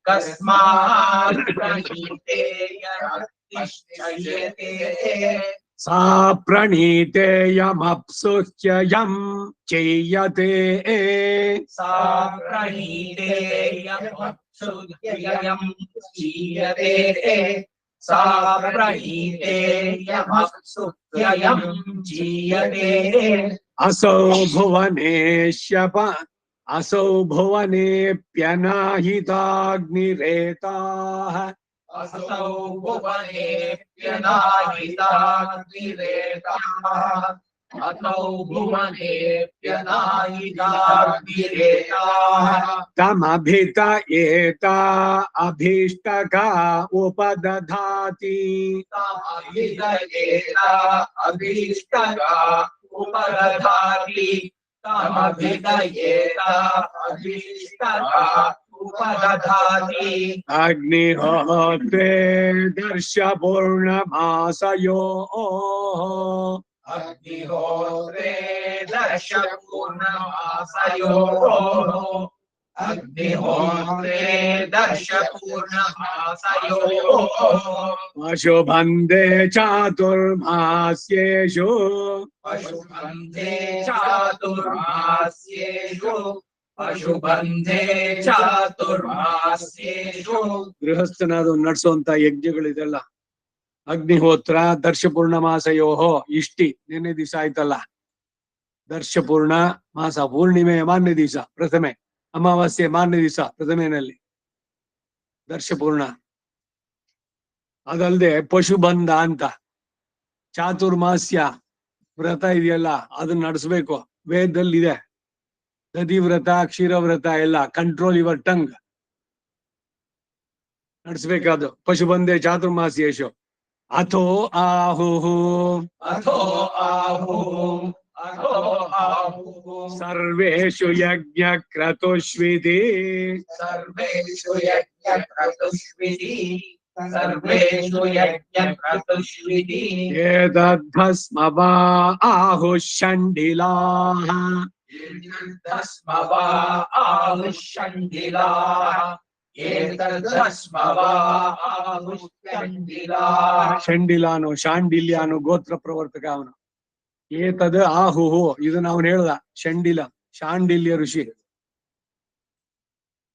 कस्मात् प्रणीतेयमग्निश्चीयते सा प्रणीतेयमप्सुह्ययं चीयते सा प्रणीतेयमप्सुह्ययं चीयते सा प्रणीतेयमप्सुह्ययं चीयते असौ भुवनेश्यप असौ भुवनेऽप्यनाहिताग्निरेताः असौ भुवनेऽप्यनाहिताग्निरेताः असौ भुवनेऽप्यनाहिताग्निरेताः तमभित एता अभीष्टका उपदधाति तमभिदयेता अभीष्टका उपदधाति तमभिदयेता अभीष्टका उपदधाति अग्निहोत्रे दर्शपूर्णमासयोः अग्निहोत्रे दर्शपूर्णमासयोः अग्निहोत्रे दर्शपूर्णमासयोः अशुभन्ते चातुर्मास्येषु पशुबन्धे चातुर्मास्येषु पशुबन्धे चातुर्मास्येषु ಗೃಹಸ್ಥನಾದ ನಡೆಸುವಂತ ಯಜ್ಞಗಳಿದೆಲ್ಲ ಅಗ್ನಿಹೋತ್ರ ದರ್ಶಪೂರ್ಣ ಮಾಸಯೋಹೋ ಇಷ್ಟಿ ನಿನ್ನೆ ದಿವಸ ಆಯ್ತಲ್ಲ. ದರ್ಶಪೂರ್ಣ ಮಾಸ ಪೂರ್ಣಿಮೆಯ ಮಾನ್ಯ ದಿವಸ ಪ್ರಥಮೆ, ಅಮಾವಾಸ್ಯೆ ಮಾನ್ಯ ದಿವಸ ಪ್ರಥಮೆನಲ್ಲಿ ದರ್ಶಪೂರ್ಣ. ಅದಲ್ಲದೆ ಪಶುಬಂಧ ಅಂತ ಚಾತುರ್ಮಾಸ್ಯ ವ್ರತ ಇದೆಯಲ್ಲ ಅದನ್ನ ನಡೆಸ್ಬೇಕು. ವೇದದಲ್ಲಿ ಇದೆ. ದಧಿ ವ್ರತ, ಕ್ಷೀರ ವ್ರತ ಎಲ್ಲ ಕಂಟ್ರೋಲ್ ಯುವರ್ ಟಂಗ್ ನಡೆಸ್ಬೇಕಾದ್ರು. ಪಶುಬಂಧೆ ಚಾತುರ್ಮಾಸ್ಯೇಶು ಅಥೋ ಆಹುಹು अथो आहुः अथो आहुः ಸರ್ವೇಷು ಯಜ್ಞ ಕ್ರತುಷ್ವಿಧಿ सर्वेषु यज्ञक्रतुष्विधि सर्वेषु यज्ञक्रतुष्विधि ಏತದ್ಭಸ್ಮವಾ ಆಹುಷಂಡಿಲಾಃ तस्मवा आहुष्यण्डिलाः एतद्भस्मवा आहुष्यण्डिलाः ಶಂಡಿಲಾನು ಶಾಂಡಿಲ್ಯಾನು ಗೋತ್ರ ಪ್ರವರ್ತಕ ಅವನು. ಏತದ್ ಆಹುಹು ಇದನ್ನ ಅವನು ಹೇಳ್ದ. ಶಂಡಿಲ ಶಾಂಡಿಲ್ಯ ಋಷಿ.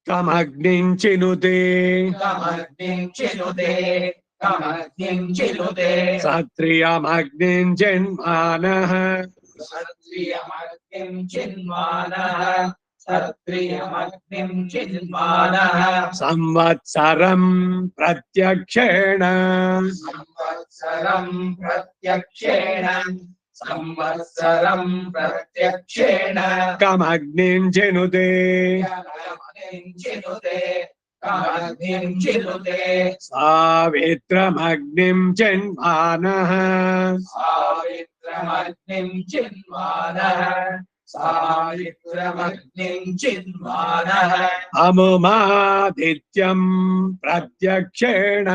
ತಮಗ್ನಿಂ ಚಿನುತೆ तमग्निं चिनुते तमग्निं चिनुते ಸತ್ರಿಯಮಗ್ನಿಂ ಜನ್ಮಾನಃ क्षत्रियमग्निं चिन्वानः क्षत्रियमग्निं चिन्वानः ಸಂವತ್ಸರಂ ಪ್ರತ್ಯಕ್ಷೇಣ संवत्सरं प्रत्यक्षेण संवत्सरं प्रत्यक्षेण ಕಮಗ್ನಿಂ ಜನುತೆ कमग्निं चिनुते कमग्निं चिनुते ಸಾವಿತ್ರಮಗ್ನಿಂ ಜನ್ಮಾನಃ सावित्रमग्निं चिन्वानः सावित्रमग्निं चिन्वानः ಅಮುಮಾದಿತ್ಯಂ ಪ್ರತ್ಯಕ್ಷೇಣ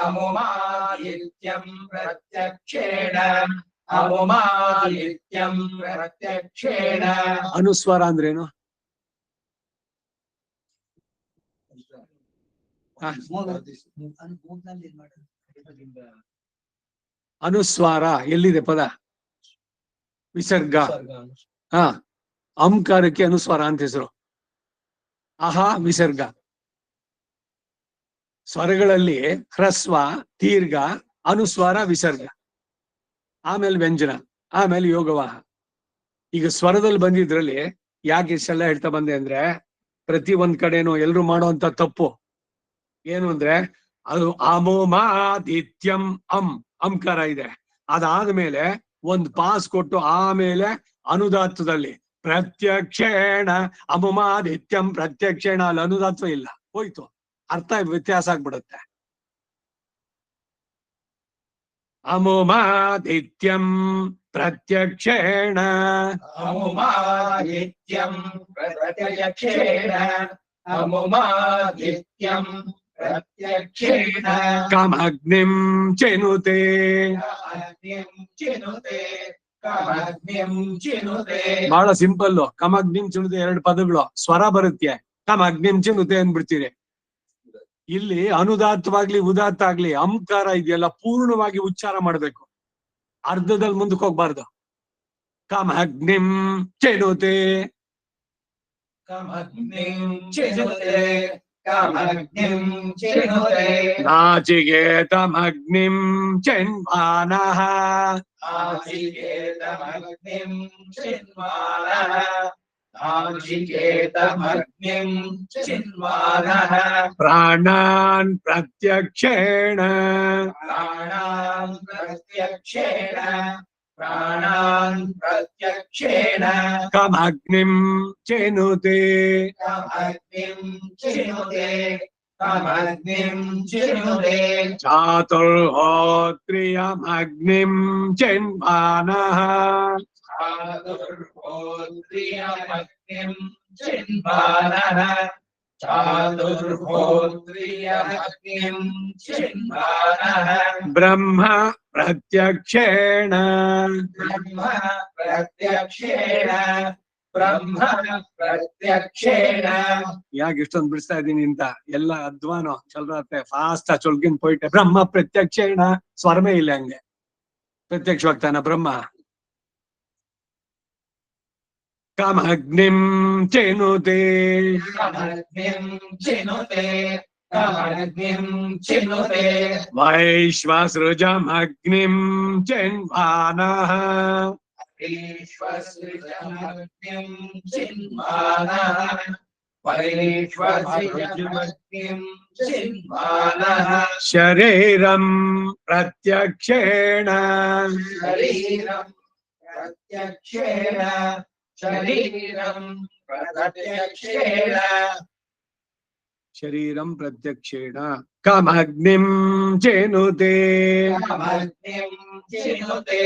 अमुमादित्यं प्रत्यक्षेण अमुमादित्यं प्रत्यक्षेण ಅನುಸ್ವರ ಅಂದ್ರೇನು? ಹ. ಅನುಸ್ವಾರ ಎಲ್ಲಿದೆ ಪದ? ವಿಸರ್ಗ. ಹಾ, ಅಂಕಾರಕ್ಕೆ ಅನುಸ್ವಾರ ಅಂತ ಹೆಸರು. ಆಹಾ ವಿಸರ್ಗ. ಸ್ವರಗಳಲ್ಲಿ ಹ್ರಸ್ವ, ದೀರ್ಘ, ಅನುಸ್ವಾರ, ವಿಸರ್ಗ, ಆಮೇಲೆ ವ್ಯಂಜನ, ಆಮೇಲೆ ಯೋಗವಾಹ. ಈಗ ಸ್ವರದಲ್ಲಿ ಬಂದಿದ್ರಲ್ಲಿ ಯಾಕೆ ಇಷ್ಟೆಲ್ಲ ಹೇಳ್ತಾ ಬಂದೆ ಅಂದ್ರೆ, ಪ್ರತಿ ಒಂದ್ ಕಡೆನೂ ಎಲ್ರು ಮಾಡುವಂತ ತಪ್ಪು ಏನು ಅಂದ್ರೆ, ಅದು ಅಮೋಮಾದಿತ್ಯಂ ಅಂಕಾರ ಇದೆ. ಅದಾದ್ಮೇಲೆ ಒಂದು ಪಾಸ್ ಕೊಟ್ಟು ಆಮೇಲೆ ಅನುದಾತ್ತದಲ್ಲಿ ಪ್ರತ್ಯಕ್ಷೇಣ ಅಮುಮಾದಿತ್ಯಂ ಪ್ರತ್ಯಕ್ಷೇಣ, ಅಲ್ಲಿ ಅನುದಾತ್ವ ಇಲ್ಲ, ಹೋಯ್ತು, ಅರ್ಥ ವ್ಯತ್ಯಾಸ ಆಗ್ಬಿಡುತ್ತೆ. ಅಮುಮಾದಿತ್ಯಂ ಪ್ರತ್ಯಕ್ಷೇಣ अमुमादित्यं प्रत्यक्षेण अमुमादित्यं प्रत्यक्षेण ಕಮಗ್ನಿಂ ಚೆನುತೆ कमग्निं चिनुते कमग्निं चिनुते ಬಹಳ ಸಿಂಪಲ್. ಕಮಗ್ನಿಂ ಚೆನುತೆ ಎರಡು ಪದಗಳು, ಸ್ವರ ಬರುತ್ತೆ. ಕಮಗ್ನಿಂ ಚೆನುತೆ ಅಂದ್ಬಿಡ್ತೀರಿ. ಇಲ್ಲಿ ಅನುದಾತ್ತವಾಗ್ಲಿ ಉದಾತ್ತ ಆಗ್ಲಿ ಅಂಕಾರ ಇದೆಯಲ್ಲ ಪೂರ್ಣವಾಗಿ ಉಚ್ಚಾರ ಮಾಡ್ಬೇಕು, ಅರ್ಧದಲ್ಲಿ ಮುಂದಕ್ಕೆ ಹೋಗ್ಬಾರ್ದು. ಕಮಗ್ನಿಂ ಚೆನುತೆ कमग्निं चिनुते कमग्निं चिनुते ನಾಚಿಕೇತಮಗ್ನಿಂ ಚೆನ್ಮಾನಃ आचिकेतमग्निं चिन्वानः नाचिकेतमग्निं चिन्वानः प्राणान् प्रत्यक्षेण प्राणान् प्रत्यक्षेण प्राणान् प्रत्यक्षेण कमग्निं चिनुते कमग्निं चिनुते कमग्निं चिनुते चातुर्होत्रियमग्निं चिन्वानः चातुर्होत्रियमग्निं चिन्वानः चातुर्होत्रियमग्निं चिन्वानः ब्रह्म प्रत्यक्षेण ब्रह्म प्रत्यक्षेण ब्रह्म प्रत्यक्षेण ಯಾಕೆ ಇಷ್ಟೊಂದು ಬಿಡಿಸ್ತಾ ಇದ್ದೀನಿ ಅಂತ ಎಲ್ಲ ಅಧ್ವಾನ ಚಲ್ರತ್ತೆ ಫಾಸ್ಟ್ ಚೊಲ್ಗಿನ್ ಪೋಯಿಟ್ಟೆ ಬ್ರಹ್ಮ ಪ್ರತ್ಯಕ್ಷೇಣ ಸ್ವರಮೇ ಇಲ್ಲ ಹಂಗೆ ಪ್ರತ್ಯಕ್ಷವಾಗ್ತಾನ ಬ್ರಹ್ಮ ಕಮಗ್ನಿಂ ಚಿನುತೆ कमग्निं चिनुते कमग्निं चिनुते वैश्वसृजमग्निं चिन्वानः वैश्वसृजमग्निं चिन्वानः वैश्वसृजमग्निं चिन्वानः शरीरं प्रत्यक्षेण शरीरं प्रत्यक्षेण शरीरं प्रत्यक्षेण शरीरं प्रत्यक्षेण कमग्निं चिनुते कमग्निं चिनुते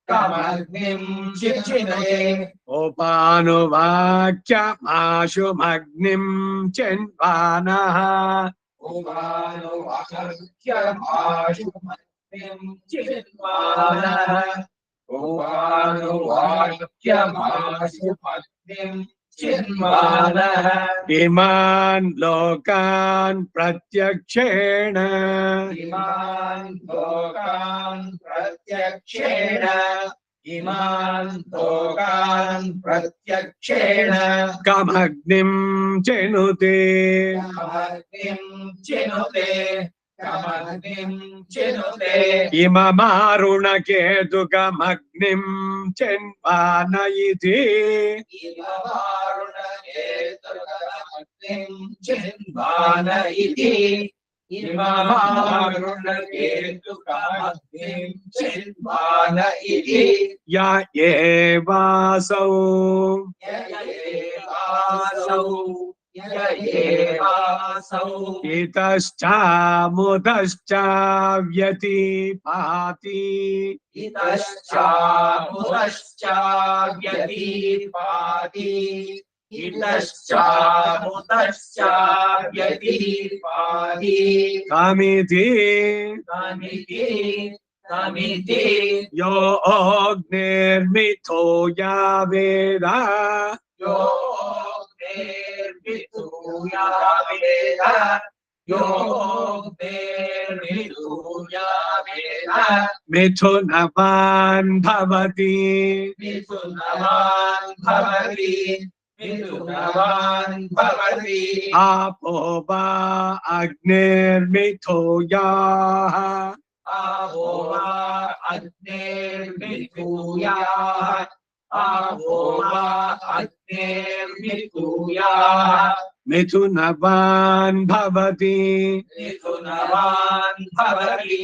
कमग्निं चिनुते उपानुवाक्यमाशुमग्निं चिन्वानः उवानुवाक्यमाशुमग्निं चिन्वानः उवानुवाक्यमाशुमग्निं चिन्वानः इमान् लोकान् प्रत्यक्षेण इमान् लोकान् प्रत्यक्षेण इमान् लोकान् प्रत्यक्षेण कमग्निं चिनुते कमग्निं चिनुते कमग्निं चिनुते इममारुणकेतुकमग्निं चिन्वान इति इममारुणकेतुकमग्निं चिन्वान इति इममारुणकेतुकमग्निं चिन्वान इति य एवासौ य एवासौ य एवासौ इतश्चामुतश्च व्यतिपाति इतश्चामुतश्चाव्यतिपाति इतश्चामुतश्च व्यतिपाति कामिति कमिति कमिति यो अग्निर्मिथो या वेद यो निर्मितुया वेद यो निर्मितुया वेद मिथुनवान् भवति मिथुनवान् भवति मिथुनवान् भवति आपो वा अग्निर्मिथो याः आपो वा अग्निर्मिथुयाः आपो वा अग्निर्मिथुयाः मिथुनवान् भवति मिथुनवान् भवति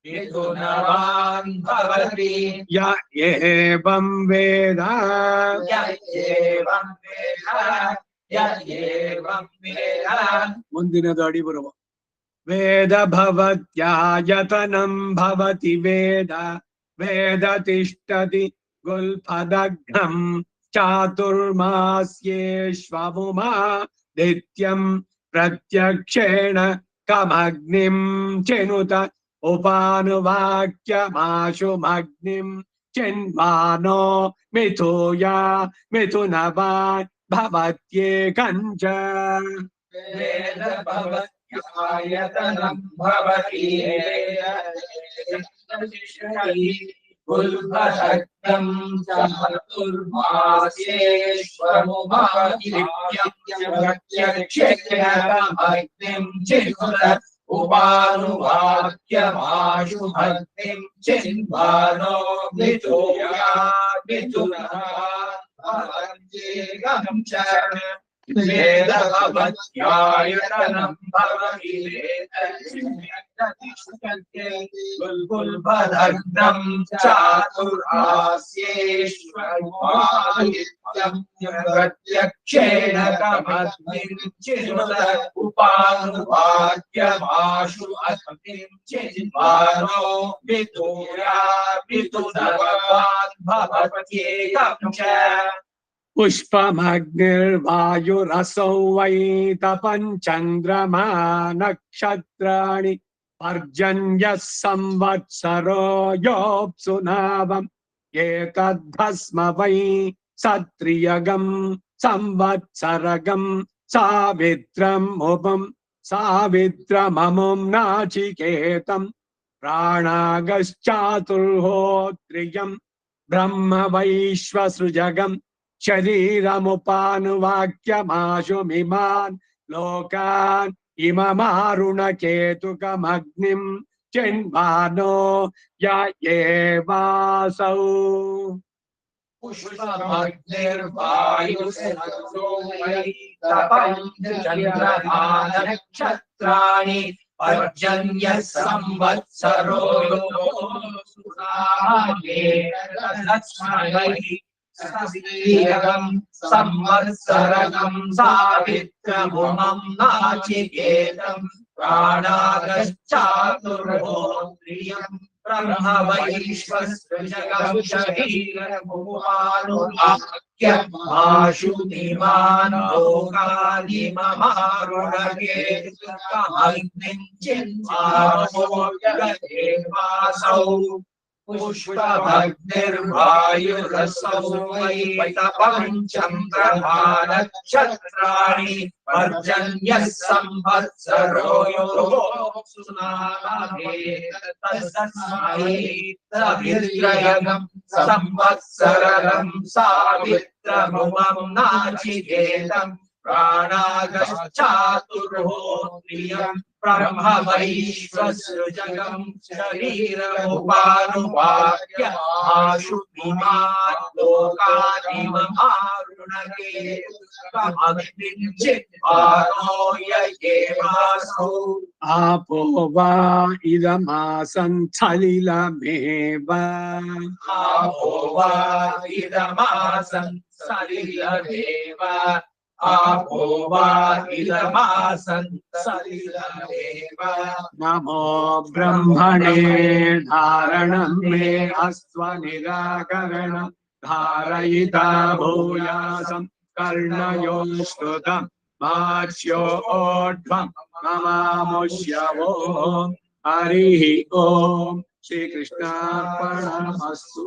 मिथुनवान् भवति य एवं वेद य एवं वेद य एवं वेद ಮುಂದಿನದು ಅಡಿ ಬರುವ ವೇದ ಭವತ್ಯಾಯತನಂ ಭವತಿ ವೇದ ವೇದ ತಿಷ್ಠತಿ ಗುಲ್ಫದಗ್ನಂ ಚಾತುರ್ಮಾಸ್ಯೇಷ್ವಮುಮಾ ನಿತ್ಯಂ ಪ್ರತ್ಯಕ್ಷೇಣ ಕಮಗ್ನಿಂ ಚಿನುತ ಉಪಾನುವಾಕ್ಯಮಾಶುಮಗ್ನಿಂ ಚಿನ್ವಾನೋ ಮಿಥುಯ ಮಿಥುನವಾನ್ ಭವತ್ಯೇಕಂಚ वेद भवत्यायतनं भवति गुल्फदग्नं चातुर्मास्येष्वमुमादित्यक्षेण चिनुत उपानुवाक्यमाशुमग्निं चिन्वानो मिथुया मिथुनवान् भवत्येकं च वेदभवत्यायतनं भवतीलेतुल्बुल्बदग्धं चातुरास्येष्वरूपादित्यं प्रत्यक्षेण कमग्निञ्चिनुत उपानुवाक्यमाशु अस्मिन् चिन्वानो विदुर्या विदुर्भगवान् भवत्येकं च पुष्पमग्निर्वायुरसौ वै तपञ्चन्द्रमा नक्षत्राणि पर्जन्यः संवत्सरो योऽप्सु नावम् एतद्भस्म वै सत्रियगं संवत्सरगं सावित्रममुं नाचिकेतं प्राणागश्चातुर्होत्रियं ब्रह्म वैश्वसृजगं शरीरमुपानुवाक्यमाशुमिमान् लोकान् इममारुणकेतुकमग्निं चिन्वानो य एवासौ पुष्पमग्निर्वायुसहस्रो वै तपञ्चन्द्रमा नक्षत्राणि पर्जन्यः संवत्सरो सत्रियगं संवत्सरगं सावित्रमुमं नाचिकेतं प्राणागश्चातुर्होत्रियं ब्रह्म वैश्वसृजगं शरीरमुपानुवाक्यमाशुमिमान् लोकानिममारुणकेतुकमग्निं चिन्वानो य एवासौ पुष्पमग्निर्वायुरसौ वै तपञ्चन्द्रमा नक्षत्राणि पर्जन्यः संवत्सरो योऽप्सु नाममेतस्मै सवित्रयगं संवत्सरगं सावित्रमुमं नाचिकेतं प्राणागश्चातुर्होत्रियं ब्रह्म वैश्वसृजगं शरीरमुपानुवाक्यमाशुमिमान् लोकानिममारुणकेतुकमग्निं चिन्वानो य एवासौ आपो वा इदमासन् सलिलमेव आपो वा इदमासन् सलिलमेव आपो वा इदमासन् सलिलमेव नमो ब्रह्मणे धारणं मे अस्त्वनिराकरणं धारयिता भूयासं कर्णयो श्रुतं माच्यो ओढ्वं ममामुष्यवो हरिः ओम् श्रीकृष्णार्पणमस्तु।